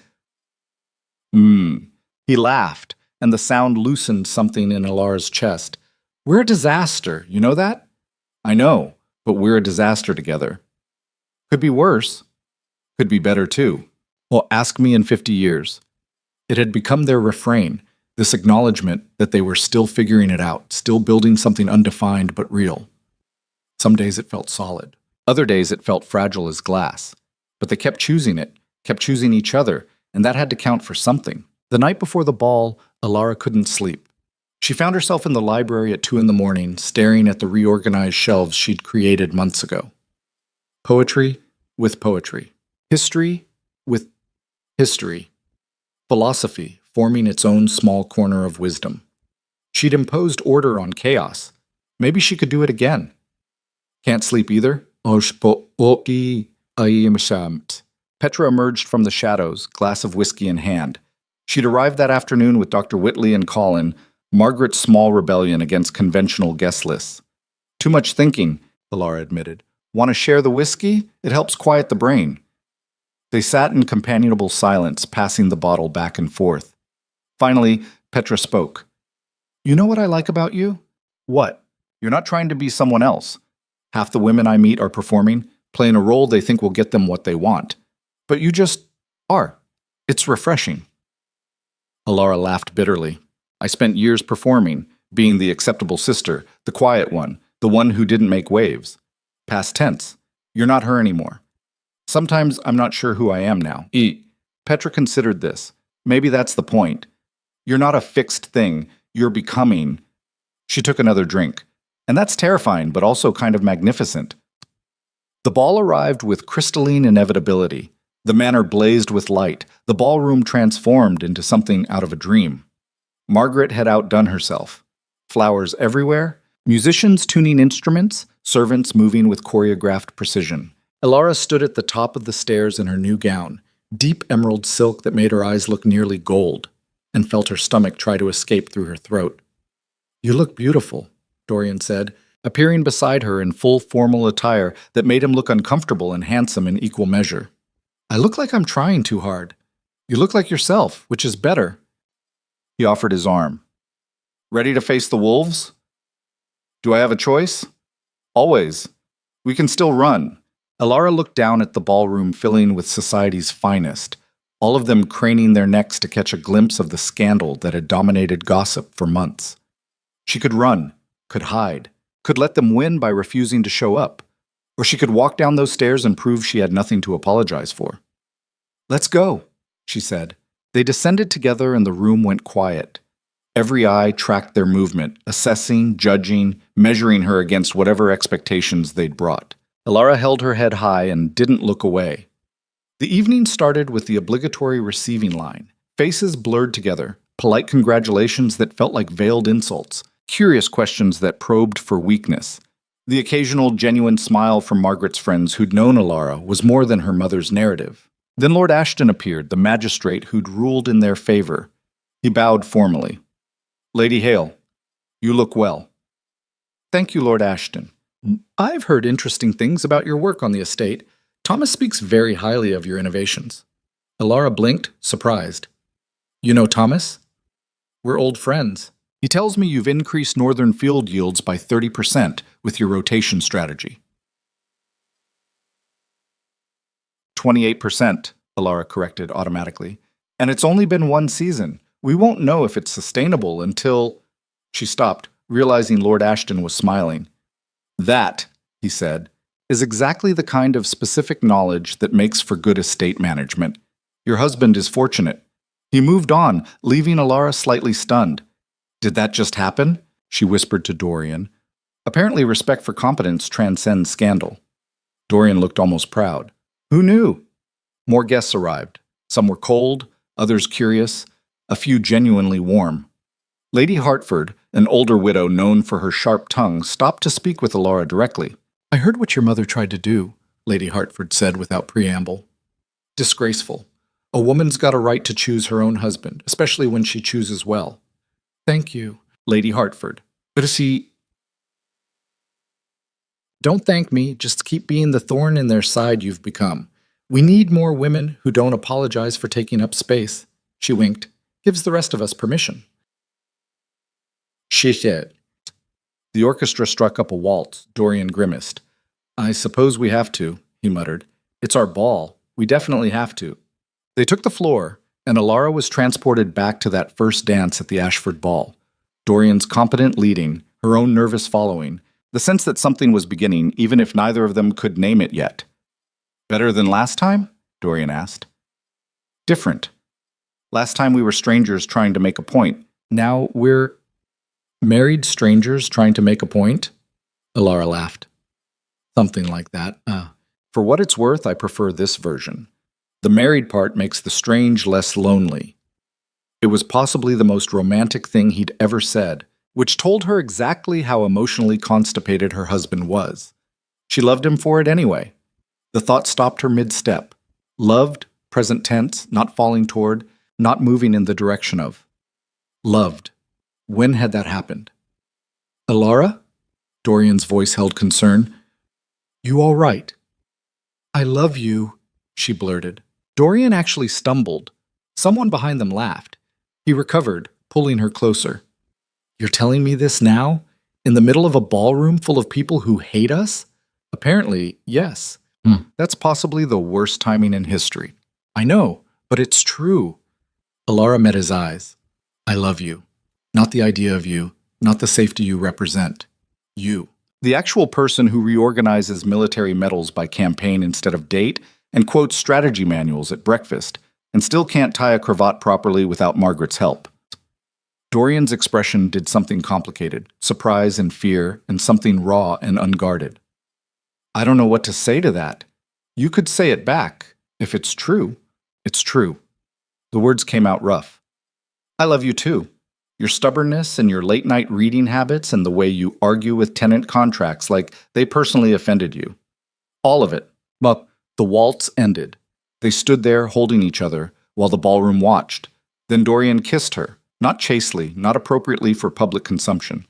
He laughed, and the sound loosened something in Alara's chest. We're a disaster, you know that? I know, but we're a disaster together. Could be worse. Could be better too. Well, ask me in 50 years. It had become their refrain, this acknowledgement that they were still figuring it out, still building something undefined but real. Some days it felt solid. Other days it felt fragile as glass. But they kept choosing it, kept choosing each other, and that had to count for something. The night before the ball, Alara couldn't sleep. She found herself in the library at 2 a.m, staring at the reorganized shelves she'd created months ago. Poetry with poetry. History with history. Philosophy forming its own small corner of wisdom. She'd imposed order on chaos. Maybe she could do it again. Can't sleep either? Petra emerged from the shadows, glass of whiskey in hand. She'd arrived that afternoon with Dr. Whitley and Colin, Margaret's small rebellion against conventional guest lists. Too much thinking, Alara admitted. Want to share the whiskey? It helps quiet the brain. They sat in companionable silence, passing the bottle back and forth. Finally, Petra spoke. You know what I like about you? What? You're not trying to be someone else. Half the women I meet are performing, playing a role they think will get them what they want. But you just are. It's refreshing. Alara laughed bitterly. I spent years performing, being the acceptable sister, the quiet one, the one who didn't make waves. Past tense. You're not her anymore. Sometimes I'm not sure who I am now. Petra considered this. Maybe that's the point. You're not a fixed thing. You're becoming. She took another drink. And that's terrifying, but also kind of magnificent. The ball arrived with crystalline inevitability. The manor blazed with light. The ballroom transformed into something out of a dream. Margaret had outdone herself. Flowers everywhere, musicians tuning instruments, servants moving with choreographed precision. Alara stood at the top of the stairs in her new gown, deep emerald silk that made her eyes look nearly gold, and felt her stomach try to escape through her throat. You look beautiful, Dorian said, appearing beside her in full formal attire that made him look uncomfortable and handsome in equal measure. I look like I'm trying too hard. You look like yourself, which is better. He offered his arm. Ready to face the wolves? Do I have a choice? Always. We can still run. Alara looked down at the ballroom filling with society's finest, all of them craning their necks to catch a glimpse of the scandal that had dominated gossip for months. She could run, could hide, could let them win by refusing to show up, or she could walk down those stairs and prove she had nothing to apologize for. Let's go, she said. They descended together and the room went quiet. Every eye tracked their movement, assessing, judging, measuring her against whatever expectations they'd brought. Alara held her head high and didn't look away. The evening started with the obligatory receiving line. Faces blurred together, polite congratulations that felt like veiled insults, curious questions that probed for weakness. The occasional genuine smile from Margaret's friends who'd known Alara was more than her mother's narrative. Then Lord Ashton appeared, the magistrate who'd ruled in their favor. He bowed formally. "Lady Hale, you look well." "Thank you, Lord Ashton. I've heard interesting things about your work on the estate. Thomas speaks very highly of your innovations." Alara blinked, surprised. "You know Thomas?" "We're old friends. He tells me you've increased northern field yields by 30% with your rotation strategy." 28%, Alara corrected automatically. "And it's only been one season. We won't know if it's sustainable until—" She stopped, realizing Lord Ashton was smiling. "That," he said, "is exactly the kind of specific knowledge that makes for good estate management. Your husband is fortunate." He moved on, leaving Alara slightly stunned. "Did that just happen?" she whispered to Dorian. Apparently respect for competence transcends scandal. Dorian looked almost proud. "Who knew?" More guests arrived. Some were cold, others curious, a few genuinely warm. Lady Hartford, an older widow known for her sharp tongue, stopped to speak with Alara directly. "I heard what your mother tried to do," Lady Hartford said without preamble. "Disgraceful. A woman's got a right to choose her own husband, especially when she chooses well." "Thank you, Lady Hartford. But Don't thank me, just keep being the thorn in their side you've become. We need more women who don't apologize for taking up space." She winked. "Gives the rest of us permission." She said. The orchestra struck up a waltz. Dorian grimaced. "I suppose we have to," he muttered. "It's our ball. We definitely have to." They took the floor, and Alara was transported back to that first dance at the Ashford ball. Dorian's competent leading, her own nervous following, the sense that something was beginning, even if neither of them could name it yet. "Better than last time?" Dorian asked. "Different. Last time we were strangers trying to make a point. Now we're married strangers trying to make a point?" Alara laughed. "Something like that. For what it's worth, I prefer this version. The married part makes the strange less lonely." It was possibly the most romantic thing he'd ever said, which told her exactly how emotionally constipated her husband was. She loved him for it anyway. The thought stopped her mid-step. Loved, present tense, not falling toward, not moving in the direction of. Loved. When had that happened? "Alara?" Dorian's voice held concern. "You all right?" "I love you," she blurted. Dorian actually stumbled. Someone behind them laughed. He recovered, pulling her closer. "You're telling me this now? In the middle of a ballroom full of people who hate us?" "Apparently, yes. That's possibly the worst timing in history." "I know, but it's true." Alara met his eyes. "I love you. Not the idea of you, not the safety you represent. You. The actual person who reorganizes military medals by campaign instead of date and quotes strategy manuals at breakfast and still can't tie a cravat properly without Margaret's help." Dorian's expression did something complicated, surprise and fear, and something raw and unguarded. "I don't know what to say to that. You could say it back. If it's true, it's true." The words came out rough. "I love you too. Your stubbornness and your late-night reading habits and the way you argue with tenant contracts like they personally offended you. All of it." But the waltz ended. They stood there holding each other while the ballroom watched. Then Dorian kissed her. Not chastely, not appropriately for public consumption.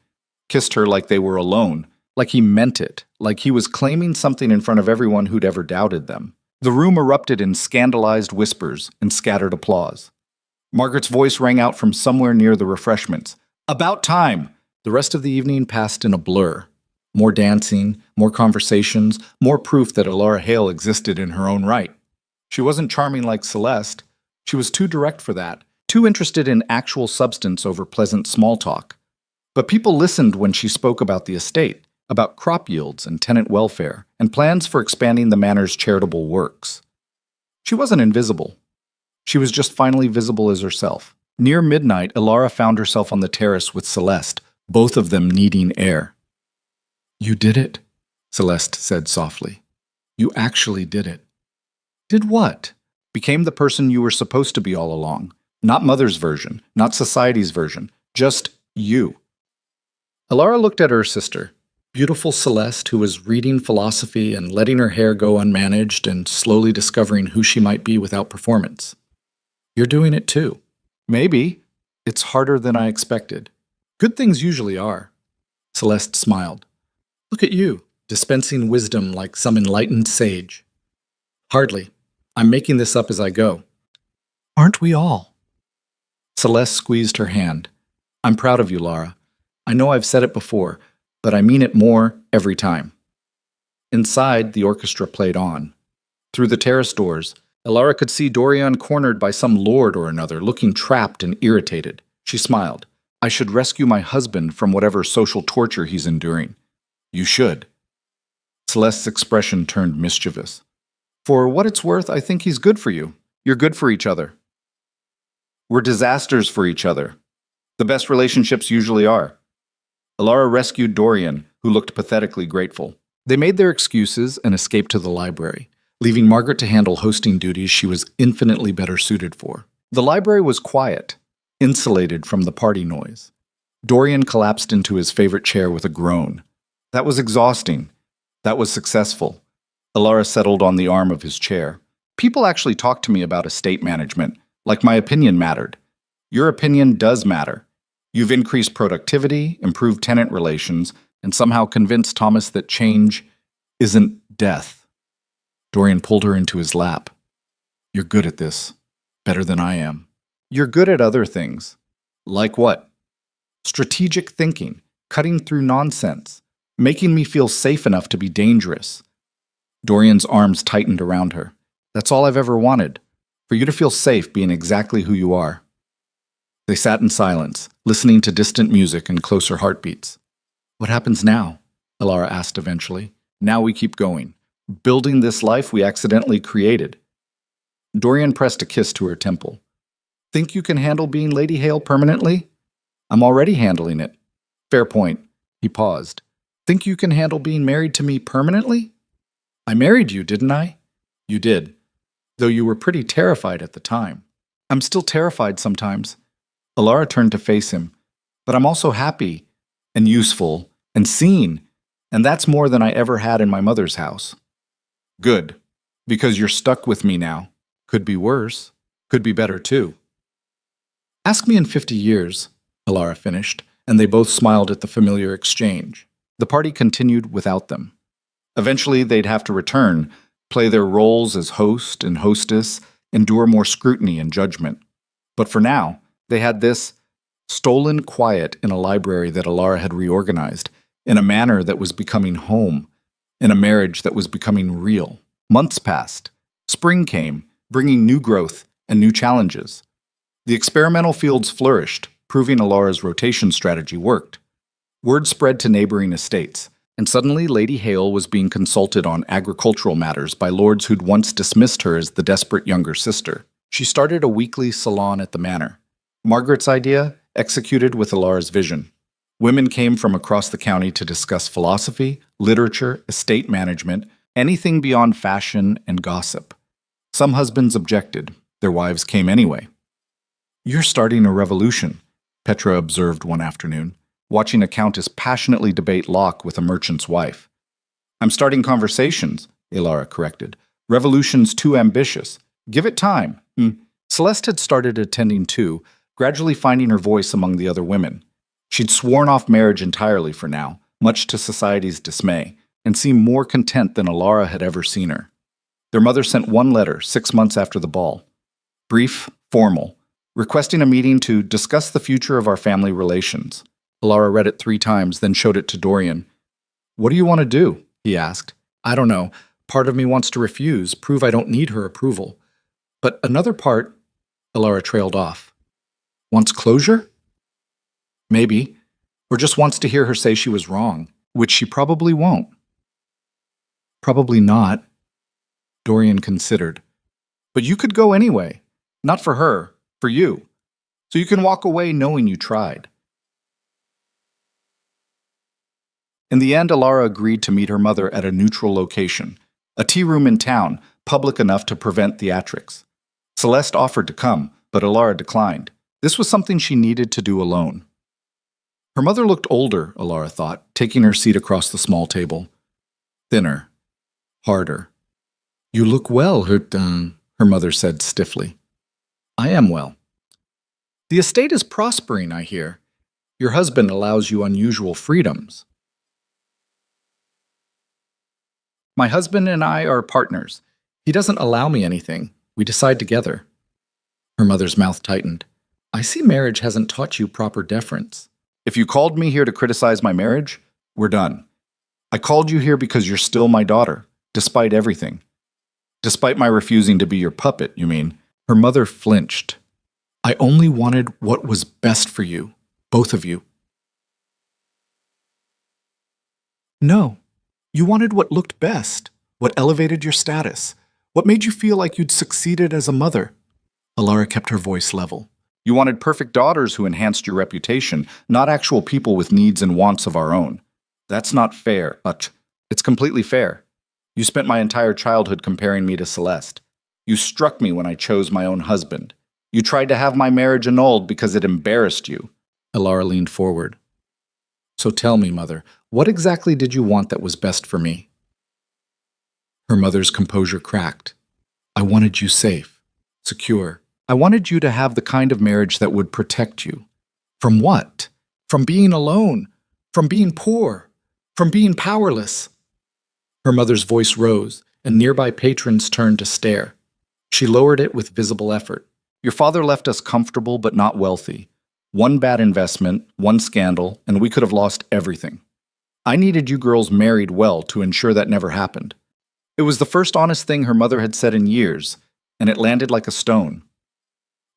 Kissed her like they were alone, like he meant it, like he was claiming something in front of everyone who'd ever doubted them. The room erupted in scandalized whispers and scattered applause. Margaret's voice rang out from somewhere near the refreshments. "About time!" The rest of the evening passed in a blur. More dancing, more conversations, more proof that Alara Hale existed in her own right. She wasn't charming like Celeste. She was too direct for that. Too interested in actual substance over pleasant small talk. But people listened when she spoke about the estate, about crop yields and tenant welfare, and plans for expanding the manor's charitable works. She wasn't invisible. She was just finally visible as herself. Near midnight, Alara found herself on the terrace with Celeste, both of them needing air. "You did it," Celeste said softly. "You actually did it." "Did what?" "Became the person you were supposed to be all along. Not Mother's version, not society's version, just you." Alara looked at her sister, beautiful Celeste, who was reading philosophy and letting her hair go unmanaged and slowly discovering who she might be without performance. You're doing it too. Maybe. It's harder than I expected. Good things usually are. Celeste smiled. Look at you, dispensing wisdom like some enlightened sage. Hardly. I'm making this up as I go. Aren't we all? Celeste squeezed her hand. I'm proud of you, Lara. I know I've said it before, but I mean it more every time. Inside, the orchestra played on. Through the terrace doors, Alara could see Dorian cornered by some lord or another, looking trapped and irritated. She smiled. I should rescue my husband from whatever social torture he's enduring. You should. Celeste's expression turned mischievous. For what it's worth, I think he's good for you. You're good for each other. We're disasters for each other. The best relationships usually are. Alara rescued Dorian, who looked pathetically grateful. They made their excuses and escaped to the library, leaving Margaret to handle hosting duties she was infinitely better suited for. The library was quiet, insulated from the party noise. Dorian collapsed into his favorite chair with a groan. That was exhausting. That was successful. Alara settled on the arm of his chair. People actually talk to me about estate management, like my opinion mattered. Your opinion does matter. You've increased productivity, improved tenant relations, and somehow convinced Thomas that change isn't death. Dorian pulled her into his lap. You're good at this. Better than I am. You're good at other things. Like what? Strategic thinking, cutting through nonsense, making me feel safe enough to be dangerous. Dorian's arms tightened around her. That's all I've ever wanted, for you to feel safe being exactly who you are. They sat in silence, listening to distant music and closer heartbeats. What happens now? Alara asked eventually. Now we keep going, building this life we accidentally created. Dorian pressed a kiss to her temple. Think you can handle being Lady Hale permanently? I'm already handling it. Fair point. He paused. Think you can handle being married to me permanently? I married you, didn't I? You did, though you were pretty terrified at the time. I'm still terrified sometimes. Alara turned to face him. But I'm also happy and useful and seen, and that's more than I ever had in my mother's house. Good, because you're stuck with me now. Could be worse. Could be better, too. Ask me in 50 years, Alara finished, and they both smiled at the familiar exchange. The party continued without them. Eventually, they'd have to return, play their roles as host and hostess, endure more scrutiny and judgment. But for now, they had this stolen quiet in a library that Alara had reorganized, in a manor that was becoming home, in a marriage that was becoming real. Months passed. Spring came, bringing new growth and new challenges. The experimental fields flourished, proving Alara's rotation strategy worked. Word spread to neighboring estates, and suddenly Lady Hale was being consulted on agricultural matters by lords who'd once dismissed her as the desperate younger sister. She started a weekly salon at the manor. Margaret's idea, executed with Alara's vision. Women came from across the county to discuss philosophy, literature, estate management, anything beyond fashion and gossip. Some husbands objected. Their wives came anyway. You're starting a revolution, Petra observed one afternoon, watching a countess passionately debate Locke with a merchant's wife. I'm starting conversations, Alara corrected. Revolution's too ambitious. Give it time. Celeste had started attending too, gradually finding her voice among the other women. She'd sworn off marriage entirely for now, much to society's dismay, and seemed more content than Alara had ever seen her. Their mother sent one letter 6 months after the ball. Brief, formal, requesting a meeting to discuss the future of our family relations. Alara read it 3 times, then showed it to Dorian. What do you want to do? He asked. I don't know. Part of me wants to refuse, prove I don't need her approval. But another part, Alara trailed off. Wants closure? Maybe. Or just wants to hear her say she was wrong, which she probably won't. Probably not, Dorian considered. But you could go anyway. Not for her, for you. So you can walk away knowing you tried. In the end, Alara agreed to meet her mother at a neutral location, a tea room in town, public enough to prevent theatrics. Celeste offered to come, but Alara declined. This was something she needed to do alone. Her mother looked older, Alara thought, taking her seat across the small table. Thinner. Harder. You look well, her mother said stiffly. I am well. The estate is prospering, I hear. Your husband allows you unusual freedoms. My husband and I are partners. He doesn't allow me anything. We decide together. Her mother's mouth tightened. I see marriage hasn't taught you proper deference. If you called me here to criticize my marriage, we're done. I called you here because you're still my daughter, despite everything. Despite my refusing to be your puppet, you mean? Her mother flinched. I only wanted what was best for you, both of you. No, you wanted what looked best, what elevated your status, what made you feel like you'd succeeded as a mother. Alara kept her voice level. You wanted perfect daughters who enhanced your reputation, not actual people with needs and wants of our own. That's not fair, It's completely fair. You spent my entire childhood comparing me to Celeste. You struck me when I chose my own husband. You tried to have my marriage annulled because it embarrassed you. Alara leaned forward. So tell me, Mother, what exactly did you want that was best for me? Her mother's composure cracked. I wanted you safe, secure. I wanted you to have the kind of marriage that would protect you. From what? From being alone, from being poor, from being powerless. Her mother's voice rose, and nearby patrons turned to stare. She lowered it with visible effort. Your father left us comfortable but not wealthy. One bad investment, one scandal, and we could have lost everything. I needed you girls married well to ensure that never happened. It was the first honest thing her mother had said in years, and it landed like a stone.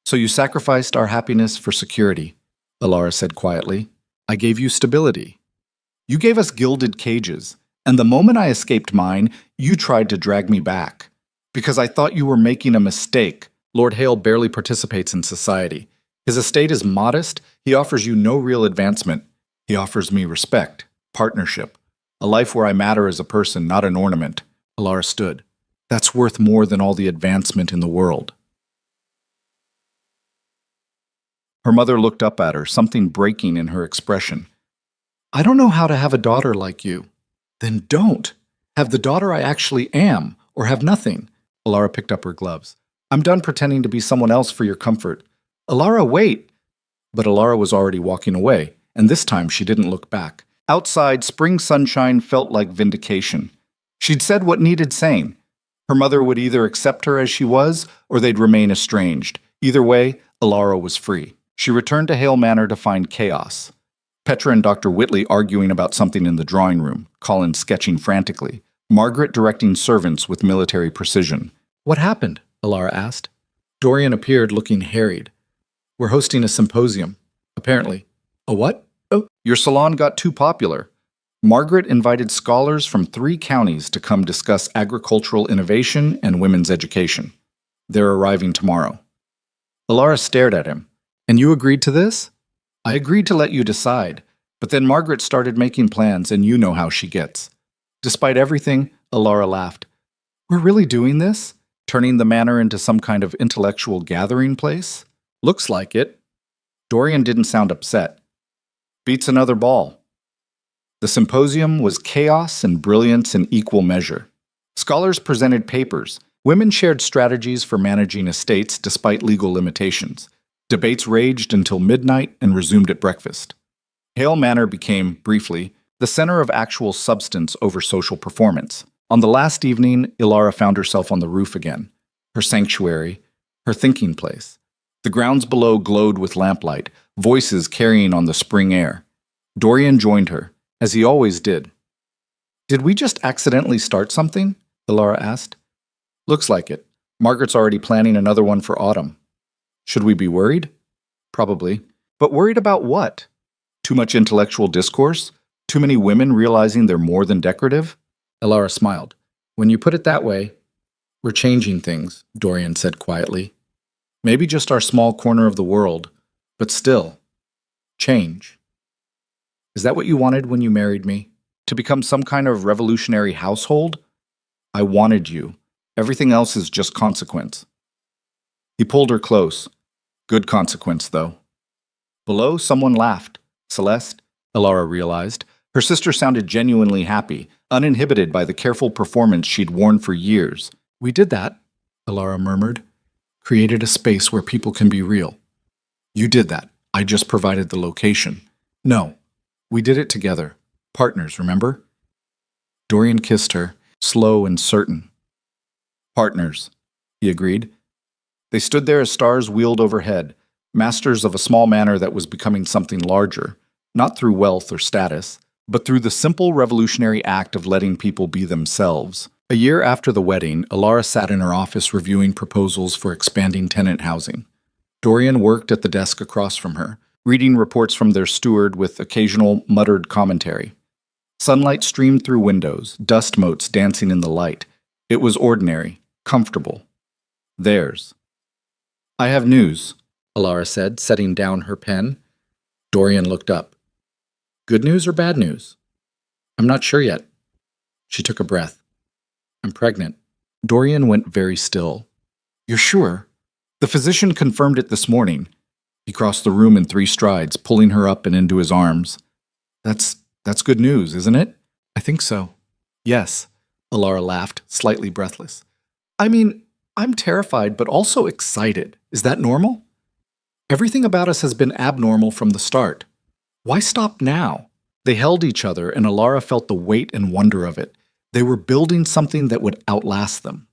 So you sacrificed our happiness for security, Alara said quietly. I gave you stability. You gave us gilded cages, and the moment I escaped mine, you tried to drag me back. Because I thought you were making a mistake. Lord Hale barely participates in society. His estate is modest. He offers you no real advancement. He offers me respect, partnership, a life where I matter as a person, not an ornament. Alara stood. That's worth more than all the advancement in the world. Her mother looked up at her, something breaking in her expression. I don't know how to have a daughter like you. Then don't. Have the daughter I actually am, or have nothing. Alara picked up her gloves. I'm done pretending to be someone else for your comfort. Alara, wait! But Alara was already walking away, and this time she didn't look back. Outside, spring sunshine felt like vindication. She'd said what needed saying. Her mother would either accept her as she was, or they'd remain estranged. Either way, Alara was free. She returned to Hale Manor to find chaos. Petra and Dr. Whitley arguing about something in the drawing room, Colin sketching frantically, Margaret directing servants with military precision. What happened? Alara asked. Dorian appeared looking harried. We're hosting a symposium, apparently. A what? Oh, your salon got too popular. Margaret invited scholars from 3 counties to come discuss agricultural innovation and women's education. They're arriving tomorrow. Alara stared at him. And you agreed to this? I agreed to let you decide, but then Margaret started making plans, and you know how she gets. Despite everything, Alara laughed. We're really doing this? Turning the manor into some kind of intellectual gathering place? Looks like it. Dorian didn't sound upset. Beats another ball. The symposium was chaos and brilliance in equal measure. Scholars presented papers. Women shared strategies for managing estates despite legal limitations. Debates raged until midnight and resumed at breakfast. Hale Manor became, briefly, the center of actual substance over social performance. On the last evening, Alara found herself on the roof again, her sanctuary, her thinking place. The grounds below glowed with lamplight, voices carrying on the spring air. Dorian joined her, as he always did. Did we just accidentally start something? Alara asked. Looks like it. Margaret's already planning another one for autumn. Should we be worried? Probably. But worried about what? Too much intellectual discourse? Too many women realizing they're more than decorative? Alara smiled. When you put it that way, we're changing things, Dorian said quietly. Maybe just our small corner of the world, but still, change. Is that what you wanted when you married me? To become some kind of revolutionary household? I wanted you. Everything else is just consequence. He pulled her close. Good consequence, though. Below, someone laughed. Celeste, Alara realized. Her sister sounded genuinely happy, uninhibited by the careful performance she'd worn for years. We did that, Alara murmured. Created a space where people can be real. You did that. I just provided the location. No, we did it together. Partners, remember? Dorian kissed her, slow and certain. Partners, he agreed. They stood there as stars wheeled overhead, masters of a small manor that was becoming something larger, not through wealth or status, but through the simple revolutionary act of letting people be themselves. A year after the wedding, Alara sat in her office reviewing proposals for expanding tenant housing. Dorian worked at the desk across from her, reading reports from their steward with occasional muttered commentary. Sunlight streamed through windows, dust motes dancing in the light. It was ordinary, comfortable. Theirs. I have news, Alara said, setting down her pen. Dorian looked up. Good news or bad news? I'm not sure yet. She took a breath. I'm pregnant. Dorian went very still. You're sure? The physician confirmed it this morning. He crossed the room in 3 strides, pulling her up and into his arms. That's good news, isn't it? I think so. Yes, Alara laughed, slightly breathless. I mean, I'm terrified, but also excited. Is that normal? Everything about us has been abnormal from the start. Why stop now? They held each other, and Alara felt the weight and wonder of it. They were building something that would outlast them.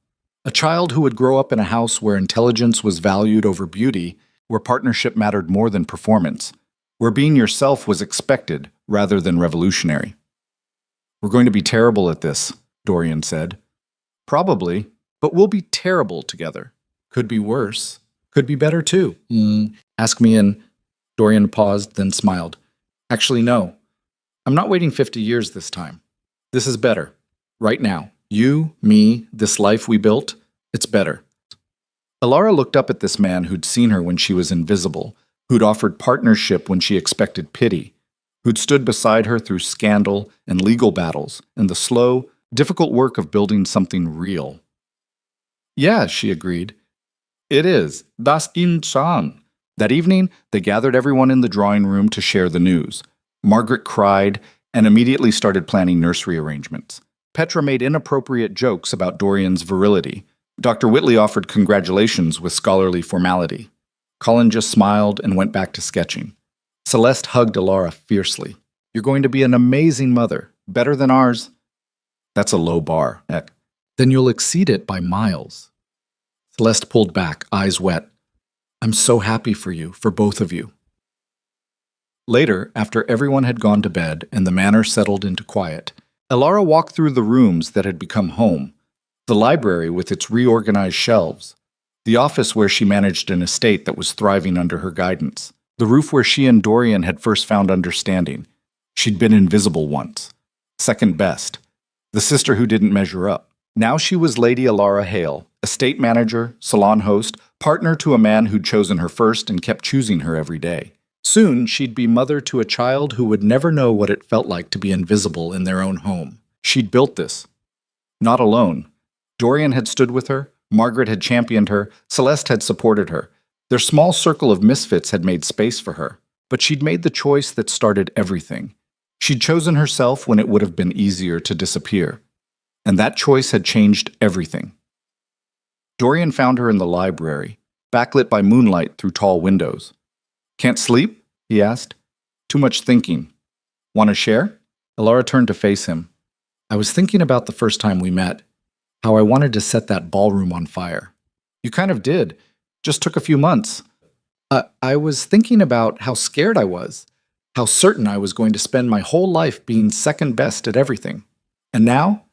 A child who would grow up in a house where intelligence was valued over beauty, where partnership mattered more than performance, where being yourself was expected rather than revolutionary. We're going to be terrible at this, Dorian said. Probably, but we'll be terrible together. Could be worse. Could be better too. Ask me in. Dorian paused, then smiled. Actually, no. I'm not waiting 50 years this time. This is better. Right now. You, me, this life we built, it's better. Alara looked up at this man who'd seen her when she was invisible, who'd offered partnership when she expected pity, who'd stood beside her through scandal and legal battles and the slow, difficult work of building something real. Yeah, she agreed. It is. Das Insan. That evening, they gathered everyone in the drawing room to share the news. Margaret cried and immediately started planning nursery arrangements. Petra made inappropriate jokes about Dorian's virility. Dr. Whitley offered congratulations with scholarly formality. Colin just smiled and went back to sketching. Celeste hugged Alara fiercely. You're going to be an amazing mother, better than ours. That's a low bar, Eck. Then you'll exceed it by miles. Celeste pulled back, eyes wet. I'm so happy for you, for both of you. Later, after everyone had gone to bed and the manor settled into quiet, Alara walked through the rooms that had become home, the library with its reorganized shelves, the office where she managed an estate that was thriving under her guidance, the roof where she and Dorian had first found understanding. She'd been invisible once, second best, the sister who didn't measure up. Now she was Lady Alara Hale, estate manager, salon host, partner to a man who'd chosen her first and kept choosing her every day. Soon, she'd be mother to a child who would never know what it felt like to be invisible in their own home. She'd built this. Not alone. Dorian had stood with her, Margaret had championed her, Celeste had supported her. Their small circle of misfits had made space for her. But she'd made the choice that started everything. She'd chosen herself when it would have been easier to disappear. And that choice had changed everything. Dorian found her in the library, backlit by moonlight through tall windows. Can't sleep? He asked. Too much thinking. Want to share? Alara turned to face him. I was thinking about the first time we met, how I wanted to set that ballroom on fire. You kind of did. Just took a few months. I was thinking about how scared I was, how certain I was going to spend my whole life being second best at everything. And now?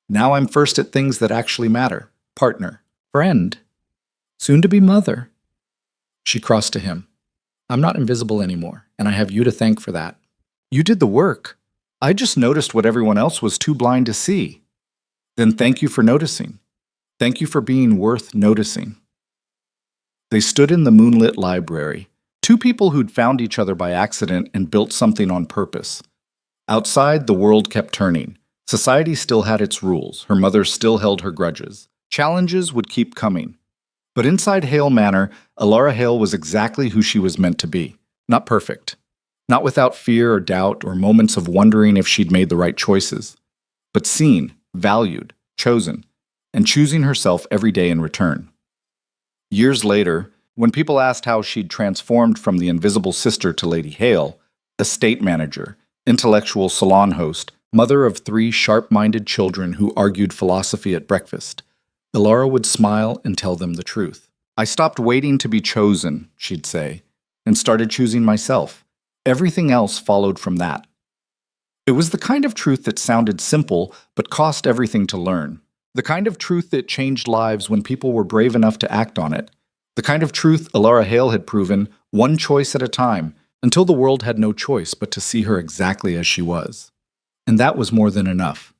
Now I'm first at things that actually matter. Partner. Friend. Soon to be mother. She crossed to him. I'm not invisible anymore, and I have you to thank for that. You did the work. I just noticed what everyone else was too blind to see. Then thank you for noticing. Thank you for being worth noticing. They stood in the moonlit library, two people who'd found each other by accident and built something on purpose. Outside, the world kept turning. Society still had its rules. Her mother still held her grudges. Challenges would keep coming. But inside Hale Manor, Alara Hale was exactly who she was meant to be. Not perfect. Not without fear or doubt or moments of wondering if she'd made the right choices, but seen, valued, chosen, and choosing herself every day in return. Years later, when people asked how she'd transformed from the invisible sister to Lady Hale, estate manager, intellectual salon host, mother of 3 sharp-minded children who argued philosophy at breakfast, Ilara would smile and tell them the truth. "I stopped waiting to be chosen," she'd say, "and started choosing myself. Everything else followed from that." It was the kind of truth that sounded simple but cost everything to learn. The kind of truth that changed lives when people were brave enough to act on it. The kind of truth Ilara Hale had proven, one choice at a time, until the world had no choice but to see her exactly as she was. And that was more than enough.